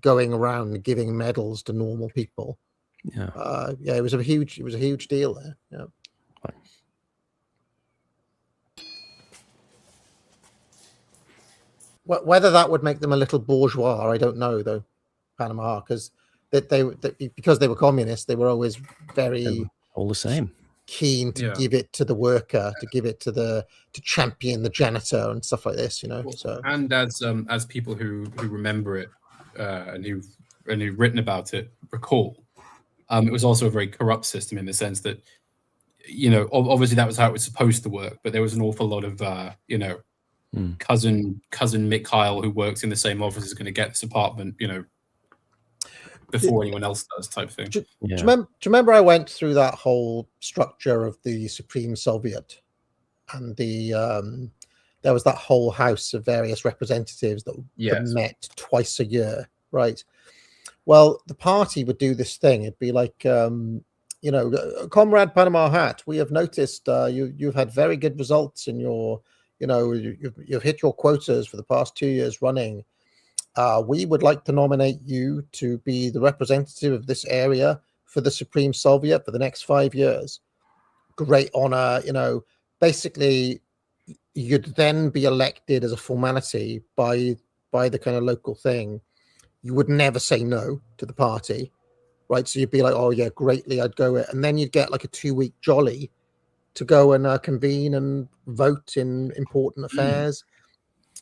going around and giving medals to normal people. It was a huge deal there. Yeah. Whether that would make them a little bourgeois, I don't know, though, Panama, because because they were communists, they were always very all the same keen to give it to the worker, to give it to champion the janitor and stuff like this, So, and as people who remember it and who've written about it recall, it was also a very corrupt system in the sense that, obviously that was how it was supposed to work, but there was an awful lot of cousin Mikhail who works in the same office is going to get this apartment, before anyone else does, type thing. Do you remember I went through that whole structure of the Supreme Soviet, and there was that whole house of various representatives that met twice a year, right? Well, the party would do this thing. It'd be like, Comrade Panama Hat, we have noticed you've had very good results in your, you've hit your quotas for the past 2 years running. We would like to nominate you to be the representative of this area for the Supreme Soviet for the next 5 years. Great honor, basically you'd then be elected as a formality by the kind of local thing. You would never say no to the party, right? So you'd be like, oh yeah, greatly, I'd go it. And then you'd get like a 2-week jolly to go and convene and vote in important affairs.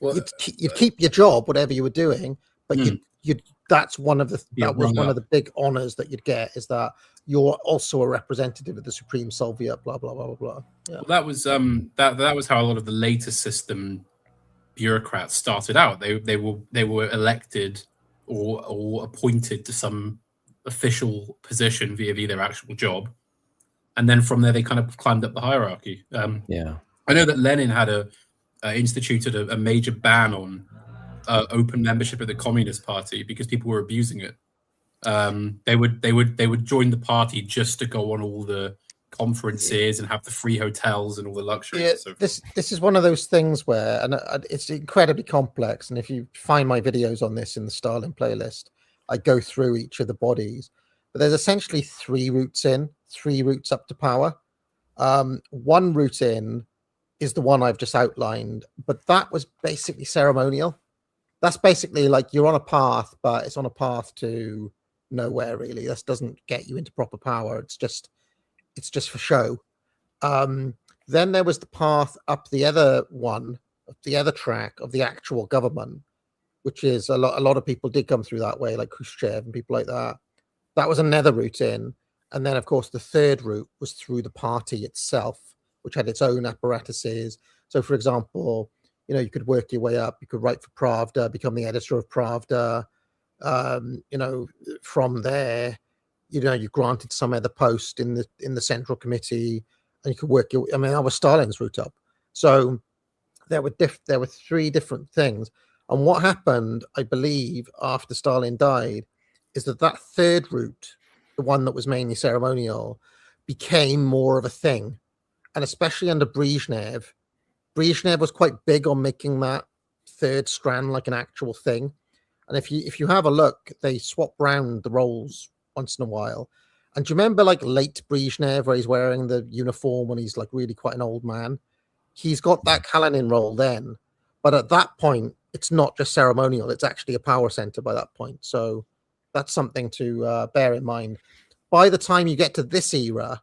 Well, you'd keep your job, whatever you were doing, but that's one of the big honors that you'd get, is that you're also a representative of the Supreme Soviet, blah blah blah blah blah. Yeah. Well, that was that was how a lot of the later system bureaucrats started out. They were elected or appointed to some official position via their actual job, and then from there they kind of climbed up the hierarchy. I know that Lenin had instituted a major ban on open membership of the Communist Party because people were abusing it. They would join the party just to go on all the conferences and have the free hotels and all the luxuries. Yeah, so this is one of those things where, and it's incredibly complex. And if you find my videos on this in the Stalin playlist, I go through each of the bodies. But there's essentially 3 routes up to power. One route in is the one I've just outlined, but that was basically ceremonial. That's basically like you're on a path, but it's on a path to nowhere really. This doesn't get you into proper power. It's just for show. Then there was the path up the other one, up the other track of the actual government, which is a lot of people did come through that way, like Khrushchev and people like that. That was another route in. And then, of course, the third route was through the party itself, which had its own apparatuses. So, for example, you know, you could work your way up. You could write for Pravda, become the editor of Pravda. You know, from there, you know, you granted some other post in the central committee, and you could work your. I mean, that was Stalin's route up. So there were 3 different things. And what happened, I believe, after Stalin died, is that third route, the one that was mainly ceremonial, became more of a thing. And especially under Brezhnev was quite big on making that third strand like an actual thing. And if you have a look, they swap round the roles once in a while. And do you remember like late Brezhnev, where he's wearing the uniform when he's like really quite an old man? He's got that Kalinin role then, but at that point, it's not just ceremonial; it's actually a power center by that point. So that's something to bear in mind. By the time you get to this era,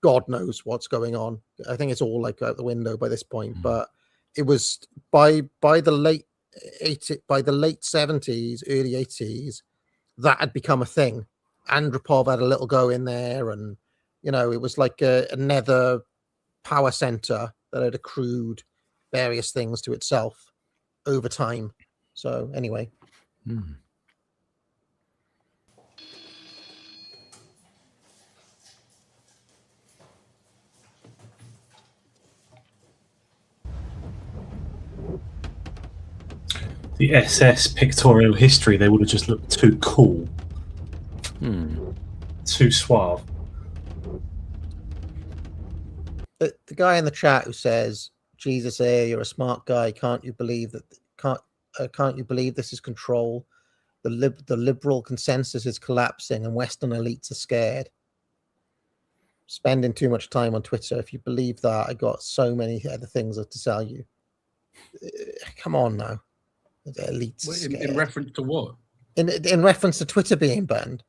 God knows what's going on. I think it's all like out the window by this point. But it was by the late 70s, early 80s, that had become a thing. Andropov had a little go in there, and you know, it was like another power center that had accrued various things to itself over time. So anyway. The SS pictorial history, they would have just looked too cool. Too suave. The guy in the chat who says, "Jesus, you're a smart guy. Can't you believe that? Can't you believe this is control? The liberal consensus is collapsing, and Western elites are scared." Spending too much time on Twitter. If you believe that, I got so many other things to tell you. Come on now. The elites are scared. In reference to what? In reference to Twitter being banned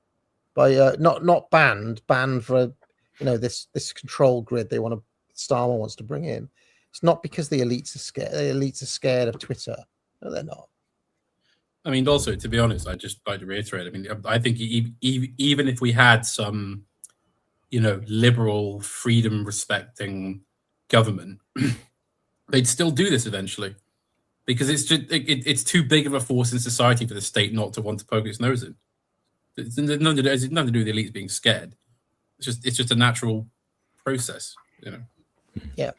by not banned for this control grid they want to. Starmer wants to bring in. It's not because the elites are scared. The elites are scared of Twitter. No, they're not. I mean, also, to be honest, I just like to reiterate. I mean, I think even if we had some, liberal, freedom-respecting government, they'd still do this eventually, because it's just it's too big of a force in society for the state not to want to poke its nose in. It's nothing to do with the elites being scared. It's just a natural process, Yeah.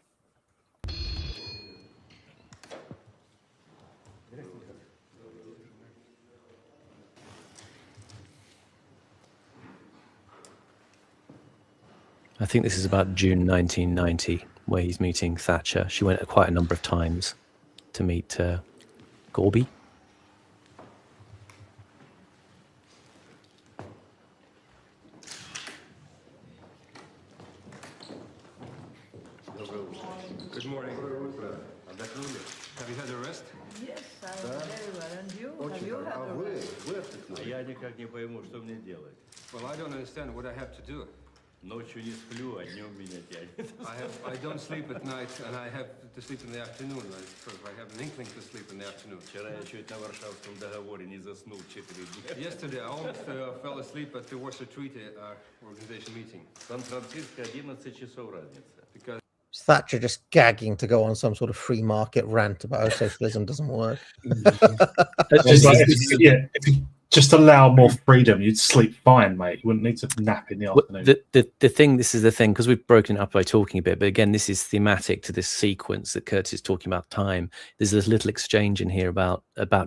I think this is about June 1990, where he's meeting Thatcher. She went quite a number of times to meet Gorby. Good morning. Have you had a rest? Yes, I'm very well. And you? Have you had a rest? Я никак не пойму, что мне делать. Well, I don't understand what I have to do. Ночью не сплю, а днем меня тянет. I don't sleep at night, and I have to sleep in the afternoon. I have an inkling to sleep in the afternoon. Вчера я чуть на Варшавском договоре не заснул 4 дня. Yesterday, I almost fell asleep at the Warsaw Treaty Organization meeting. Сан-Франциско 11 часов разница. Because Thatcher just gagging to go on some sort of free market rant about how socialism doesn't work. If you just allow more freedom, you'd sleep fine, mate. You wouldn't need to nap in the afternoon. The thing, this is the thing, because we've broken it up by talking a bit, but again, this is thematic to this sequence that Curtis is talking about time. There's this little exchange in here about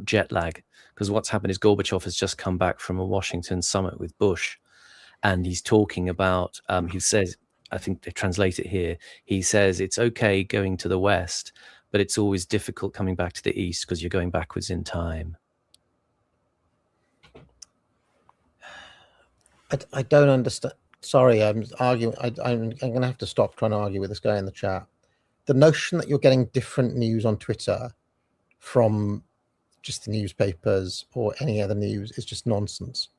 jet lag, because what's happened is Gorbachev has just come back from a Washington summit with Bush, and he's talking about, he says, I think they translate it here, he says it's okay going to the West, but it's always difficult coming back to the East because you're going backwards in time. I don't understand. Sorry, I'm arguing. I'm going to have to stop trying to argue with this guy in the chat. The notion that you're getting different news on Twitter from just the newspapers or any other news is just nonsense.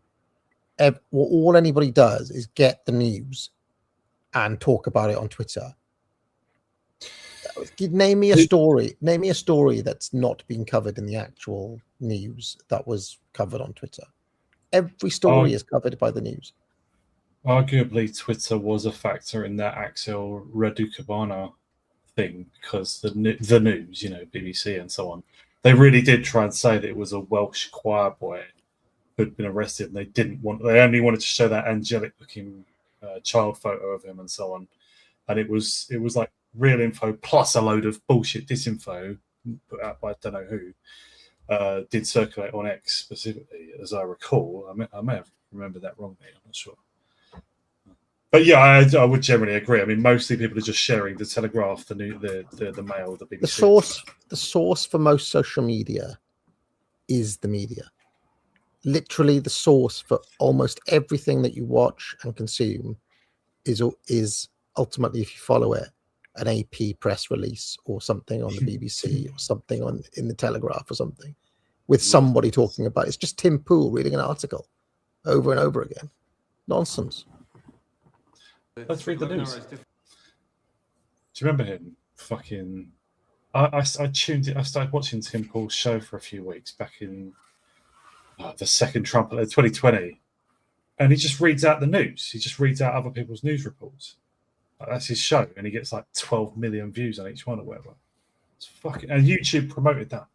All anybody does is get the news and talk about it on Twitter. Name me a story. Name me a story that's not been covered in the actual news that was covered on Twitter. Every story is covered by the news. Arguably, Twitter was a factor in that Axel Raducabana thing because the news, BBC and so on, they really did try and say that it was a Welsh choir boy who'd been arrested, and they only wanted to show that angelic-looking child photo of him and so on, and it was like real info plus a load of bullshit disinfo put out by I don't know who did circulate on X specifically, as I recall. I may have remembered that wrongly. I'm not sure. But yeah, I would generally agree. I mean, mostly people are just sharing the Telegraph, the Mail, the BBC. The source for most social media is the media. Literally, the source for almost everything that you watch and consume is ultimately, if you follow it, an AP press release or something on the BBC or something in the Telegraph or something with somebody talking about it. It's just Tim Pool reading an article over and over again. Nonsense. Let's read the news. Do you remember him? Fucking, I tuned it. I started watching Tim Pool's show for a few weeks back in the second Trump 2020, and he just reads out the news. He just reads out other people's news reports. That's his show, and he gets like 12 million views on each one or whatever. It's fucking, and YouTube promoted that.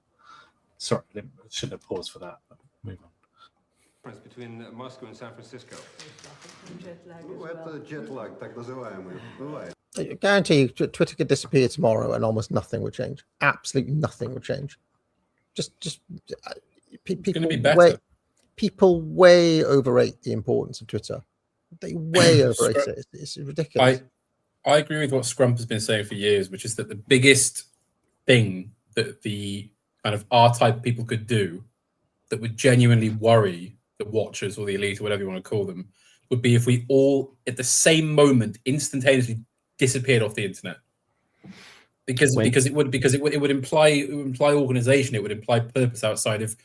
Sorry, I shouldn't have paused for that. Move on. Between Moscow and San Francisco. I guarantee you, Twitter could disappear tomorrow, and almost nothing would change. Absolutely nothing would change. Just people way overrate the importance of Twitter. They way overrate it. It's ridiculous. I agree with what Scrump has been saying for years, which is that the biggest thing that the kind of R-type people could do that would genuinely worry the watchers or the elite or whatever you want to call them would be if we all at the same moment instantaneously disappeared off the internet. Because it would imply organization, it would imply purpose outside of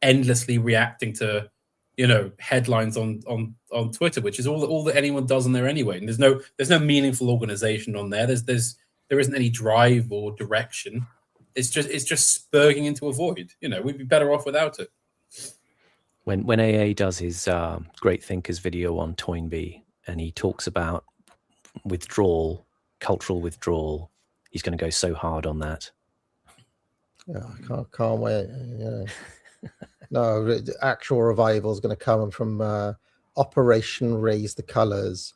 endlessly reacting to headlines on Twitter, which is all that anyone does on there anyway. And there's no meaningful organization on there. There isn't any drive or direction. It's just spurging into a void. We'd be better off without it. When AA does his Great Thinkers video on Toynbee, and he talks about withdrawal, cultural withdrawal, he's going to go so hard on that. Yeah, I can't wait. Yeah. No, the actual revival is going to come from Operation Raise the Colours,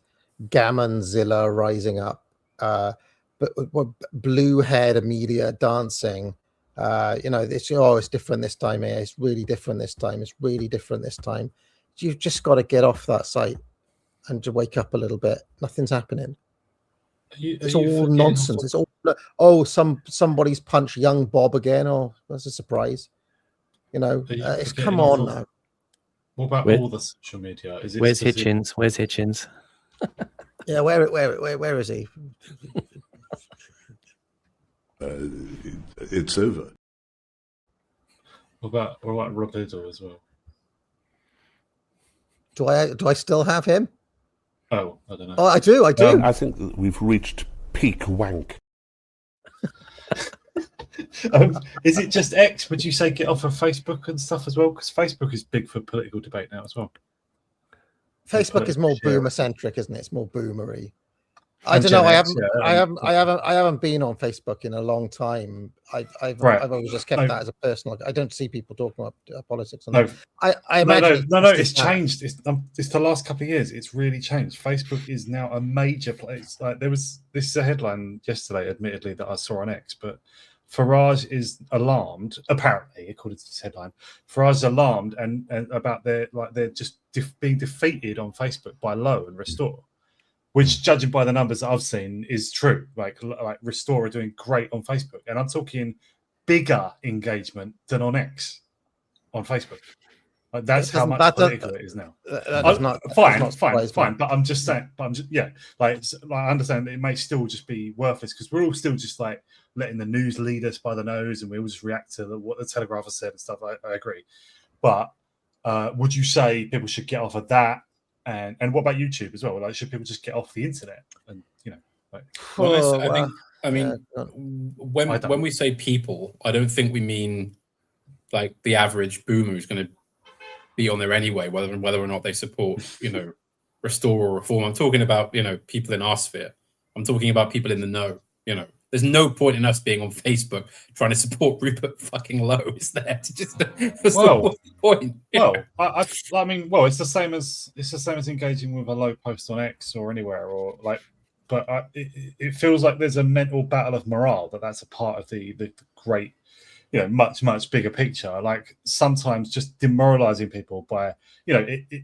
Gammonzilla rising up, but blue-haired media dancing. It's different this time. It's really different this time. It's really different this time. You've just got to get off that site and to wake up a little bit. Nothing's happening. It's all nonsense. It's all somebody's punched young Bob again. Oh, that's a surprise. It's come on now. What about all the social media? Where's Hitchens? Where's Hitchens? Yeah, where is he? It's over. What about Rob Liddell as well? Do I still have him? Oh, I don't know. Oh, I do. I think we've reached peak wank. Is it just X? Would you say get off of Facebook and stuff as well? Because Facebook is big for political debate now as well. Facebook is more boomer centric, isn't it? It's more boomery. I don't know. I haven't been on Facebook in a long time. I've always just kept that as a personal. I don't see people talking about politics. No, I imagine it's changed. It's the last couple of years. It's really changed. Facebook is now a major place. Like this is a headline yesterday, admittedly, that I saw on X, but Farage is alarmed. Apparently, according to this headline, Farage is alarmed and about they're just being defeated on Facebook by Lowe and Restore. Which, judging by the numbers that I've seen, is true. Like Restore are doing great on Facebook, and I'm talking bigger engagement than on X on Facebook. That's how much political it is now. Fine. But I'm just saying. I understand that it may still just be worthless because we're all still just like letting the news lead us by the nose, and we all just react to what the Telegraph has said and stuff. I agree, but would you say people should get off of that? And what about YouTube as well? Like, should people just get off the internet? And I I mean, when we say people, I don't think we mean like the average boomer who's going to be on there anyway, whether or not they support, restore or reform. I'm talking about, people in our sphere. I'm talking about people in the know. There's no point in us being on Facebook trying to support Rupert fucking Lowe, is there? What's the point? Well, I mean, it's the same as engaging with a Lowe post on X or anywhere, or like. But it feels like there's a mental battle of morale that's a part of the great, much bigger picture. Like sometimes just demoralizing people by, it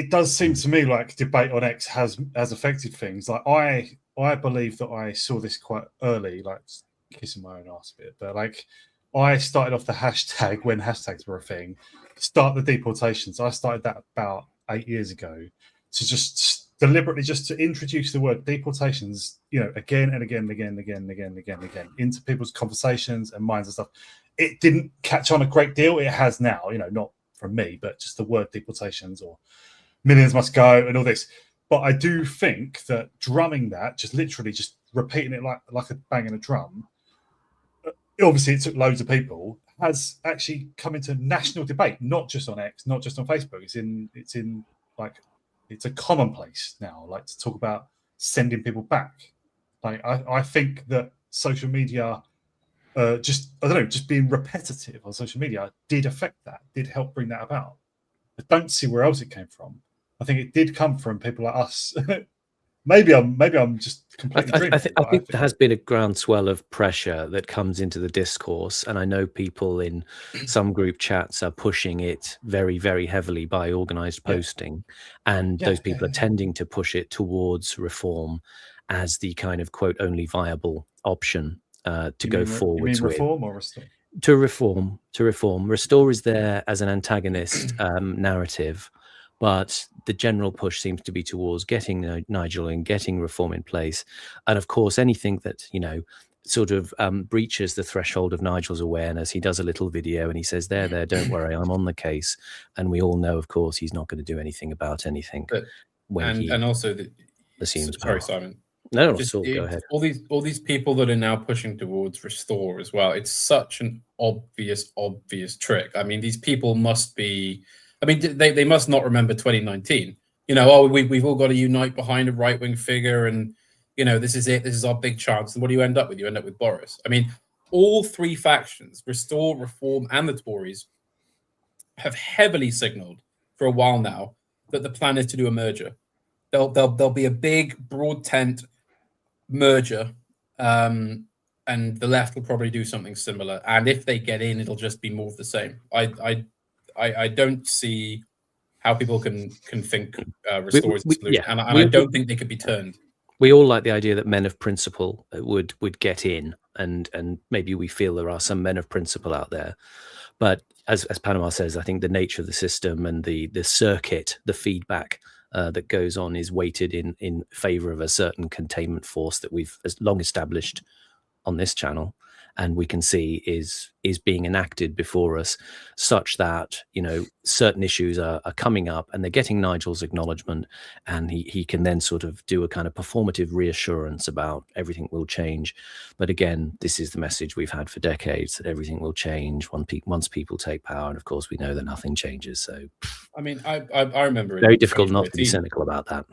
does seem to me like debate on X has affected things. Like I believe that I saw this quite early, like kissing my own ass a bit, but like I started off the hashtag when hashtags were a thing, start the deportations. I started that about 8 years ago to just deliberately just to introduce the word deportations, again and again into people's conversations and minds and stuff. It didn't catch on a great deal. It has now, not from me, but just the word deportations or millions must go and all this. But I do think that drumming that, just literally just repeating it like a banging a drum, obviously it took loads of people, has actually come into national debate, not just on X, not just on Facebook. It's a commonplace now, like to talk about sending people back. Like I think that social media, just being repetitive on social media did affect that, did help bring that about. I don't see where else it came from. I think it did come from people like us. Maybe I'm just completely dreaming. I think there has been a groundswell of pressure that comes into the discourse, and I know people in some group chats are pushing it very, very heavily by organized posting, and those people are tending to push it towards reform as the kind of quote only viable option to go forwards with. Reform or restore? To reform. Restore is there as an antagonist narrative. But the general push seems to be towards getting Nigel and getting reform in place. And of course, anything that, sort of breaches the threshold of Nigel's awareness. He does a little video and he says, there, don't worry, I'm on the case. And we all know, of course, he's not going to do anything about anything. But, and also, sorry, Simon. No, go ahead. All these people that are now pushing towards restore as well. It's such an obvious trick. I mean, these people must be... I mean, they must not remember 2019. We've all got to unite behind a right-wing figure, and this is it. This is our big chance. And what do you end up with? You end up with Boris. I mean, all three factions, Restore, Reform, and the Tories, have heavily signalled for a while now that the plan is to do a merger. There'll be a big, broad tent merger, and the left will probably do something similar. And if they get in, it'll just be more of the same. I don't see how people can think Restore is the solution, and I don't think they could be turned. We all like the idea that men of principle would get in, and maybe we feel there are some men of principle out there. But as Panama says, I think the nature of the system and the circuit, the feedback that goes on is weighted in favor of a certain containment force that we've long established on this channel. And we can see is being enacted before us, such that certain issues are coming up, and they're getting Nigel's acknowledgement, and he can then sort of do a kind of performative reassurance about everything will change. But again, this is the message we've had for decades, that everything will change once people take power, and of course we know that nothing changes. So, I mean, I remember very difficult not to be cynical about that.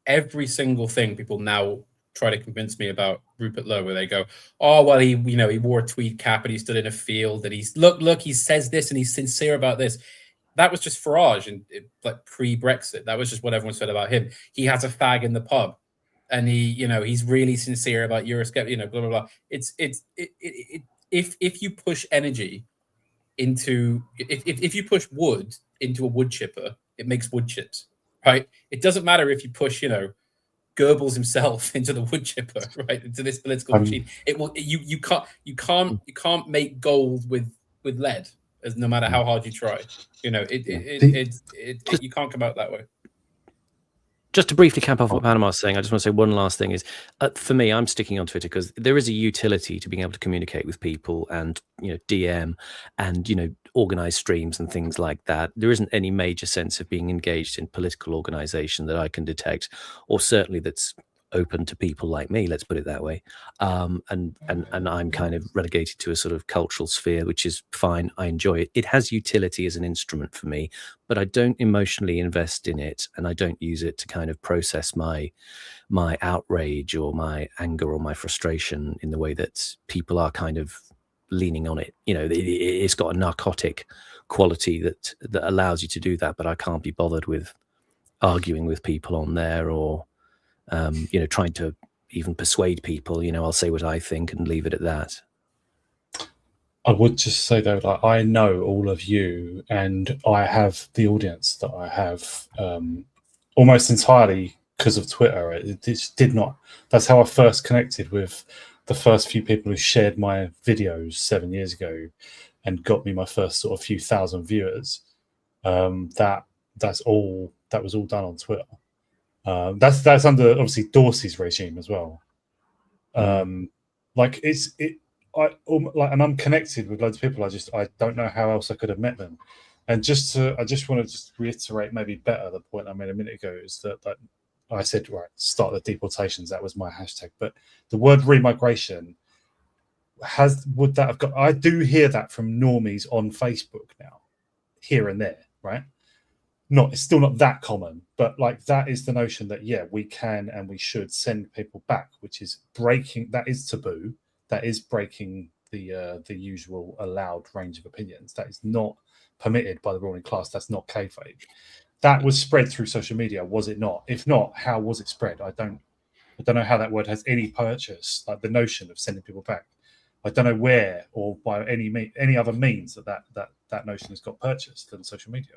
Every single thing people now try to convince me about Rupert Lowe, where they go, oh well, he wore a tweed cap and he stood in a field and he's look he says this and he's sincere about this. That was just Farage and like pre-Brexit. That was just what everyone said about him. He has a fag in the pub, and he's really sincere about Eurosceptic, blah blah blah. If you push energy into if you push wood into a wood chipper, it makes wood chips, right? It doesn't matter if you push Goebbels himself into the wood chipper, right, into this political machine. It will. You can't make gold with lead, as no matter how hard you try. You can't come out that way. Just to briefly cap off what Panama is saying, I just want to say one last thing is, for me, I'm sticking on Twitter because there is a utility to being able to communicate with people and, DM and, organize streams and things like that. There isn't any major sense of being engaged in political organization that I can detect, or certainly that's open to people like me, let's put it that way. And I'm kind of relegated to a sort of cultural sphere, which is fine. I enjoy it. It has utility as an instrument for me, but I don't emotionally invest in it, and I don't use it to kind of process my outrage or my anger or my frustration in the way that people are kind of leaning on it. You know, it's got a narcotic quality that allows you to do that, but I can't be bothered with arguing with people on there, or you know, trying to even persuade people. You know, I'll say what I think and leave it at that. I would just say though, like, I know all of you, and I have the audience that I have almost entirely because of Twitter. It just did not. That's how I first connected with the first few people who shared my videos 7 years ago, and got me my first sort of few thousand viewers. That was all done on Twitter. That's under obviously Dorsey's regime as well. Like and I'm connected with loads of people. I don't know how else I could have met them. And I just want to reiterate maybe better the point I made a minute ago, is that I said, right, start the deportations. That was my hashtag. But the word remigration would that have got? I do hear that from normies on Facebook now, here and there, right? It's still not that common, but like, that is the notion that, yeah, we can and we should send people back, which is breaking. That is taboo. That is breaking the usual allowed range of opinions. That is not permitted by the ruling class. That's not kayfabe. That was spread through social media, was it not? If not, how was it spread? I don't know how that word has any purchase. Like the notion of sending people back, I don't know where or by any other means that notion has got purchased than social media.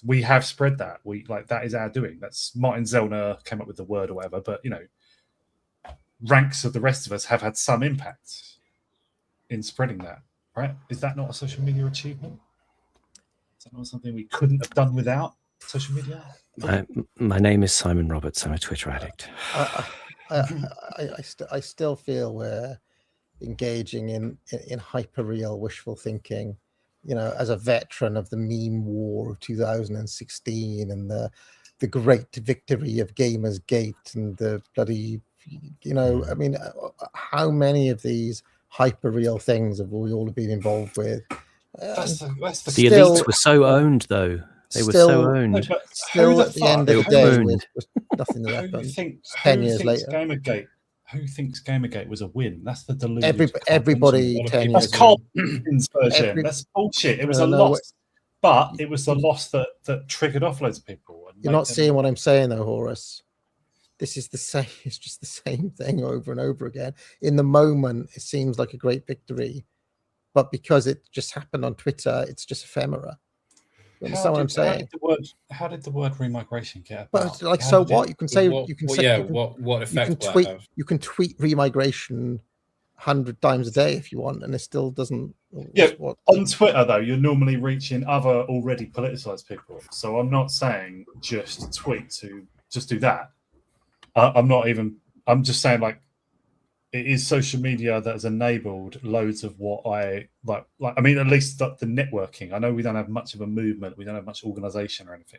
We have spread that. That is our doing. That's Martin Zellner came up with the word or whatever, but you know, ranks of the rest of us have had some impact in spreading that, right? Is that not a social media achievement? Is that not something we couldn't have done without social media? My name is Simon Roberts. I'm a Twitter addict. I still feel we're engaging in hyperreal wishful thinking. You know, as a veteran of the meme war of 2016 and the great victory of Gamersgate and the bloody, you know, I mean, how many of these hyperreal things have we all been involved with? The elites were so owned, though. They were so owned. No, still, at the end of the day, with nothing that happened. 10 years later. Who thinks Gamergate was a win? That's the delusion. Everybody 10 years ago. That's bullshit. It was a loss. But it was the loss that triggered off loads of people. You're not seeing what I'm saying, though, Horace. This is the same. It's just the same thing over and over again. In the moment, it seems like a great victory. But because it just happened on Twitter, it's just ephemera. You understand what I'm saying? How did the word remigration get about? But like, so what? You can say what effect you can tweet remigration 100 times a day if you want, and it still doesn't. Yeah, on Twitter though, you're normally reaching other already politicized people. So I'm not saying just tweet to just do that. I'm just saying, like, it is social media that has enabled loads of what I like. I mean, at least the networking. I know we don't have much of a movement. We don't have much organization or anything.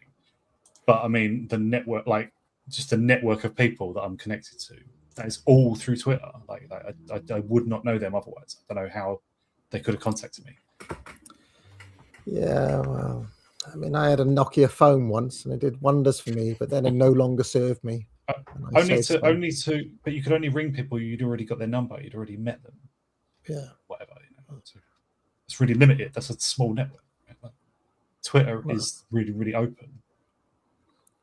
But I mean, the network, like just the network of people that I'm connected to, that is all through Twitter. Like I would not know them otherwise. I don't know how they could have contacted me. Yeah, well, I mean, I had a Nokia phone once and it did wonders for me, but then it no longer served me. But you could only ring people you'd already got their number, you'd already met them. Yeah. Whatever, you know. It's really limited. That's a small network. Right? Twitter is really, really open.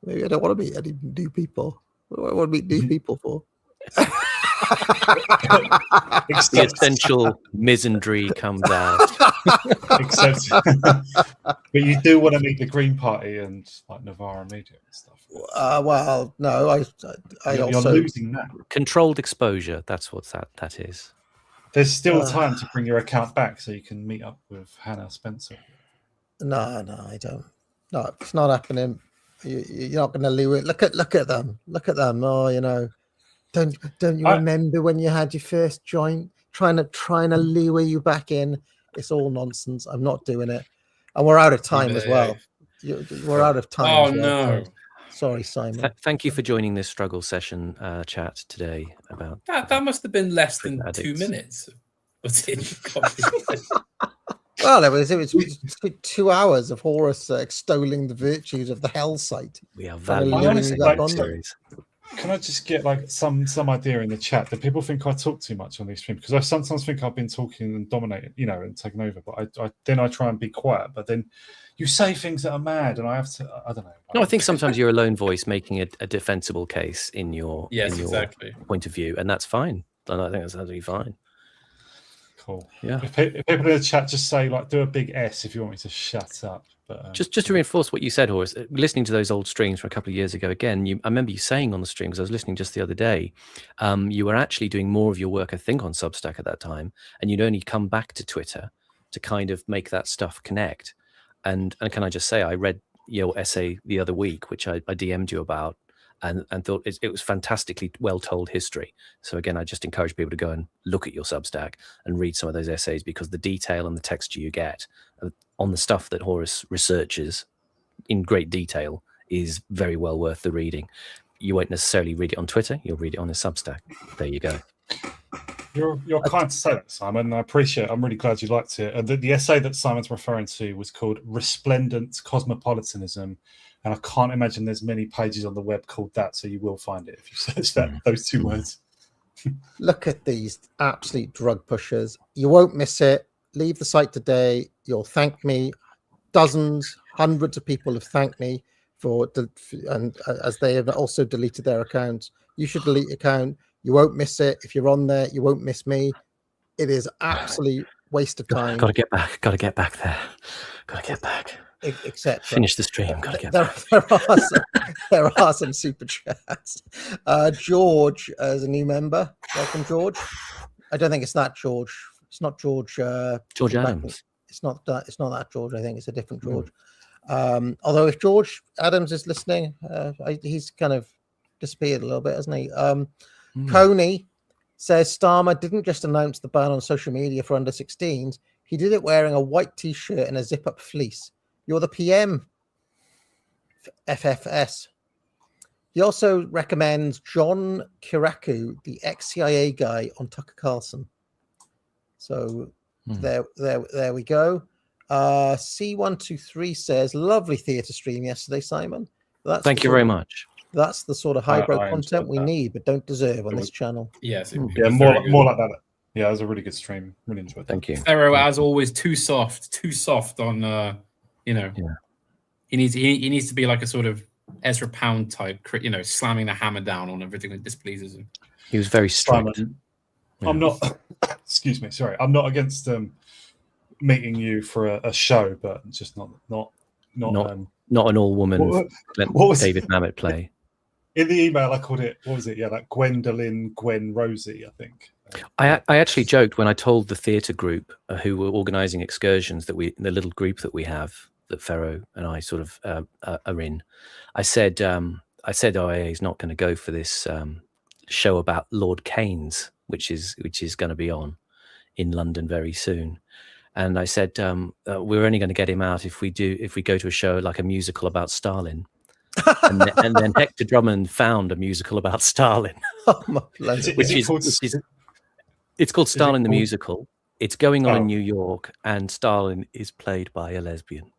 Maybe I don't want to meet any new people. What do I want to meet new people for? The essential misandry comes out. But you do want to meet the Green Party and like Novara Media and stuff. Well, no, you're also losing that. Controlled exposure. That's what that is. There's still time to bring your account back so you can meet up with Hannah Spencer. No, I don't. No, it's not happening. You're not going to lure it. Look at them. Look at them. Oh, you know, don't you remember when you had your first joint? Trying to lure you back in. It's all nonsense. I'm not doing it. And we're out of time as well. We're out of time. Oh no! Sorry, Simon. Thank you for joining this struggle session chat today about that must have been less than addicts. 2 minutes. Well, it was 2 hours of Horace extolling the virtues of the Hell site. We are Kind of valuing luring honestly, you like, back on. series. Can I just get like some idea in the chat? Do people think I talk too much on these streams? Because I sometimes think I've been talking and dominating, and taking over. But I try and be quiet. But then you say things that are mad, and I have to. I don't know. No, I think sometimes you're a lone voice making a defensible case in your exactly. point of view, and that's fine. And I think that's absolutely fine. Cool. Yeah. If people in the chat just say like, do a big S if you want me to shut up. But just to reinforce what you said, Horace, listening to those old streams from a couple of years ago, again, I remember you saying on the stream, because I was listening just the other day, you were actually doing more of your work, I think, on Substack at that time, and you'd only come back to Twitter to kind of make that stuff connect. And can I just say, I read your essay the other week, which I DM'd you about, and thought it was fantastically well told history. So again, I just encourage people to go and look at your Substack and read some of those essays, because the detail and the texture you get on the stuff that Horace researches in great detail is very well worth the reading. You won't necessarily read it on Twitter, you'll read it on his Substack. There you go. You're kind to say that, Simon. I appreciate it. I'm really glad you liked it. And the essay that Simon's referring to was called Resplendent Cosmopolitanism. And I can't imagine there's many pages on the web called that, so you will find it if you search those two words. Look at these absolute drug pushers. You won't miss it. Leave the site today. You'll thank me. Dozens, hundreds of people have thanked me and as they have also deleted their accounts. You should delete your account. You won't miss it. If you're on there, you won't miss me. It is absolute waste of time. Got to get back. Got to get back there. Got to get back. Etc. Finish the stream. Got to get back. There are some super chats. George as a new member. Welcome, George. I don't think it's that George. It's not George. George Adams. It's not that. It's not that George. I think it's a different George. Although if George Adams is listening, he's kind of disappeared a little bit, hasn't he? Coney says Starmer didn't just announce the ban on social media for under 16s. He did it wearing a white t-shirt and a zip-up fleece. You're the PM, FFS. He also recommends John Kiraku, the ex-CIA guy, on Tucker Carlson. So there we go. C123 says, lovely theatre stream yesterday, Simon. Thank you very much. That's the sort of highbrow content we need, but don't deserve on this channel. Yes. More like that. Yeah, it was a really good stream. Really enjoyed it. Thank you. Pharaoh, as always, too soft on, Yeah. He needs to be like a sort of Ezra Pound type, slamming the hammer down on everything that displeases him. He was very strict. Simon, I'm not. Excuse me. Sorry, I'm not against meeting you for a show, but just not an all-woman. What was David Mamet play? In the email, I called it. What was it? Yeah, like Gwendolyn, Gwen Rosie, I think. I actually joked when I told the theatre group who were organising excursions the little group that we have, that Pharaoh and I sort of are in. I said OIA is not going to go for this show about Lord Keynes, which is going to be on in London very soon. And I said we're only going to get him out if we go to a show like a musical about Stalin. and then Hector Drummond found a musical about Stalin. Oh my God. It's called Stalin the Musical. It's going on in New York, and Stalin is played by a lesbian.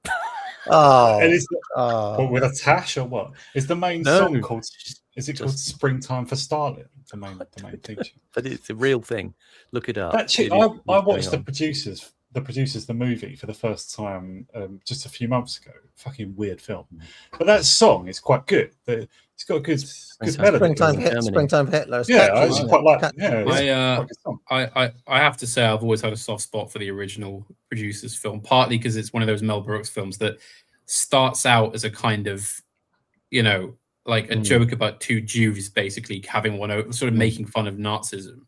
And what, with a tash or what? Is the main song called? Is it called "Springtime for Stalin"? The main theme. But it's a real thing. Look it up. Actually, I watched the movie for the first time just a few months ago. Fucking weird film, but that song is quite good. It's got a good melody. Springtime for Hitler. Yeah, I actually quite like. Yeah, I have to say I've always had a soft spot for the original Producers film, partly because it's one of those Mel Brooks films that starts out as a kind of, like a joke about two Jews basically having one over, sort of making fun of Nazism.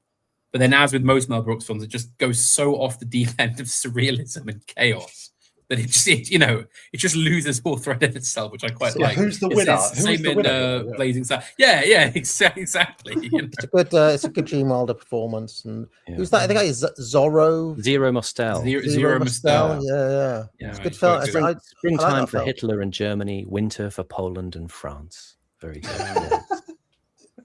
But then, as with most Mel Brooks films, it just goes so off the deep end of surrealism and chaos that it just loses all thread of itself, which I quite like. Who's the winner? Same in Blazing Saddles. Yeah, exactly. It's a good Gene Wilder performance. And who's that? I think it's Zorro. Zero Mostel. Zero Mostel. Yeah. It's a good film. Springtime for Hitler and Germany, winter for Poland and France. Very good.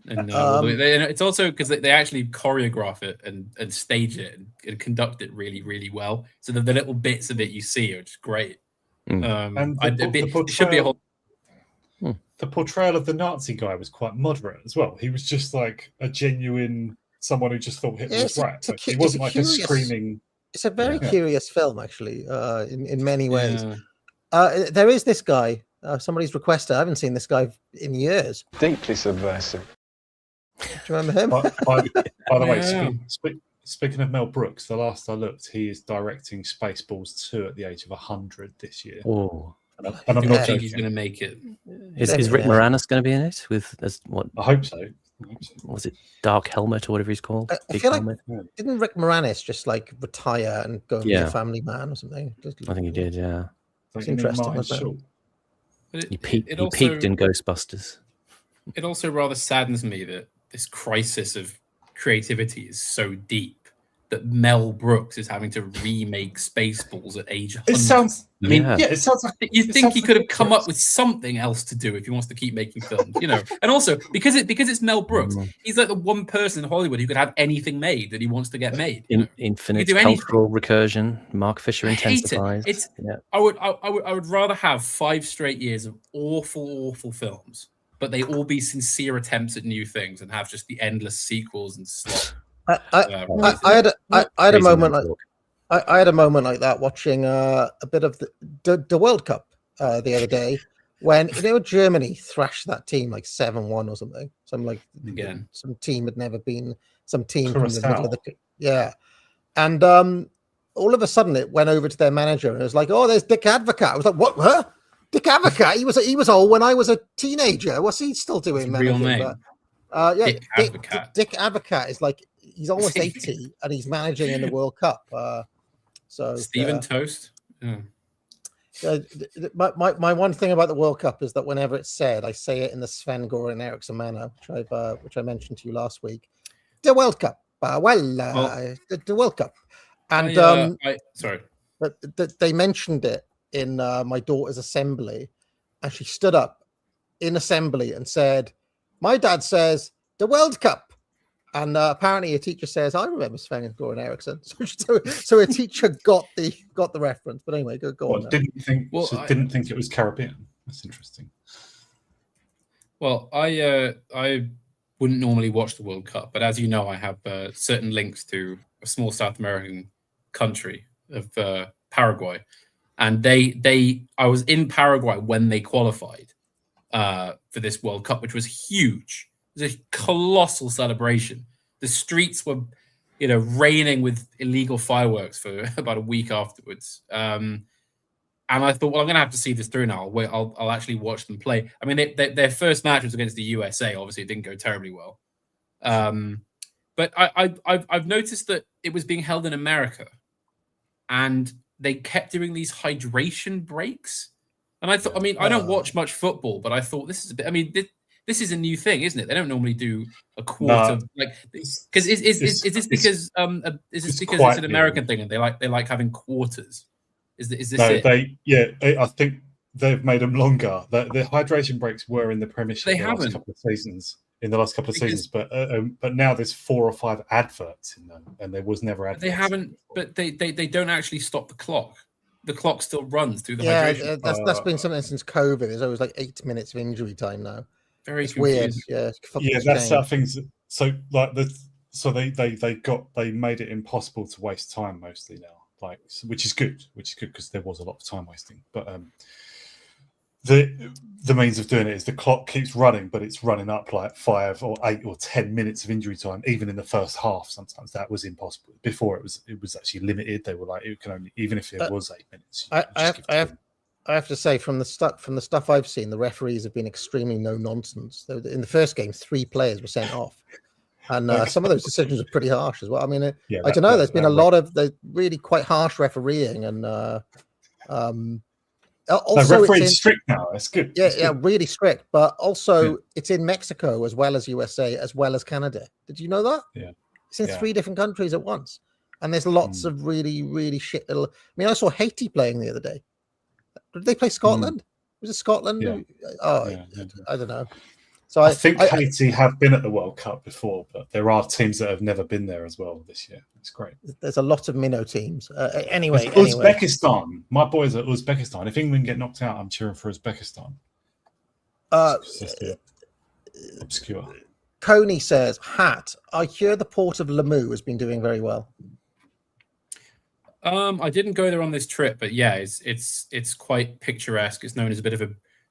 And it's also because they actually choreograph it and stage it and conduct it really, really well. So the little bits of it you see are just great. And it should be a whole. The portrayal of the Nazi guy was quite moderate as well. He was just like a genuine someone who just thought Hitler was right. He wasn't like a screaming. It's a very curious film, actually, in many ways. There is this guy. Somebody's requested. I haven't seen this guy in years. Deeply subversive. Do you remember him? By the way, speaking of Mel Brooks, the last I looked, he is directing Spaceballs 2 at the age of 100 this year. Oh, and I'm not think he's going to make it. Is Rick Moranis going to be in it? I hope so. Was it Dark Helmet or whatever he's called? I feel like didn't Rick Moranis just like retire and go and be a family man or something? I think he did. Yeah, it's interesting. He peaked in Ghostbusters. It also rather saddens me that this crisis of creativity is so deep that Mel Brooks is having to remake Spaceballs at age 100. It sounds. It sounds like you think he could have come up with something else to do if he wants to keep making films, And also because it's Mel Brooks, he's like the one person in Hollywood who could have anything made that he wants to get made. Infinite cultural recursion. Mark Fisher intensifies. I would rather have 5 straight years of awful films, but they all be sincere attempts at new things and have just the endless sequels and stuff. I had a moment like that watching a bit of the World Cup the other day when Germany thrashed that team like 7-1 or something. Some team had never been from the middle of the and all of a sudden it went over to their manager and it was like, oh, there's Dick Advocaat. I was like, what? Huh? Dick Advocaat? He was old when I was a teenager. What's he still doing? Real name. Dick Advocaat is like he's almost 80 and he's managing in the World Cup. Stephen Toast. My one thing about the World Cup is that whenever it's said, I say it in the Sven-Goran Eriksson manner, which I mentioned to you last week. The World Cup. The World Cup. And sorry. They mentioned it in my daughter's assembly, and she stood up in assembly and said, my dad says the World Cup. And apparently a teacher says, I remember Sven-Goran Eriksson. So a teacher got the reference. But anyway, go on. Didn't think it was Caribbean. That's interesting. Well, I wouldn't normally watch the World Cup, but as you know, I have certain links to a small South American country of Paraguay. And I was in Paraguay when they qualified for this World Cup, which was huge. It was a colossal celebration. The streets were, raining with illegal fireworks for about a week afterwards. And I thought, well, I'm going to have to see this through now. I'll actually watch them play. I mean, their first match was against the USA. Obviously, it didn't go terribly well. But I've noticed that it was being held in America, and they kept doing these hydration breaks. And I thought, I don't watch much football, but I thought this is a bit. This is a new thing, isn't it? They don't normally do a quarter because is this because it's an American thing and they like having quarters? Is this it? I think they've made them longer. The hydration breaks were in the Premiership in the last couple of seasons, but now there's 4 or 5 adverts in them, and there was never adverts. They haven't, but they don't actually stop the clock. The clock still runs through the hydration. That's been something since COVID. There's always like 8 minutes of injury time now. Very weird. That's how things. So they made it impossible to waste time mostly now, which is good because there was a lot of time wasting. But the means of doing it is the clock keeps running, but it's running up like 5 or 8 or 10 minutes of injury time, even in the first half. Sometimes that was impossible. Before it was actually limited. They were like, it can only, even if it was 8 minutes. I have to say, from the stuff I've seen, the referees have been extremely no nonsense. In the first game, 3 players were sent off, and some of those decisions are pretty harsh as well. I mean, I don't know. There's been a lot of the really quite harsh refereeing, and Also, referee's strict now. That's good. Yeah, really strict. But also, it's in Mexico as well as USA as well as Canada. Did you know that? Yeah, it's in 3 different countries at once, and there's lots of really, really shit little. I mean, I saw Haiti playing the other day. Did they play Scotland? Was it Scotland? Yeah. I don't know. So I think Haiti have been at the World Cup before, but there are teams that have never been there as well this year. It's great. There's a lot of minnow teams. Anyway, Uzbekistan. My boys are Uzbekistan. If England get knocked out, I'm cheering for Uzbekistan. Obscure. Coney says, "Hat. I hear the port of Lamu has been doing very well." I didn't go there on this trip, but yeah, it's quite picturesque. It's known as a bit of a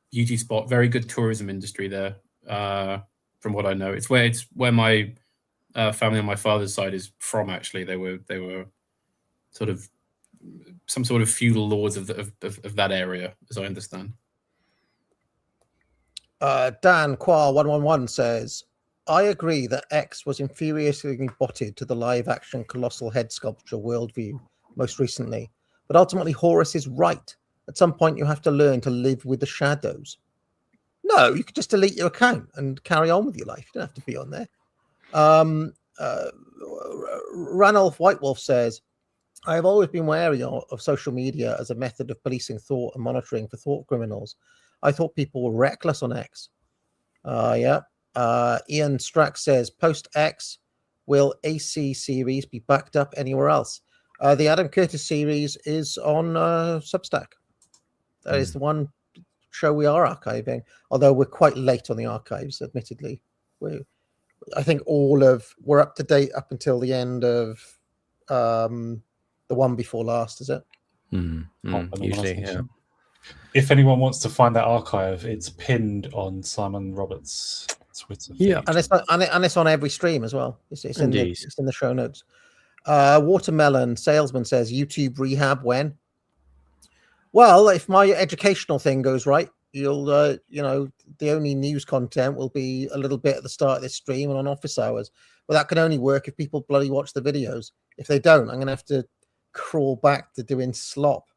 beauty spot. Very good tourism industry there. From what I know, it's where my family on my father's side is from. Actually, they were sort of some sort of feudal lords of that area, as I understand. Dan Qua 111 says, "I agree that X was infuriatingly botted to the live-action colossal head sculpture Worldview most recently, but ultimately Horus is right. At some point, you have to learn to live with the shadows." No, you could just delete your account and carry on with your life. You don't have to be on there. Ranulph Whitewolf says, "I have always been wary of social media as a method of policing thought and monitoring for thought criminals. I thought people were reckless on X." Ian Strack says, "Post X, will AC series be backed up anywhere else?" The Adam Curtis series is on Substack. That is the one show we are archiving, although we're quite late on the archives, admittedly. I think we're up to date up until the end of the one before last, is it? Usually, yeah. If anyone wants to find that archive, it's pinned on Simon Roberts' Twitter. Yeah, and it's on every stream as well. It's in the show notes. Watermelon Salesman says, "YouTube rehab when?" Well, if my educational thing goes right, you'll, the only news content will be a little bit at the start of this stream and on office hours. But that can only work if people bloody watch the videos. If they don't, I'm going to have to crawl back to doing slop.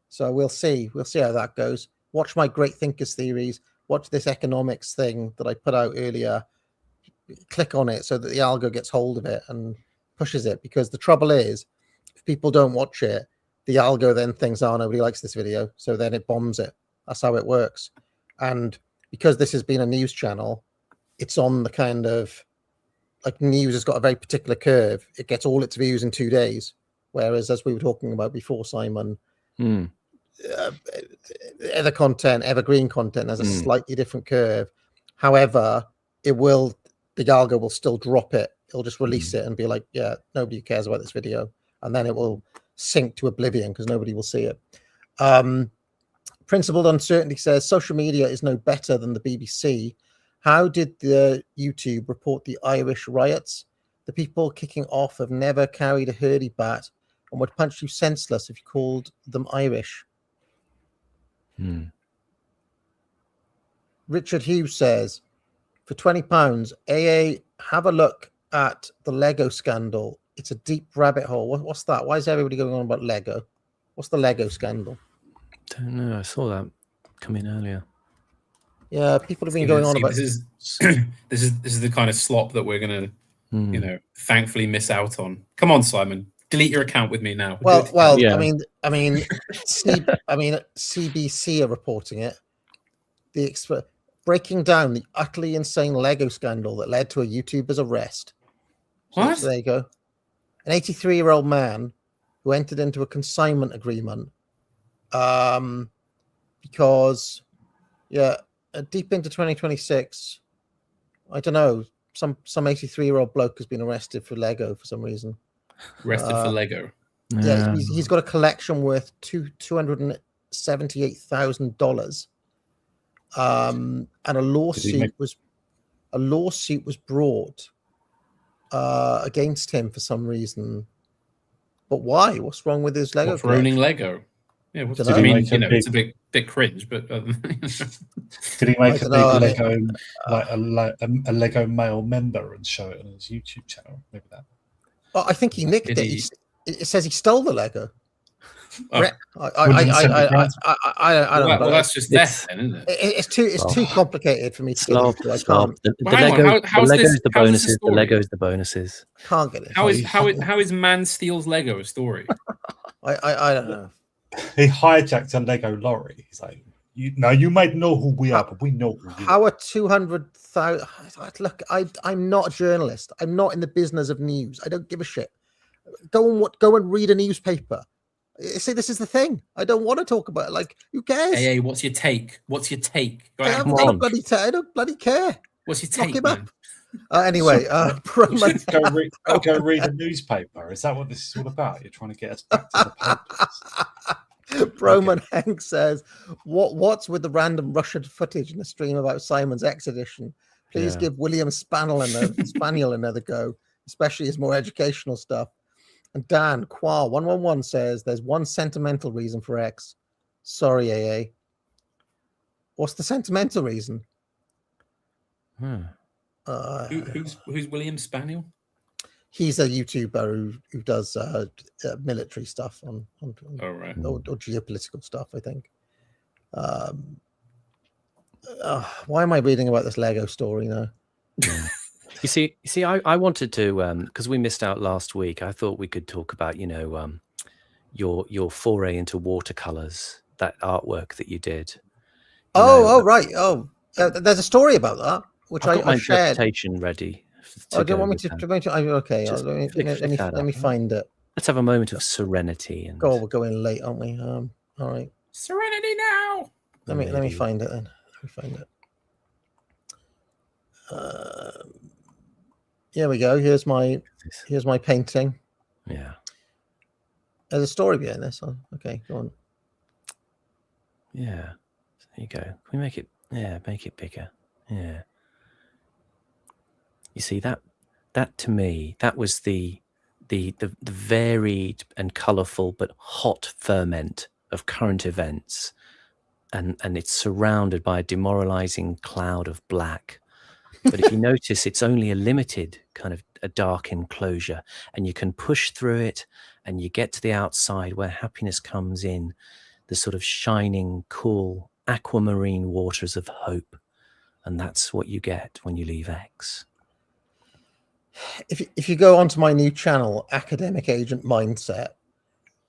So we'll see. We'll see how that goes. Watch my Great Thinkers Theories. Watch this economics thing that I put out earlier. Click on it so that the algo gets hold of it and pushes it. Because the trouble is, if people don't watch it, the algo then thinks, "Oh, nobody likes this video," so then it bombs it. That's how it works. And because this has been a news channel, it's on the kind of like news has got a very particular curve. It gets all its views in 2 days, whereas as we were talking about before, Simon, other content, evergreen content, has a slightly different curve. However, the algo will still drop it. It'll just release it and be like, "Yeah, nobody cares about this video," and then it will sink to oblivion because nobody will see it. Principled Uncertainty says, "Social media is no better than the BBC. How did the YouTube report the Irish riots? The people kicking off have never carried a hurdy bat and would punch you senseless if you called them Irish." Richard Hughes says, "For £20, AA, have a look at the Lego scandal. It's a deep rabbit hole." What's that? Why is everybody going on about Lego? What's the Lego scandal? Don't know. I saw that come in earlier. Yeah, people have been going on about this is the kind of slop that we're gonna, thankfully miss out on. Come on, Simon, delete your account with me now. Well, yeah. I mean, CBC are reporting it. Breaking down the utterly insane Lego scandal that led to a YouTuber's arrest. What? So there you go. An 83-year-old man who entered into a consignment agreement because, deep into 2026, I don't know, some 83-year-old bloke has been arrested for Lego for some reason. Arrested for Lego? Yeah, he's got a collection worth $278,000. And a lawsuit was brought against him for some reason. But why? What's wrong with his Lego? For owning Lego? Yeah, I mean, it's a bit cringe, but did he make a big Lego, like a Lego male member and show it on his YouTube channel? Maybe that. Well, I think he nicked it. It says he stole the Lego. Oh. I don't know. Well, that's just death, then, isn't it? It's too complicated for me to get into. I can't. The Legos, the bonuses. The Legos, the bonuses. Can't get it. How is Man Steals Lego a story? I don't know. He hijacked a Lego lorry. He's like, you might know who we are, but we know who you are. How are 200,000? Look, I'm not a journalist. I'm not in the business of news. I don't give a shit. Go and read a newspaper. See, this is the thing. I don't want to talk about it. Like, who cares? Hey, what's your take? What's your take? I don't bloody care. What's your take, man? Anyway, go read a newspaper. Is that what this is all about? You're trying to get us back to the papers. Broman Hank says, "What's with the random Russian footage in the stream about Simon's X edition? Please give William Spaniel another go, especially his more educational stuff." And Dan Qua 111 says, "There's one sentimental reason for X. Sorry, AA. What's the sentimental reason?" Who's William Spaniel? He's a YouTuber who does military stuff on or geopolitical stuff, I think. Why am I reading about this Lego story now? You see, I wanted to because we missed out last week. I thought we could talk about your foray into watercolors, that artwork that you did. Right. There's a story about that, which I've got my shared. interpretation ready. Do you want me to? Okay, let me find it. Let's have a moment of serenity. And we're going late, aren't we? All right. Serenity now. Let me find it then. Let me find it. Here we go. Here's my painting. Yeah. There's a story behind this. Okay, go on. Yeah. There you go. Can we make it? Yeah, make it bigger. Yeah. You see that to me, that was the varied and colourful but hot ferment of current events, and it's surrounded by a demoralising cloud of black. But if you notice, it's only a limited kind of a dark enclosure, and you can push through it, and you get to the outside where happiness comes in, the sort of shining, cool aquamarine waters of hope, and that's what you get when you leave X. If you go onto my new channel, Academic Agent Mindset,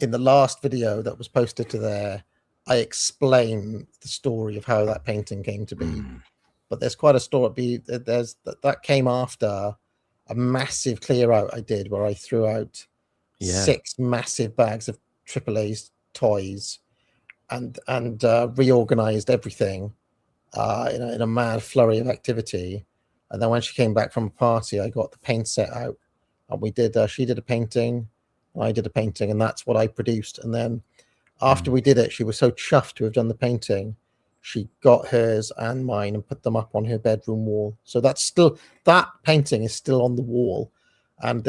in the last video that was posted to there, I explain the story of how that painting came to be. But there's quite a story. That came after a massive clear out I did, where I threw out 6 massive bags of AAA's toys and reorganized everything in a mad flurry of activity. And then when she came back from a party, I got the paint set out, and we did. She did a painting, and I did a painting, and that's what I produced. And then after we did it, she was so chuffed to have done the painting. She got hers and mine and put them up on her bedroom wall. So that painting is still on the wall, and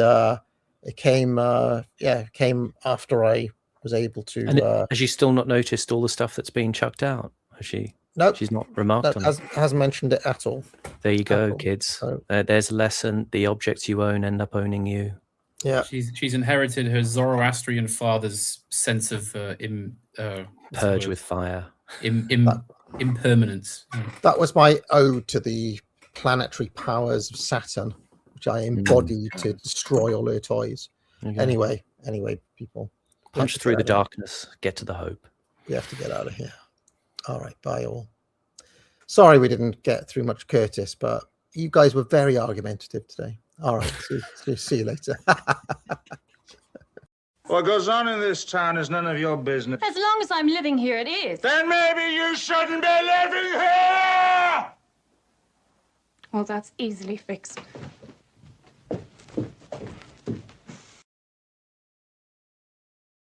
it came after I was able to. And has she still not noticed all the stuff that's being chucked out? Has she? No, she's not remarked on it. Hasn't mentioned it at all. There you go, kids. So, there's a lesson. The objects you own end up owning you. Yeah, she's inherited her Zoroastrian father's sense of purge with fire. Impermanence. That was my ode to the planetary powers of Saturn, which I embodied to destroy all her toys. Okay. Anyway, people. Punch through the darkness, get to the hope. We have to get out of here. All right, bye all. Sorry we didn't get through much Curtis, but you guys were very argumentative today. All right, see you later. What goes on in this town is none of your business. As long as I'm living here, it is. Then maybe you shouldn't be living here! Well, that's easily fixed.